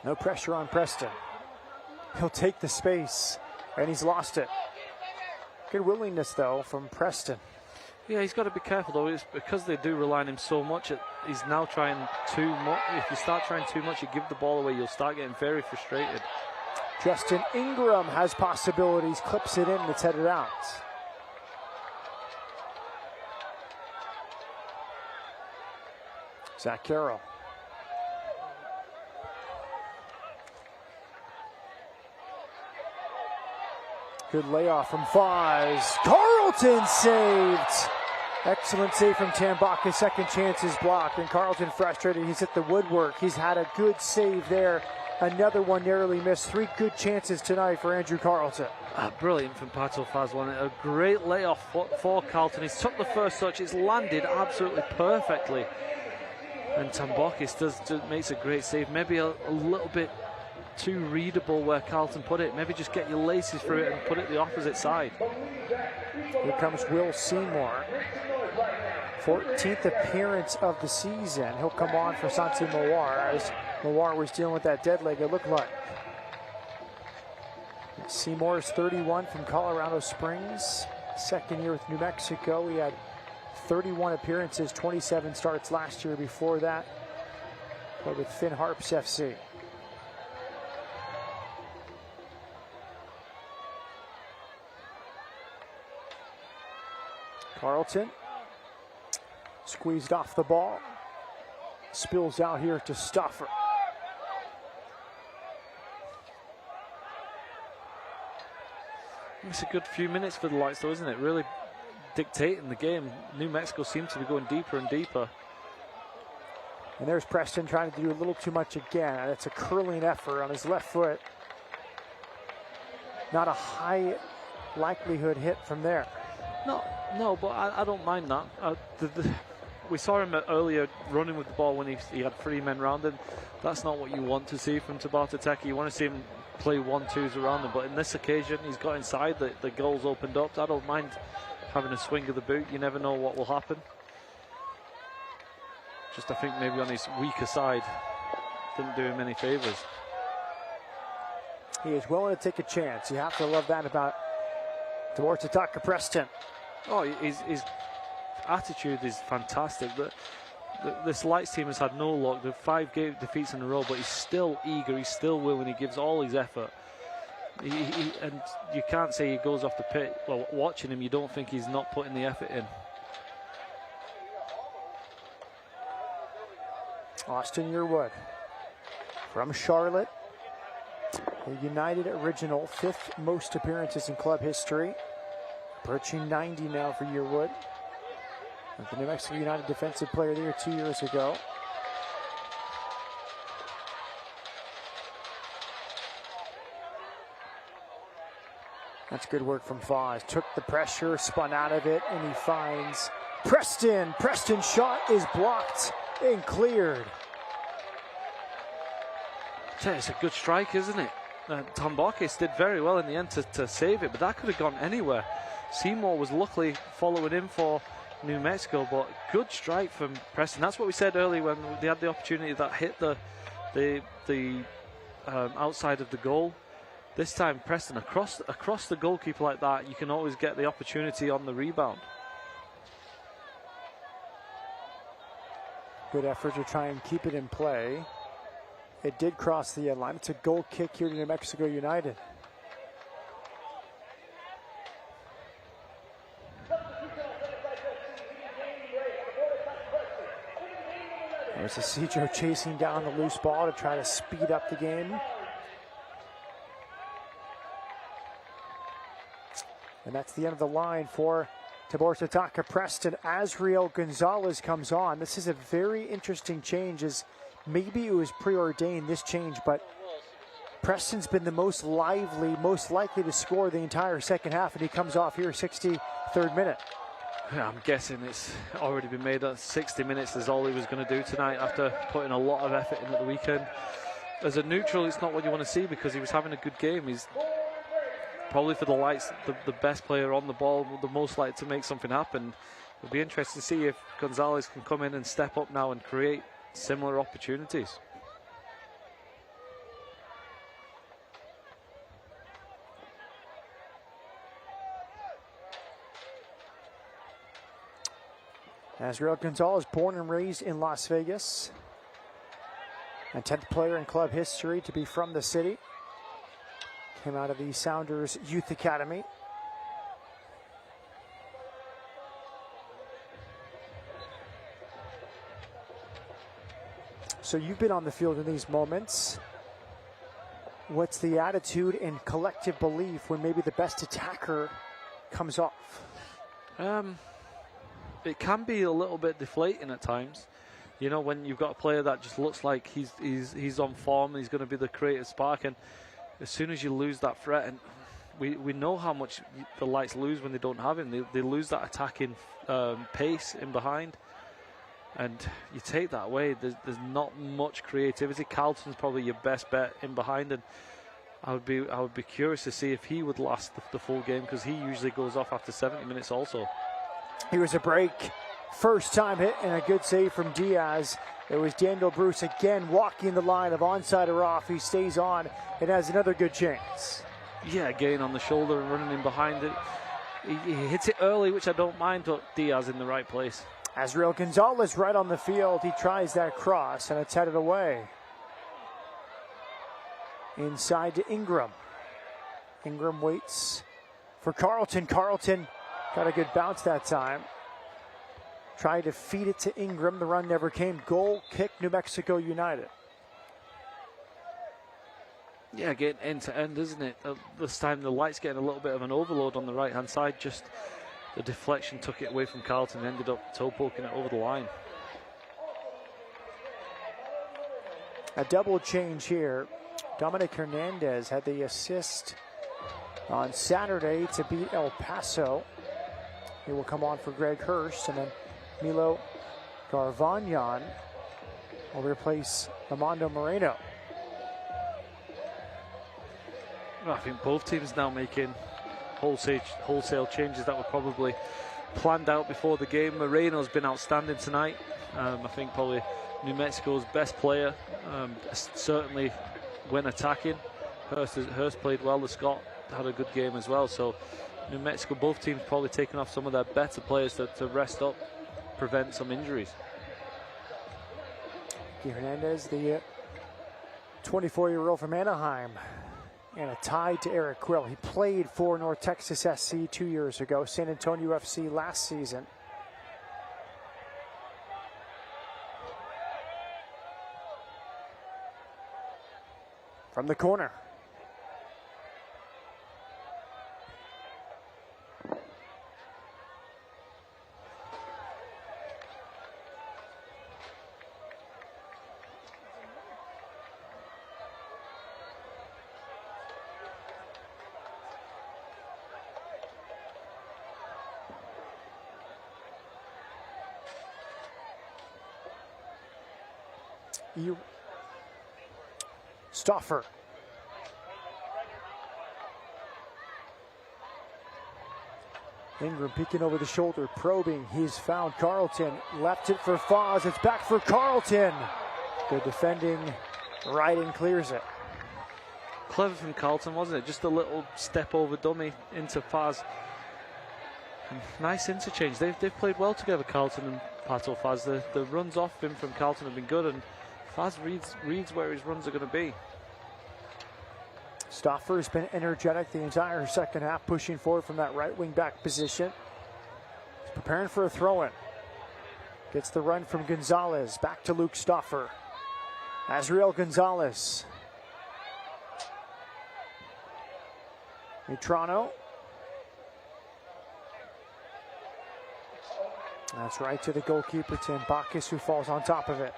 No pressure on Preston. He'll take the space, and he's lost it. Good willingness, though, from Preston. Yeah, he's got to be careful, though. It's because they do rely on him so much. He's now trying too much. If you start trying too much, you give the ball away, you'll start getting very frustrated. Justin Ingram has possibilities, clips it in, and it's headed out. Zach Carroll. Good layoff from Foz. Carlton saved. Excellent save from Tambakis. Second chance is blocked, and Carlton frustrated. He's hit the woodwork. He's had a good save there. Another one narrowly missed. 3 good chances tonight for Andrew Carlton. Brilliant from Pato Fazwan. A great layoff for Carlton. He's took the first touch. It's landed absolutely perfectly. And Tambakis makes a great save. Maybe a little bit too readable where Carlton put it. Maybe just get your laces through it and put it the opposite side. Here comes Will Seymour. 14th appearance of the season. He'll come on for Santi Mawar as Mawar was dealing with that dead leg, it looked like. Seymour is 31 from Colorado Springs. Second year with New Mexico. He had 31 appearances, 27 starts last year. Before that, played with Finn Harps FC. Carlton squeezed off the ball. Spills out here to Stauffer. It's a good few minutes for the Lights, though, isn't it? Really dictating the game. New Mexico seems to be going deeper and deeper. And there's Preston trying to do a little too much again. And it's a curling effort on his left foot. Not a high likelihood hit from there. No, but I don't mind that. We saw him earlier running with the ball when he had 3 men round him. That's not what you want to see from Tabata Teki. You want to see him play 1-2s around him. But in this occasion, he's got inside. The goal's opened up. I don't mind having a swing of the boot. You never know what will happen. Just I think maybe on his weaker side, didn't do him any favours. He is willing to take a chance. You have to love that about Tabortataka Preston. Oh, his attitude is fantastic. This Lights team has had no luck. They've 5 game defeats in a row, but he's still eager. He's still willing. He gives all his effort. And you can't say he goes off the pitch. Well, watching him, you don't think he's not putting the effort in. Austin Yearwood from Charlotte. A United original, 5th most appearances in club history. Approaching 90 now for Yearwood. The New Mexico United Defensive Player of the Year 2 years ago. That's good work from Foz. Took the pressure, spun out of it, and he finds Preston. Preston's shot is blocked and cleared. It's a good strike, isn't it? Tom Barkis did very well in the end to save it, but that could have gone anywhere. Seymour was luckily following in for New Mexico, but good strike from Preston. That's what we said earlier when they had the opportunity that hit the outside of the goal. This time Preston across the goalkeeper like that, you can always get the opportunity on the rebound. Good effort to try and keep it in play. It did cross the end line. It's a goal kick here to New Mexico United. There's Cedro chasing down the loose ball to try to speed up the game. And that's the end of the line for Tabortataka Preston. Azriel Gonzalez comes on. This is a very interesting change, as maybe it was preordained, this change, but Preston's been the most lively, most likely to score the entire second half, and he comes off here 63rd minute. Yeah, I'm guessing it's already been made. That 60 minutes is all he was going to do tonight after putting a lot of effort in at the weekend. As a neutral, it's not what you want to see because he was having a good game. He's probably for the Lights the best player on the ball, the most likely to make something happen. It'll be interesting to see if Gonzalez can come in and step up now and create similar opportunities. Azriel Gonzalez, born and raised in Las Vegas, and 10th player in club history to be from the city. Came out of the Sounders Youth Academy. So you've been on the field in these moments. What's the attitude and collective belief when maybe the best attacker comes off? It can be a little bit deflating at times. You know, when you've got a player that just looks like he's on form, he's going to be the creative spark, and as soon as you lose that threat, and we know how much the Lights lose when they don't have him. They lose that attacking pace in behind, and you take that away. There's not much creativity. Carlton's probably your best bet in behind, and I would be curious to see if he would last the full game, because he usually goes off after 70 minutes also. Here's a break. First time hit and a good save from Diaz. It was Daniel Bruce again walking the line of onside or off. He stays on and has another good chance. Yeah, again on the shoulder and running in behind it. He hits it early, which I don't mind, but Diaz in the right place. Azriel Gonzalez right on the field. He tries that cross and it's headed away. Inside to Ingram. Ingram waits for Carlton. Carlton got a good bounce that time. Tried to feed it to Ingram. The run never came. Goal kick, New Mexico United. Yeah, getting end to end, isn't it? This time the Light's getting a little bit of an overload on the right-hand side. Just the deflection took it away from Carlton and ended up toe poking it over the line. A double change here. Dominic Hernandez had the assist on Saturday to beat El Paso. He will come on for Greg Hurst, and then Milo Garvanyan will replace Armando Moreno. I think both teams now making wholesale changes that were probably planned out before the game. Moreno's been outstanding tonight. I think probably New Mexico's best player, certainly when attacking. Hurst played well. The Scot had a good game as well. So New Mexico, both teams probably taking off some of their better players to rest up, prevent some injuries. Hernandez, the 24-year-old from Anaheim, and a tie to Eric Quill. He played for North Texas SC 2 years ago, San Antonio FC last season. From the corner. Stoffer. Ingram peeking over the shoulder, probing. He's found Carlton. Left it for Foz. It's back for Carlton. Good defending. Ryden clears it. Clever from Carlton, wasn't it? Just a little step over dummy into Faz. Nice interchange. They've played well together, Carlton and Pato Faz. The runs off him from Carlton have been good, and Faz reads where his runs are going to be. Stoffer has been energetic the entire second half, pushing forward from that right wing back position. He's preparing for a throw-in. Gets the run from Gonzalez. Back to Luke Stoffer. Azriel Gonzalez. Mitrano. That's right to the goalkeeper, Tim Bacchus, who falls on top of it.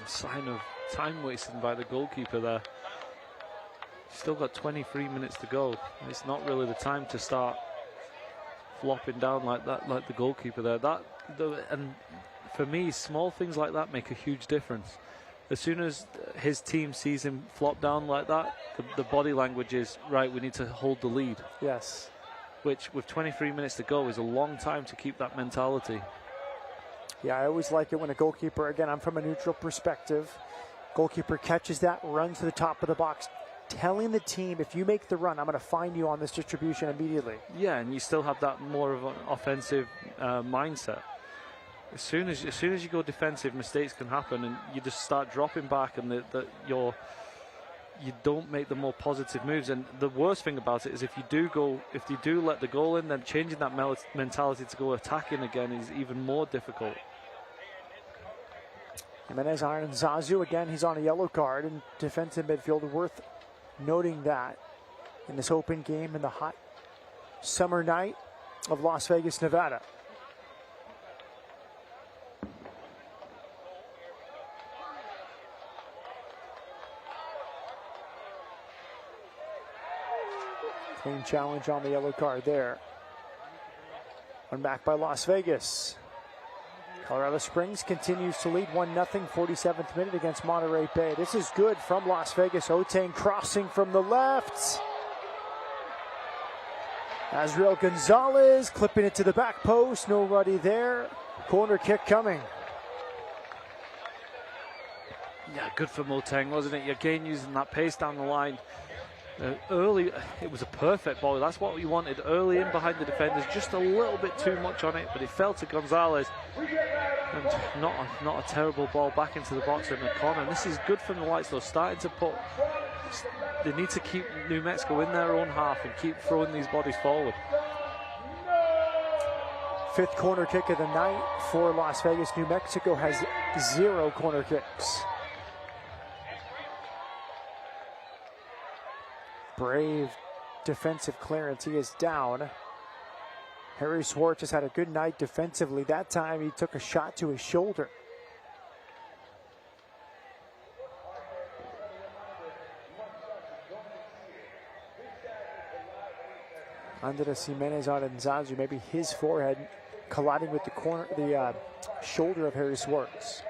A sign of time wasting by the goalkeeper there. Still got 23 minutes to go. It's not really the time to start flopping down like that, like the goalkeeper there. And for me, small things like that make a huge difference. As soon as his team sees him flop down like that, the body language is, right, we need to hold the lead. Yes. Which, with 23 minutes to go, is a long time to keep that mentality. Yeah, I always like it when a goalkeeper, again, I'm from a neutral perspective, goalkeeper catches that, runs to the top of the box, telling the team, if you make the run, I'm going to find you on this distribution immediately. Yeah, and you still have that more of an offensive mindset. As soon as you go defensive, mistakes can happen, and you just start dropping back, and you don't make the more positive moves. And the worst thing about it is if you do let the goal in, then changing that mentality to go attacking again is even more difficult. Jimenez Iron Zazu, again, he's on a yellow card, and defensive midfield, worth noting that in this open game in the hot summer night of Las Vegas, Nevada. Clean challenge on the yellow card there. One back by Las Vegas. Colorado Springs continues to lead 1-0, 47th minute against Monterey Bay. This is good from Las Vegas. Oteng crossing from the left. Azriel Gonzalez clipping it to the back post. Nobody there. Corner kick coming. Yeah, good for Oteng, wasn't it? Again, using that pace down the line. Early, it was a perfect ball. That's what we wanted. Early in behind the defenders, just a little bit too much on it, but it fell to Gonzalez. And not a terrible ball back into the box in the corner. And this is good from the Lights, though. Starting to they need to keep New Mexico in their own half and keep throwing these bodies forward. Fifth corner kick of the night for Las Vegas. New Mexico has 0 corner kicks. Brave defensive clearance. He is down. Harry Swartz has had a good night defensively. That time he took a shot to his shoulder. Andres Jimenez on Nzazu, maybe his forehead colliding with the shoulder of Harry Swartz.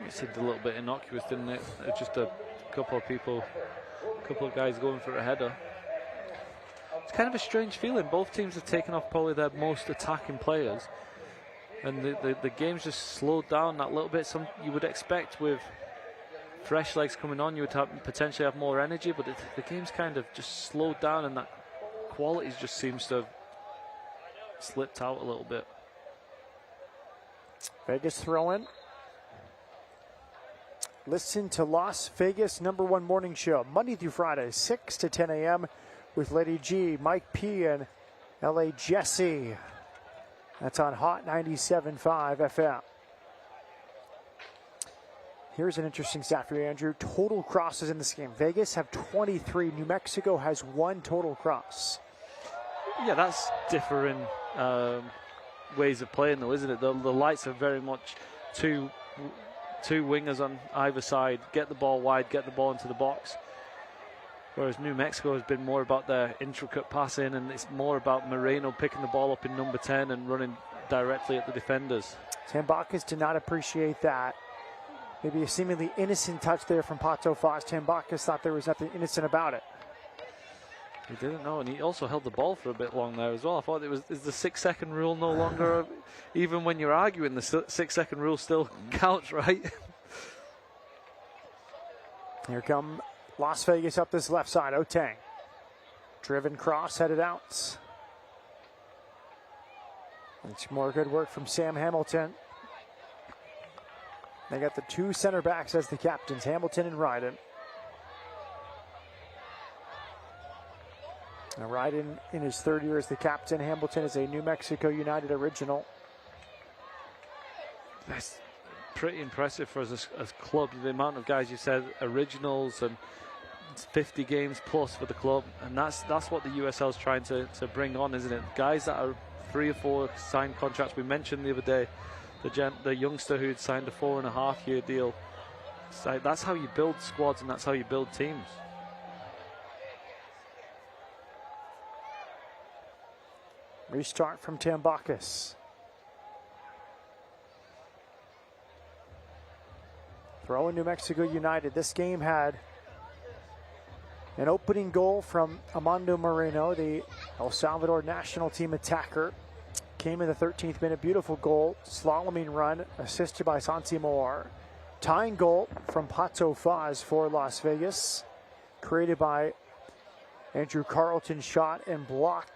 It seemed a little bit innocuous, didn't it? Just a couple of guys going for a header. It's kind of a strange feeling. Both teams have taken off probably their most attacking players, and the game's just slowed down that little bit. You would expect with fresh legs coming on, you would potentially have more energy, but the game's kind of just slowed down, and that quality just seems to have slipped out a little bit. Vegas throw-in. Listen to Las Vegas #1 morning show, Monday through Friday, 6 to 10 a.m. with Lady G, Mike P, and LA Jesse. That's on Hot 97.5 FM. Here's an interesting stat for you, Andrew. Total crosses in this game. Vegas have 23. New Mexico has 1 total cross. Yeah, that's differing ways of playing, though, isn't it? The Lights are very much two wingers on either side, get the ball wide, get the ball into the box. Whereas New Mexico has been more about their intricate passing, and it's more about Moreno picking the ball up in number 10 and running directly at the defenders. Tambakis did not appreciate that. Maybe a seemingly innocent touch there from Pato Foz. Tambakis thought there was nothing innocent about it. He didn't know, and he also held the ball for a bit long there as well. I thought is the 6-second rule no longer, even when you're arguing, the 6-second rule still counts, right? Here come Las Vegas up this left side. Otang. Driven cross, headed out. It's more good work from Sam Hamilton. They got the 2 center backs as the captains, Hamilton and Ryden. Now Ryden in his 3rd year as the captain. Hamilton is a New Mexico United original. That's pretty impressive for us as club, the amount of guys you said originals, and it's 50 games plus for the club, and that's what the USL is trying to bring on, isn't it? Guys that are 3 or 4 signed contracts. We mentioned the other day the youngster who'd signed a 4.5-year deal. So that's how you build squads, and that's how you build teams. Restart from Tambakis. Throw in New Mexico United. This game had an opening goal from Armando Moreno, the El Salvador national team attacker. Came in the 13th minute. Beautiful goal. Slaloming run assisted by Santi Moar. Tying goal from Pato Foz for Las Vegas. Created by Andrew Carlton. Shot and block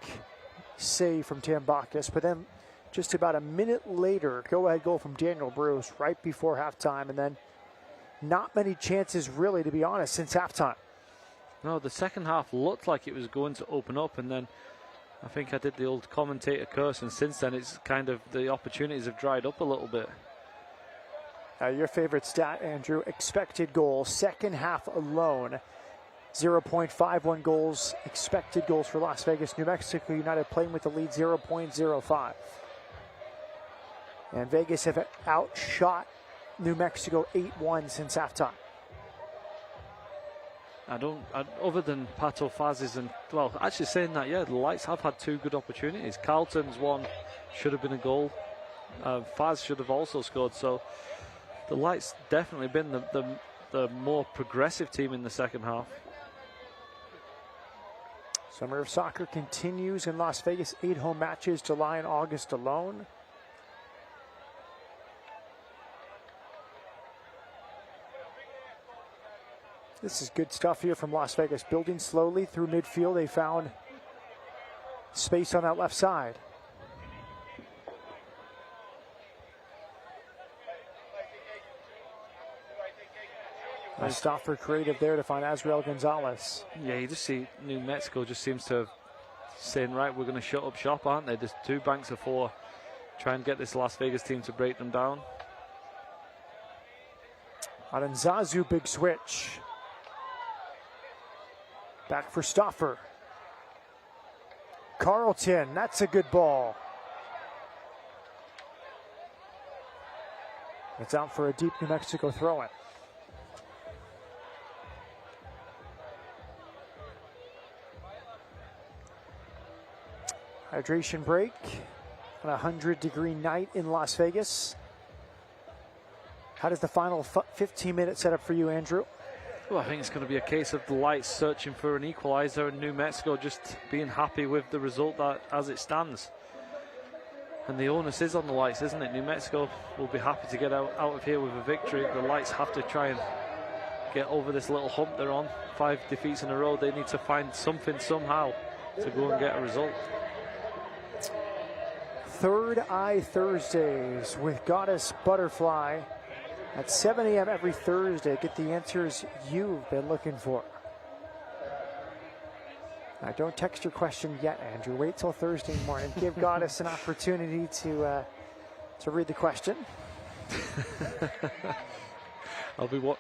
save from Tambakis, but then just about a minute later, go-ahead goal from Daniel Bruce right before halftime, and then not many chances really, to be honest, since halftime. No, the second half looked like it was going to open up, and then I think I did the old commentator curse, and since then it's kind of the opportunities have dried up a little bit. Your favorite stat, Andrew, expected goals, second half alone. 0.51 goals, expected goals for Las Vegas. New Mexico United playing with the lead, 0.05. And Vegas have outshot New Mexico 8-1 since halftime. Other than Pato Faz's, and well, actually saying that, yeah, the Lights have had 2 good opportunities. Carlton's one should have been a goal. Faz should have also scored. So the Lights definitely been the more progressive team in the second half. Summer of Soccer continues in Las Vegas. 8 home matches, July and August alone. This is good stuff here from Las Vegas. Building slowly through midfield. They found space on that left side. Nice stop for creative there to find Azrael Gonzalez. Yeah, you just see New Mexico just seems to have saying, right, we're going to shut up shop, aren't they? There's 2 banks of 4. Try and get this Las Vegas team to break them down. On Nzazu, big switch. Back for Stauffer. Carlton, that's a good ball. It's out for a deep New Mexico throw-in. Hydration break on a 100-degree night in Las Vegas. How does the final 15 minutes set up for you, Andrew? Well, I think it's going to be a case of the Lights searching for an equaliser and New Mexico just being happy with the result that as it stands. And the onus is on the Lights, isn't it? New Mexico will be happy to get out of here with a victory. The Lights have to try and get over this little hump they're on. 5 defeats in a row. They need to find something somehow to go and get a result. Third Eye Thursdays with Goddess Butterfly at 7 a.m. every Thursday. Get the answers you've been looking for. Now, don't text your question yet, Andrew. Wait till Thursday morning. Give Goddess an opportunity to read the question. I'll be what?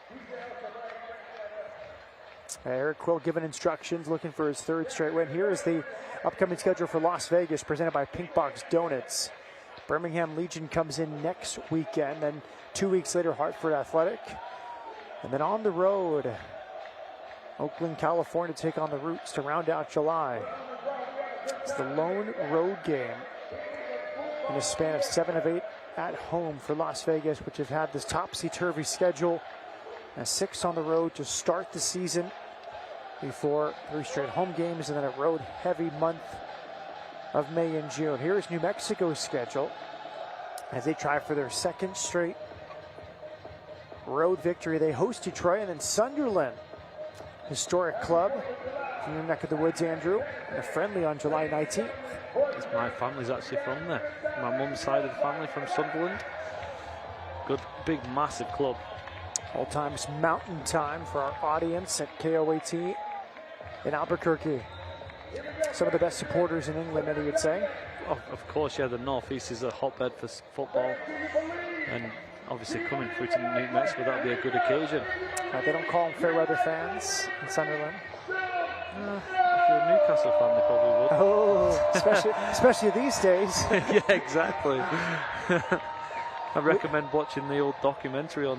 Eric Quill giving instructions, looking for his 3rd straight win. Here is the upcoming schedule for Las Vegas, presented by Pink Box Donuts. Birmingham Legion comes in next weekend, then 2 weeks later, Hartford Athletic. And then on the road, Oakland, California, to take on the Roots to round out July. It's the lone road game in a span of 7 of 8 at home for Las Vegas, which have had this topsy-turvy schedule. 6 on the road to start the season before 3 straight home games and then a road-heavy month of May and June. Here's New Mexico's schedule as they try for their 2nd straight road victory. They host Detroit and then Sunderland. Historic club in your neck of the woods, Andrew. A friendly on July 19th. My family's actually from there. My mum's side of the family from Sunderland. Good, big, massive club. All times mountain time for our audience at KOAT in Albuquerque. Some of the best supporters in England, many would say. Oh, of course, yeah, the Northeast is a hotbed for football. And obviously coming through to New Mexico, that'll be a good occasion. They don't call them fair weather fans in Sunderland. If you're a Newcastle fan, they probably would. Oh, especially these days. Yeah, exactly. I recommend watching the old documentary on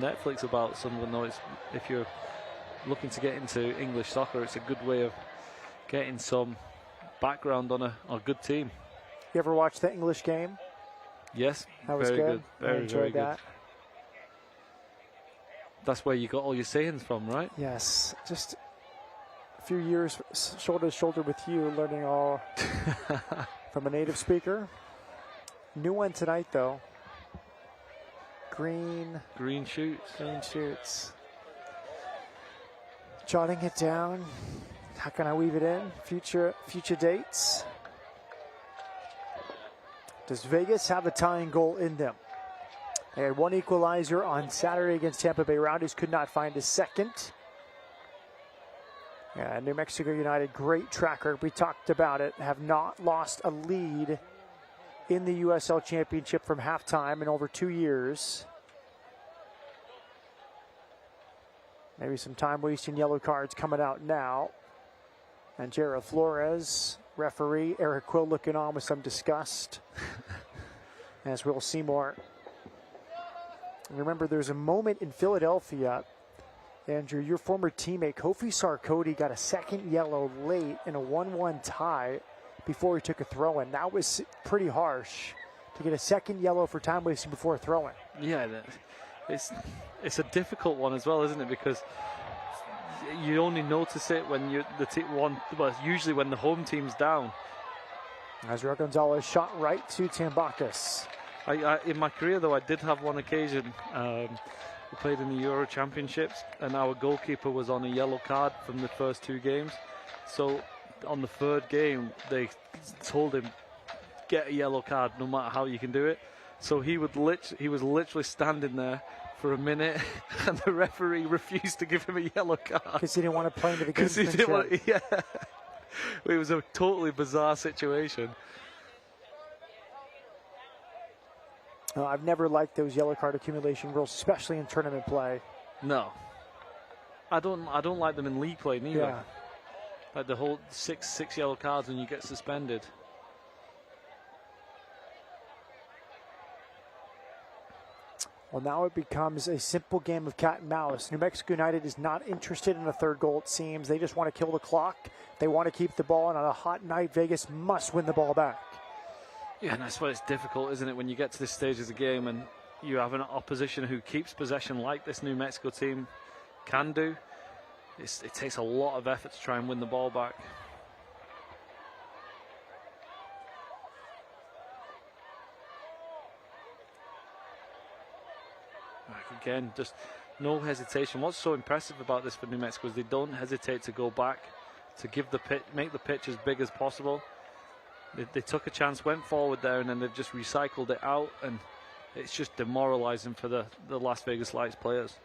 Netflix about Sunderland. Though if you're looking to get into English soccer, it's a good way of getting some background on a good team. You ever watch the English game? Yes, that was very good. Very, I enjoyed very that. Good. That's where you got all your sayings from, right? Yes, just a few years shoulder to shoulder with you, learning all from a native speaker. New one tonight, though. Green shoots. Jotting it down. How can I weave it in? Future dates. Does Vegas have a tying goal in them? They had 1 equalizer on Saturday against Tampa Bay Rowdies. Could not find a second. New Mexico United, great track record. We talked about it. Have not lost a lead in the USL Championship from halftime in over 2 years. Maybe some time-wasting yellow cards coming out now. And Jared Flores, referee, Eric Quill looking on with some disgust. As Will Seymour. Remember, there's a moment in Philadelphia, Andrew, your former teammate Kofi Sarkodie got a 2nd yellow late in a 1-1 tie before he took a throw-in. That was pretty harsh to get a 2nd yellow for time wasting before a throw-in. Yeah, it's a difficult one as well, isn't it? Because you only notice it when usually when the home team's down. Azrael Gonzalez shot right to Tambakis. In my career, though, I did have one occasion. We played in the Euro Championships, and our goalkeeper was on a yellow card from the first 2 games. So on the 3rd game, they told him, get a yellow card no matter how you can do it. So he was literally standing there for a minute, and the referee refused to give him a yellow card. Because he didn't want to play into the game. Yeah. It was a totally bizarre situation. I've never liked those yellow card accumulation rules, especially in tournament play. No. I don't like them in league play neither. Yeah. Like the whole six yellow cards when you get suspended. Well, now it becomes a simple game of cat and mouse. New Mexico United is not interested in a third goal, it seems. They just want to kill the clock. They want to keep the ball, and on a hot night, Vegas must win the ball back. Yeah, and that's why it's difficult, isn't it, when you get to this stage of the game and you have an opposition who keeps possession like this New Mexico team can do. It takes a lot of effort to try and win the ball back. Again, just no hesitation. What's so impressive about this for New Mexico is they don't hesitate to go back, to give the pitch, make the pitch as big as possible. They took a chance, went forward there, and then they've just recycled it out, and it's just demoralizing for the Las Vegas Lights players.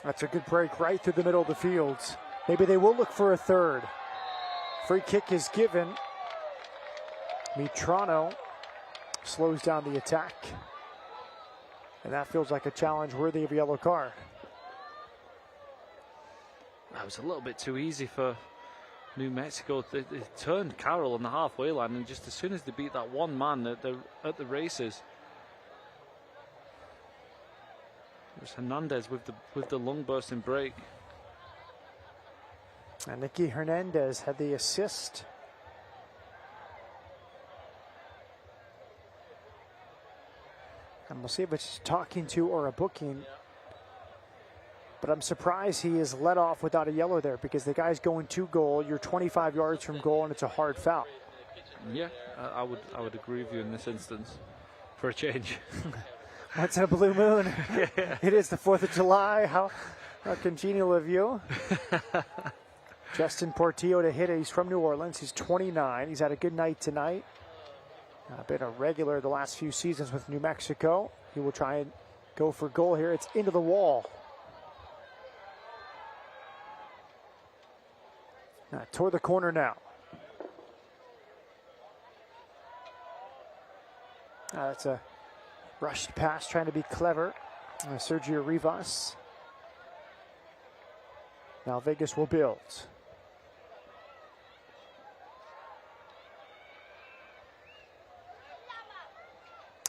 That's a good break right through the middle of the field. Maybe they will look for a third. Free kick is given. Mitrano slows down the attack. And that feels like a challenge worthy of a yellow card. That was a little bit too easy for New Mexico. They turned Carroll on the halfway line, and just as soon as they beat that one man at the races, it was Hernandez with the lung bursting break. And Nicky Hernandez had the assist. And we'll see if it's talking to or a booking. But I'm surprised he is let off without a yellow there, because the guy's going to goal. You're 25 yards from goal, and it's a hard foul. Yeah, I would agree with you in this instance, for a change. Once in a blue moon. Yeah. It is the 4th of July. How congenial of you. Justin Portillo to hit it. He's from New Orleans. He's 29. He's had a good night tonight. Been a regular the last few seasons with New Mexico. He will try and go for goal here. It's into the wall. Toward the corner now. That's a rushed pass, trying to be clever. Sergio Rivas. Now Vegas will build.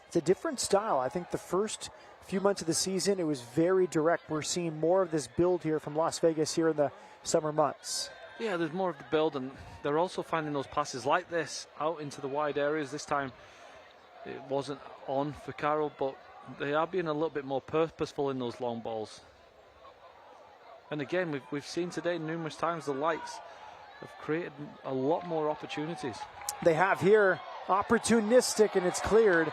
It's a different style. I think the first few months of the season, it was very direct. We're seeing more of this build here from Las Vegas here in the summer months. Yeah, there's more of the build, and they're also finding those passes like this out into the wide areas. This time it wasn't on for Carroll, but they are being a little bit more purposeful in those long balls. And again, we've seen today numerous times the Lights have created a lot more opportunities. They have here, opportunistic, and it's cleared.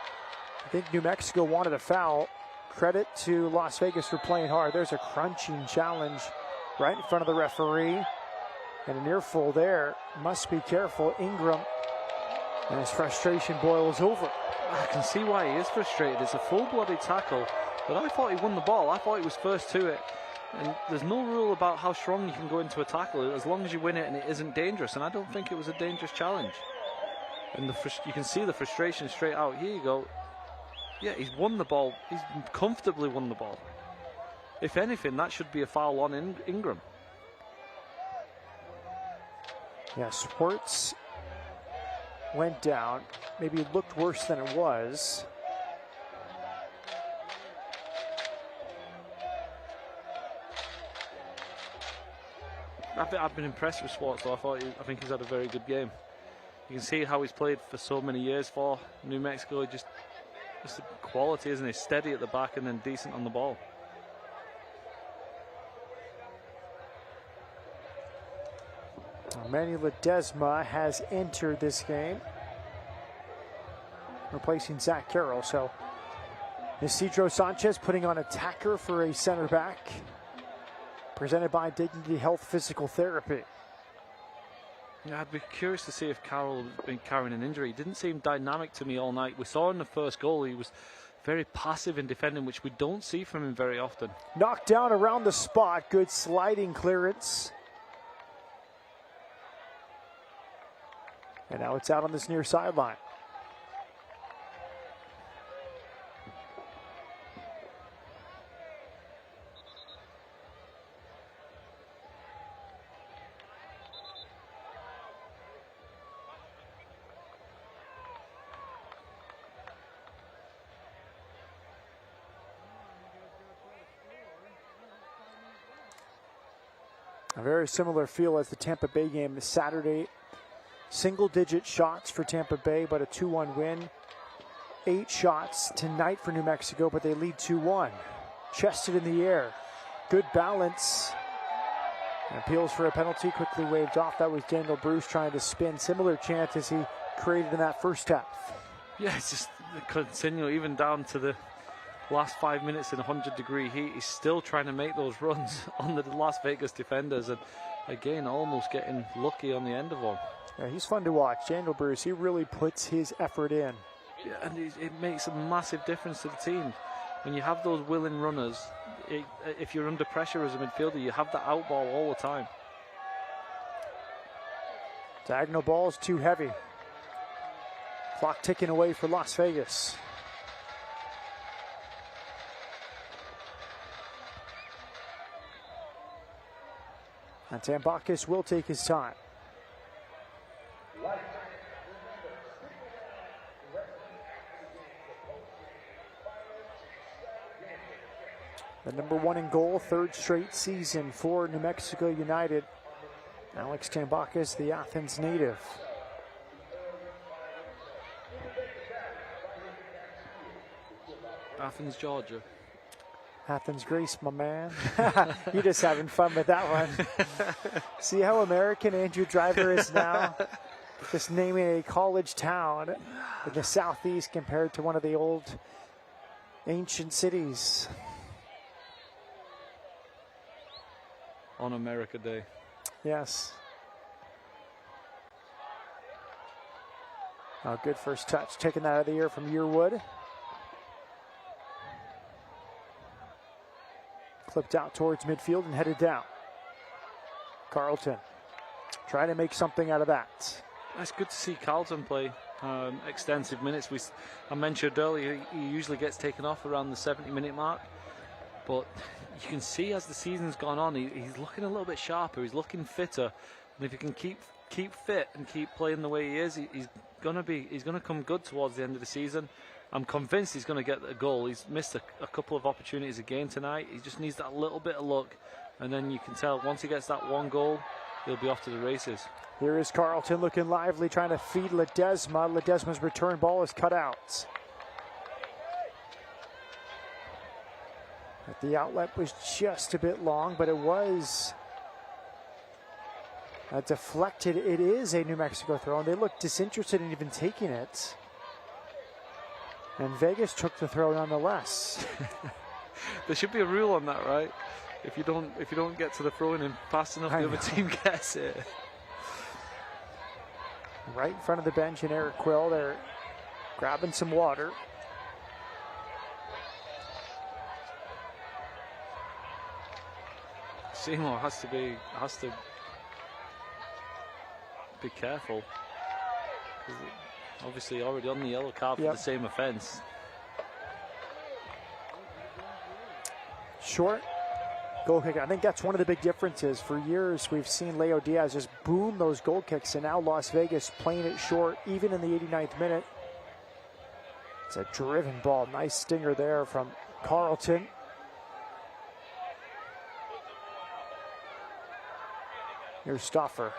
I think New Mexico wanted a foul. Credit to Las Vegas for playing hard. There's a crunching challenge right in front of the referee. And an earful there. Must be careful. Ingram. And his frustration boils over. I can see why he is frustrated. It's a full-blooded tackle. But I thought he won the ball. I thought he was first to it. And there's no rule about how strong you can go into a tackle as long as you win it and it isn't dangerous. And I don't think it was a dangerous challenge. And you can see the frustration straight out. Here you go. Yeah, he's won the ball. He's comfortably won the ball. If anything, that should be a foul on Ingram. Yeah, Sports went down. Maybe it looked worse than it was. I've been impressed with Swartz, though. I think he's had a very good game. You can see how he's played for so many years for New Mexico. Just the quality, isn't he? Steady at the back and then decent on the ball. Manny Ledesma has entered this game, replacing Zach Carroll. So Isidro Sanchez putting on attacker for a center back. Presented by Dignity Health Physical Therapy. Yeah, I'd be curious to see if Carroll has been carrying an injury. He didn't seem dynamic to me all night. We saw in the first goal he was very passive in defending, which we don't see from him very often. Knocked down around the spot. Good sliding clearance. And now it's out on this near sideline. A very similar feel as the Tampa Bay game this Saturday. Single-digit shots for Tampa Bay, but a 2-1 win. 8 shots tonight for New Mexico, but they lead 2-1. Chested in the air. Good balance. Appeals for a penalty, quickly waved off. That was Daniel Bruce trying to spin. Similar chance as he created in that first half. Yeah, it's just continue, even down to the last 5 minutes in 100-degree heat. He's still trying to make those runs on the Las Vegas defenders, and again, almost getting lucky on the end of one. Yeah, he's fun to watch. Daniel Bruce, he really puts his effort in. Yeah, and it makes a massive difference to the team. When you have those willing runners, if you're under pressure as a midfielder, you have that out ball all the time. Diagonal ball is too heavy. Clock ticking away for Las Vegas. And Tambakis will take his time. The number 1 in goal, 3rd straight season for New Mexico United. Alex Tambakis, the Athens native. Athens, Georgia. Athens, Greece, my man. You're just having fun with that one. See how American Andrew Driver is now? Just naming a college town in the southeast compared to one of the old ancient cities. On America Day. Yes. Oh, good first touch. Taking that out of the air from Yearwood. Clipped out towards midfield and headed down. Carlton trying to make something out of that. It's good to see Carlton play extensive minutes. I mentioned earlier he usually gets taken off around the 70-minute mark. But you can see as the season's gone on, he's looking a little bit sharper. He's looking fitter. And if he can keep fit and keep playing the way he is, he's gonna come good towards the end of the season. I'm convinced he's going to get a goal. He's missed a couple of opportunities again tonight. He just needs that little bit of luck, and then you can tell once he gets that one goal, he'll be off to the races. Here is Carlton looking lively, trying to feed Ledesma. Ledesma's return ball is cut out. But the outlet was just a bit long, but it was deflected. It is a New Mexico throw, and they look disinterested in even taking it. And Vegas took the throw nonetheless. There should be a rule on that, right? If you don't get to the throw-in and fast enough, the other team gets it. Right in front of the bench in Eric Quill, they're grabbing some water. Seymour has to be careful. Obviously already on the yellow card for the same offence. Short goal kick. I think that's one of the big differences. For years, we've seen Leo Diaz just boom those goal kicks, and now Las Vegas playing it short, even in the 89th minute. It's a driven ball. Nice stinger there from Carlton. Here's Stauffer.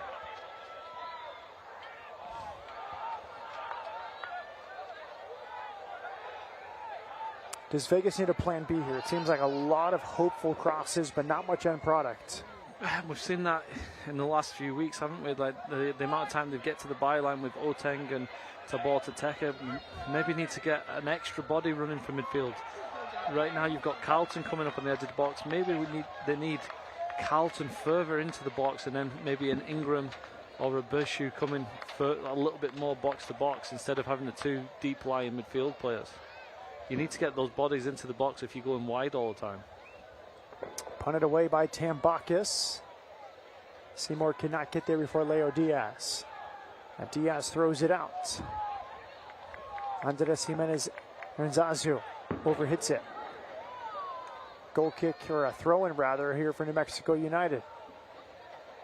Does Vegas need a plan B here? It seems like a lot of hopeful crosses, but not much end product. We've seen that in the last few weeks, haven't we? Like the amount of time they get to the byline with Oteng and Tabor Teka. Maybe need to get an extra body running from midfield. Right now you've got Carlton coming up on the edge of the box. Maybe they need Carlton further into the box, and then maybe an Ingram or a Bushu coming for a little bit more box to box instead of having the two deep lying midfield players. You need to get those bodies into the box if you're going wide all the time. Punted away by Tambakis. Seymour cannot get there before Leo Diaz. And Diaz throws it out. Andres Jimenez Renzazu overhits it. Goal kick, or a throw-in rather, here for New Mexico United.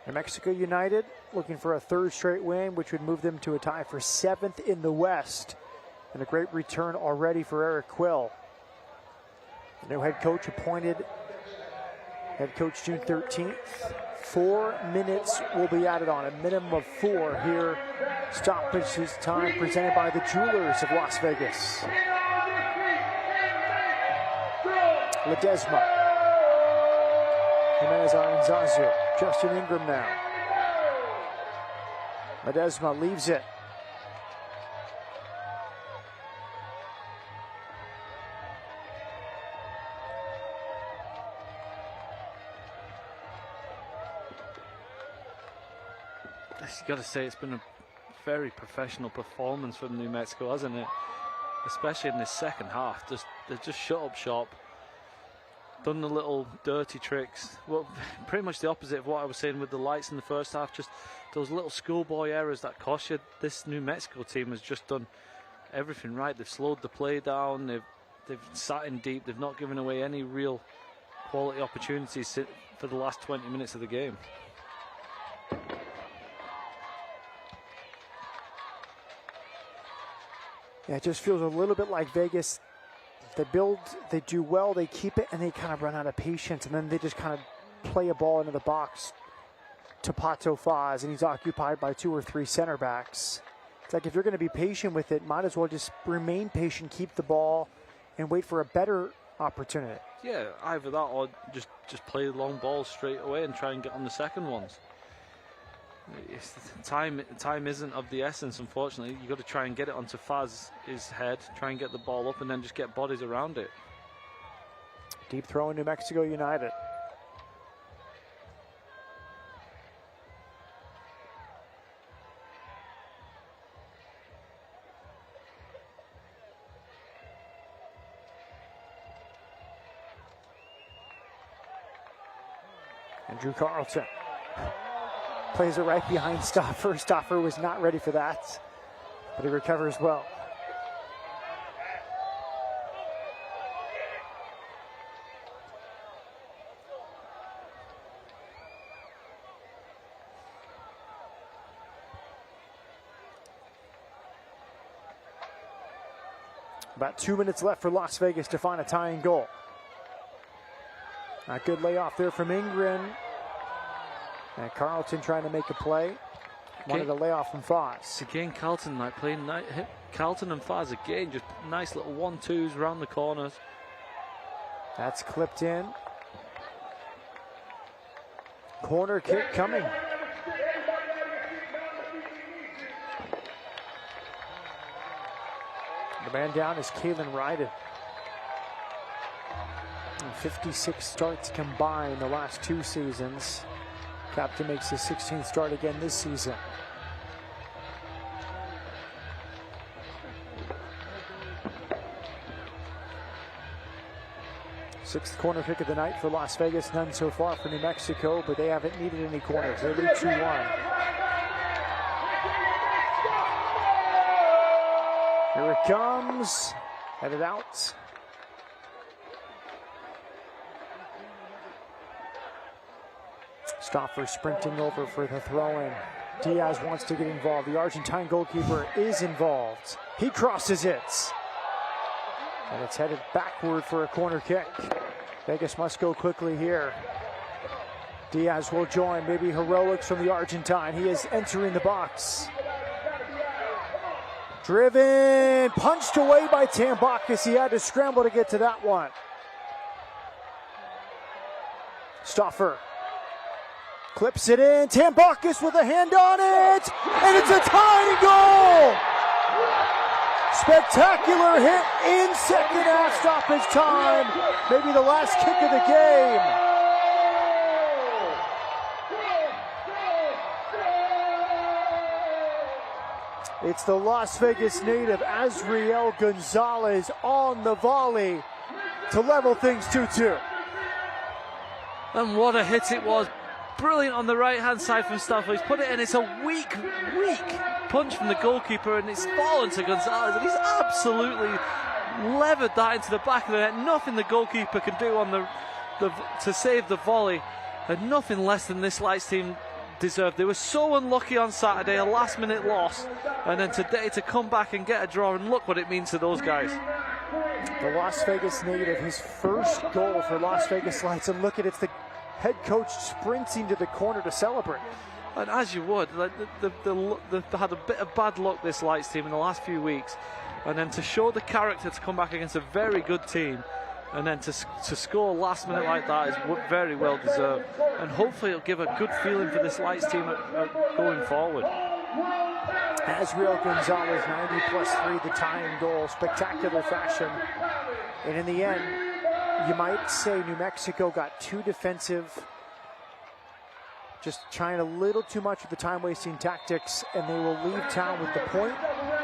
New Mexico United looking for a third straight win, which would move them to a tie for 7th in the West. And a great return already for Eric Quill. The new head coach appointed, head coach June 13th. 4 minutes will be added on, a minimum of 4 here. Stoppage time presented by the Jewelers of Las Vegas. Ledesma. Jimenez Aranzazu. Justin Ingram now. Ledesma leaves it. You got to say it's been a very professional performance from New Mexico, hasn't it? Especially in this second half. They've just shut up shop, done the little dirty tricks. Well, pretty much the opposite of what I was saying with the lights in the first half. Just those little schoolboy errors that cost you. This New Mexico team has just done everything right. They've slowed the play down. They've sat in deep. They've not given away any real quality opportunities for the last 20 minutes of the game. Yeah, it just feels a little bit like Vegas. They build, they do well, they keep it, and they kind of run out of patience, and then they just kind of play a ball into the box to Pato Faz, and he's occupied by 2 or 3 center backs. It's like if you're going to be patient with it, might as well just remain patient, keep the ball, and wait for a better opportunity. Yeah, either that or just play the long balls straight away and try and get on the second ones. Time isn't of the essence, unfortunately. You've got to try and get it onto Faz's head, try and get the ball up, and then just get bodies around it. Deep throw in New Mexico United. Andrew Carlton plays it right behind Stauffer. Stauffer was not ready for that, but he recovers well. About 2 minutes left for Las Vegas to find a tying goal. A good layoff there from Ingram. And Carlton trying to make a play. Wanted a layoff from Faz. Again, Carlton like playing Carlton and Faz again, just nice little 1-2s around the corners. That's clipped in. Corner kick coming. The man down is Kalen Ryden. 56 starts combined the last 2 seasons. Captain makes his 16th start again this season. Sixth corner kick of the night for Las Vegas. None so far for New Mexico, but they haven't needed any corners. They lead 2-1. Here it comes. Headed out. Stauffer sprinting over for the throw-in. Diaz wants to get involved. The Argentine goalkeeper is involved. He crosses it. And it's headed backward for a corner kick. Vegas must go quickly here. Diaz will join. Maybe heroics from the Argentine. He is entering the box. Driven, punched away by Tambakis. He had to scramble to get to that one. Stauffer clips it in. Tambakis with a hand on it. And it's a tying goal. Spectacular hit in second half stoppage time. Maybe the last kick of the game. It's the Las Vegas native Azriel Gonzalez on the volley to level things 2-2. And what a hit it was. brilliant on the right-hand side from Stafford. He's put it in. It's a weak punch from the goalkeeper, and it's fallen to Gonzalez, and he's absolutely levered that into the back of the net. Nothing the goalkeeper can do on to save the volley, and nothing less than this Lights team deserved. They were so unlucky on Saturday, a last-minute loss, and then today to come back and get a draw, and look what it means to those guys. The Las Vegas native, his first goal for Las Vegas Lights, and look at it's the head coach sprinting to the corner to celebrate. And as you would, like, they had a bit of bad luck, this Lights team, in the last few weeks, and then to show the character to come back against a very good team, and then to score last minute like that is very well deserved, and hopefully it'll give a good feeling for this Lights team going forward. Azriel Gonzalez, 90+3, the tying goal, spectacular fashion, and in the end, you might say New Mexico got too defensive, just trying a little too much with the time-wasting tactics, and they will leave town with the point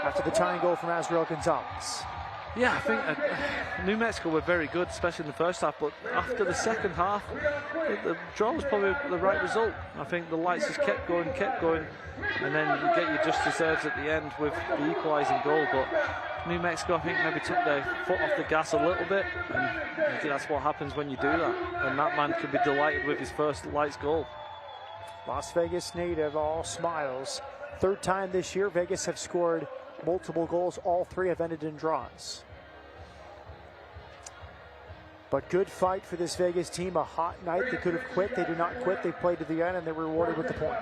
after the tying goal from Azriel Gonzalez. Yeah, I think New Mexico were very good, especially in the first half, but after the second half, the draw was probably the right result. I think the Lights just kept going, and then you get your just deserves at the end with the equalising goal, but New Mexico, I think, maybe took their foot off the gas a little bit, and I think that's what happens when you do that, and that man could be delighted with his first Lights goal. Las Vegas native, all smiles. Third time this year, Vegas have scored multiple goals. All three have ended in draws. But good fight for this Vegas team. A hot night. They could have quit. They did not quit. They played to the end, and they were rewarded with the point.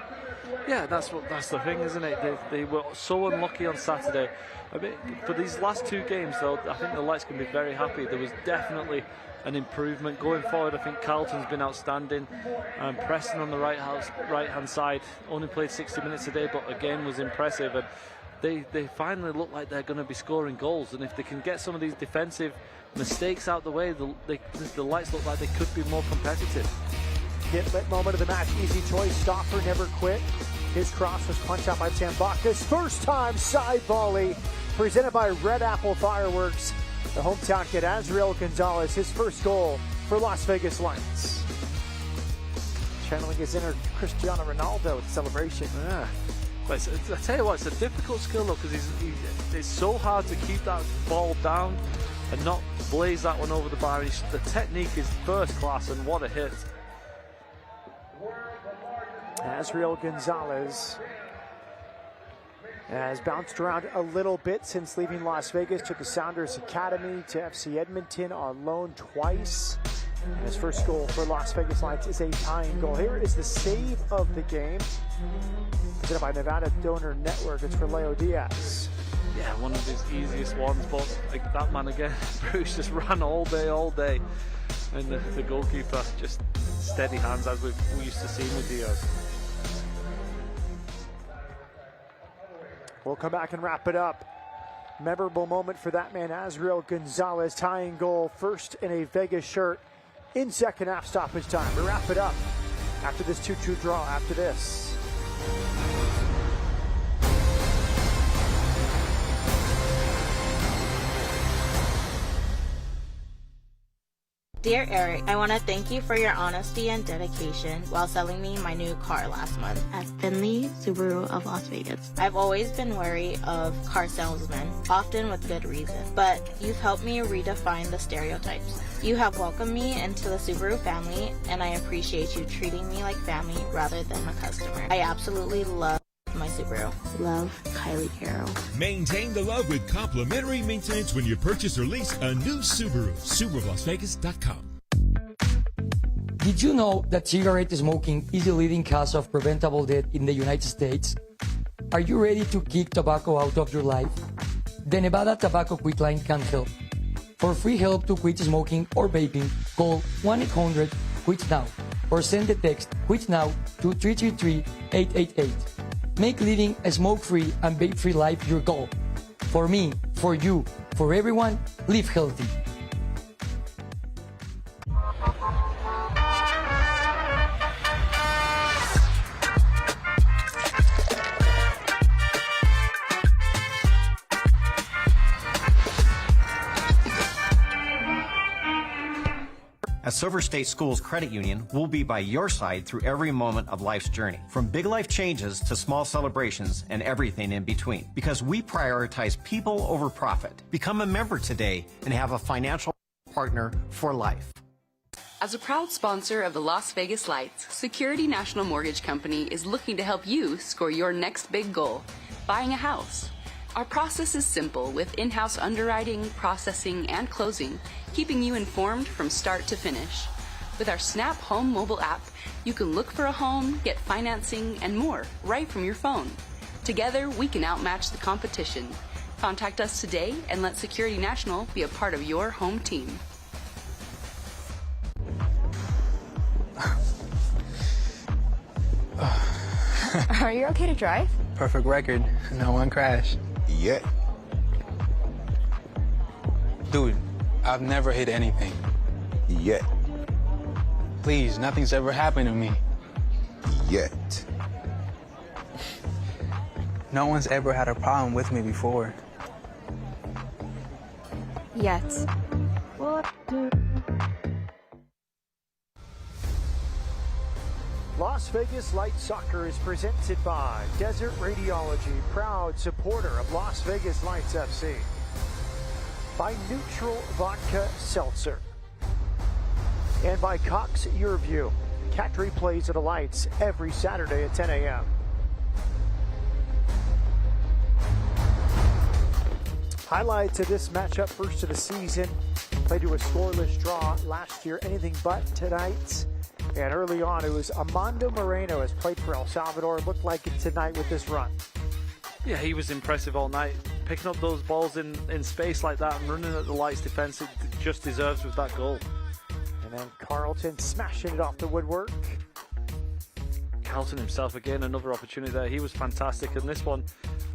Yeah, that's the thing, isn't it? They were so unlucky on Saturday. I mean, for these last two games, though, I think the Lights can be very happy. There was definitely an improvement going forward. I think Carlton's been outstanding. Preston on the right-hand side only played 60 minutes today, but again was impressive. And they finally look like they're going to be scoring goals. And if they can get some of these defensive mistakes out the way, the Lights look like they could be more competitive. Hit-lit moment of the match. Easy choice. Stopper never quit. His cross was punched out by Tambaka's first time side volley, presented by Red Apple Fireworks. The hometown kid, Azriel Gonzalez, his first goal for Las Vegas Lights. Channeling his inner Cristiano Ronaldo celebration. Yeah. But I tell you what, it's a difficult skill though, because it's so hard to keep that ball down and not blaze that one over the bar. The technique is first class, and what a hit. Azriel Gonzalez has bounced around a little bit since leaving Las Vegas to the Sounders Academy, to FC Edmonton on loan twice. And his first goal for Las Vegas Lights is a tying goal. Here is the save of the game, presented by Nevada Donor Network. It's for Leo Diaz. Yeah, one of his easiest ones, but like that man again, Bruce just ran all day. And the goalkeeper just steady hands, as we used to see with Diaz. We'll come back and wrap it up. Memorable moment for that man, Azriel Gonzalez, tying goal, first in a Vegas shirt in second half stoppage time. We wrap it up after this 2-2 draw, after this. Dear Eric, I want to thank you for your honesty and dedication while selling me my new car last month at Finley Subaru of Las Vegas. I've always been wary of car salesmen, often with good reason, but you've helped me redefine the stereotypes. You have welcomed me into the Subaru family, and I appreciate you treating me like family rather than a customer. I absolutely love my Subaru. Love, Kylie Carroll. Maintain the love with complimentary maintenance when you purchase or lease a new Subaru. SubaruLasVegas.com. Did you know that cigarette smoking is the leading cause of preventable death in the United States? Are you ready to kick tobacco out of your life? The Nevada Tobacco Quit Line can help. For free help to quit smoking or vaping, call 1-800-QUIT-NOW or send the text QUIT NOW to 333-888. Make leading a smoke-free and vape-free life your goal. For me, for you, for everyone, live healthy. At Silver State Schools Credit Union will be by your side through every moment of life's journey, from big life changes to small celebrations and everything in between, because we prioritize people over profit. Become a member today and have a financial partner for life. As a proud sponsor of the Las Vegas Lights, Security National Mortgage Company is looking to help you score your next big goal, buying a house. Our process is simple, with in-house underwriting, processing, and closing, keeping you informed from start to finish. With our Snap Home mobile app, you can look for a home, get financing, and more right from your phone. Together, we can outmatch the competition. Contact us today and let Security National be a part of your home team. Are you okay to drive? Perfect record. No one crashed. Yet. Dude, I've never hit anything. Yet. Please, nothing's ever happened to me. Yet. No one's ever had a problem with me before. Yet. Las Vegas Light Soccer is presented by Desert Radiology, proud supporter of Las Vegas Lights FC. By Neutral Vodka Seltzer. And by Cox Your Catch replays of the Lights every Saturday at 10 a.m. Highlights of this matchup, first of the season. Played to a scoreless draw last year, anything but tonight. And early on, it was Armando Moreno has played for El Salvador. Looked like it tonight with this run. Yeah, he was impressive all night. Picking up those balls in space like that and running at the Lights defense, it just deserves with that goal. And then Carlton smashing it off the woodwork. Carlton himself again, another opportunity there. He was fantastic. And this one,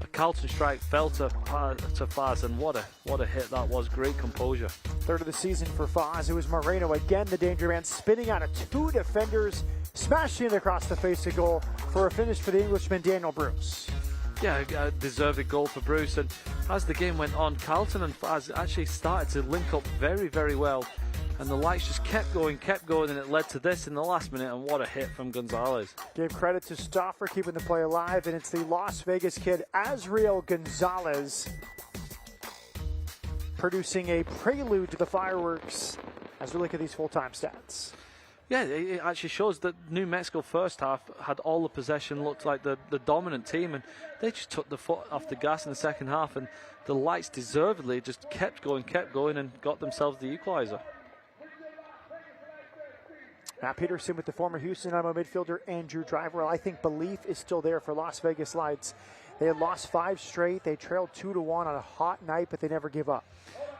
a Carlton strike fell to Faz, and what a hit that was. Great composure. Third of the season for Faz. It was Moreno again, the danger man, spinning out of two defenders, smashing it across the face of goal for a finish for the Englishman Daniel Bruce. Yeah, a deserved goal for Bruce. And as the game went on, Carlton and Faz actually started to link up very, very well. And the Lights just kept going, and it led to this in the last minute, and what a hit from Gonzalez. Gave credit to Stauffer keeping the play alive, and it's the Las Vegas kid, Azriel Gonzalez, producing a prelude to the fireworks as we look at these full-time stats. Yeah, it actually shows that New Mexico first half had all the possession, looked like the dominant team, and they just took the foot off the gas in the second half, and the Lights deservedly just kept going, and got themselves the equalizer. Matt Peterson with the former Houston Dynamo midfielder Andrew Driver. I think belief is still there for Las Vegas Lights. They had lost 5 straight. They trailed 2-1 on a hot night, but they never give up.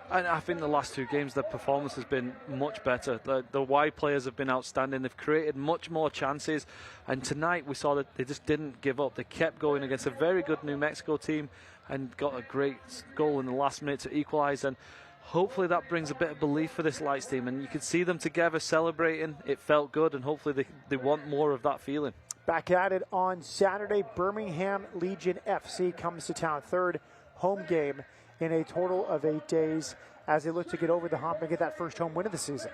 And I think the last 2 games, their performance has been much better. The wide players have been outstanding. They've created much more chances. And tonight we saw that they just didn't give up. They kept going against a very good New Mexico team and got a great goal in the last minute to equalise. And hopefully that brings a bit of belief for this Lights team, and you could see them together celebrating. It felt good, and hopefully they want more of that feeling. Back at it on Saturday, Birmingham Legion FC comes to town. Third home game in a total of 8 days as they look to get over the hump and get that first home win of the season.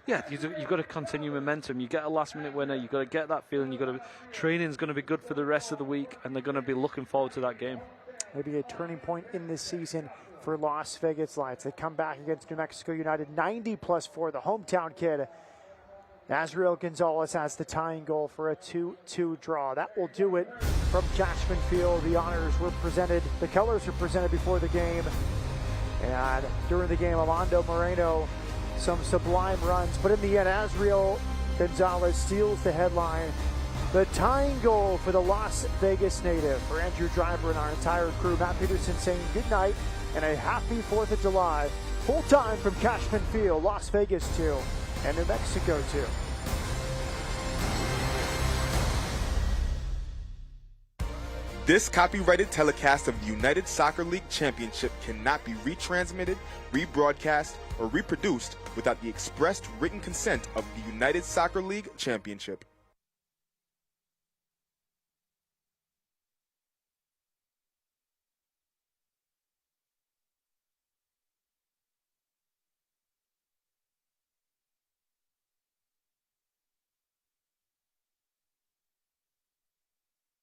Yeah, you've got to continue momentum. You get a last-minute winner. You've got to get that feeling. Training's going to be good for the rest of the week, and they're going to be looking forward to that game. Maybe a turning point in this season for Las Vegas Lights. They come back against New Mexico United, 90+4, the hometown kid. Azriel Gonzalez has the tying goal for a 2-2 draw. That will do it from Cashman Field. The honors were presented, the colors were presented before the game. And during the game, Armando Moreno, some sublime runs. But in the end, Azriel Gonzalez steals the headline. The tying goal for the Las Vegas native. For Andrew Driver and our entire crew, Matt Peterson saying good night and a happy 4th of July. Full time from Cashman Field, Las Vegas 2 and New Mexico 2. This copyrighted telecast of the United Soccer League Championship cannot be retransmitted, rebroadcast, or reproduced without the expressed written consent of the United Soccer League Championship.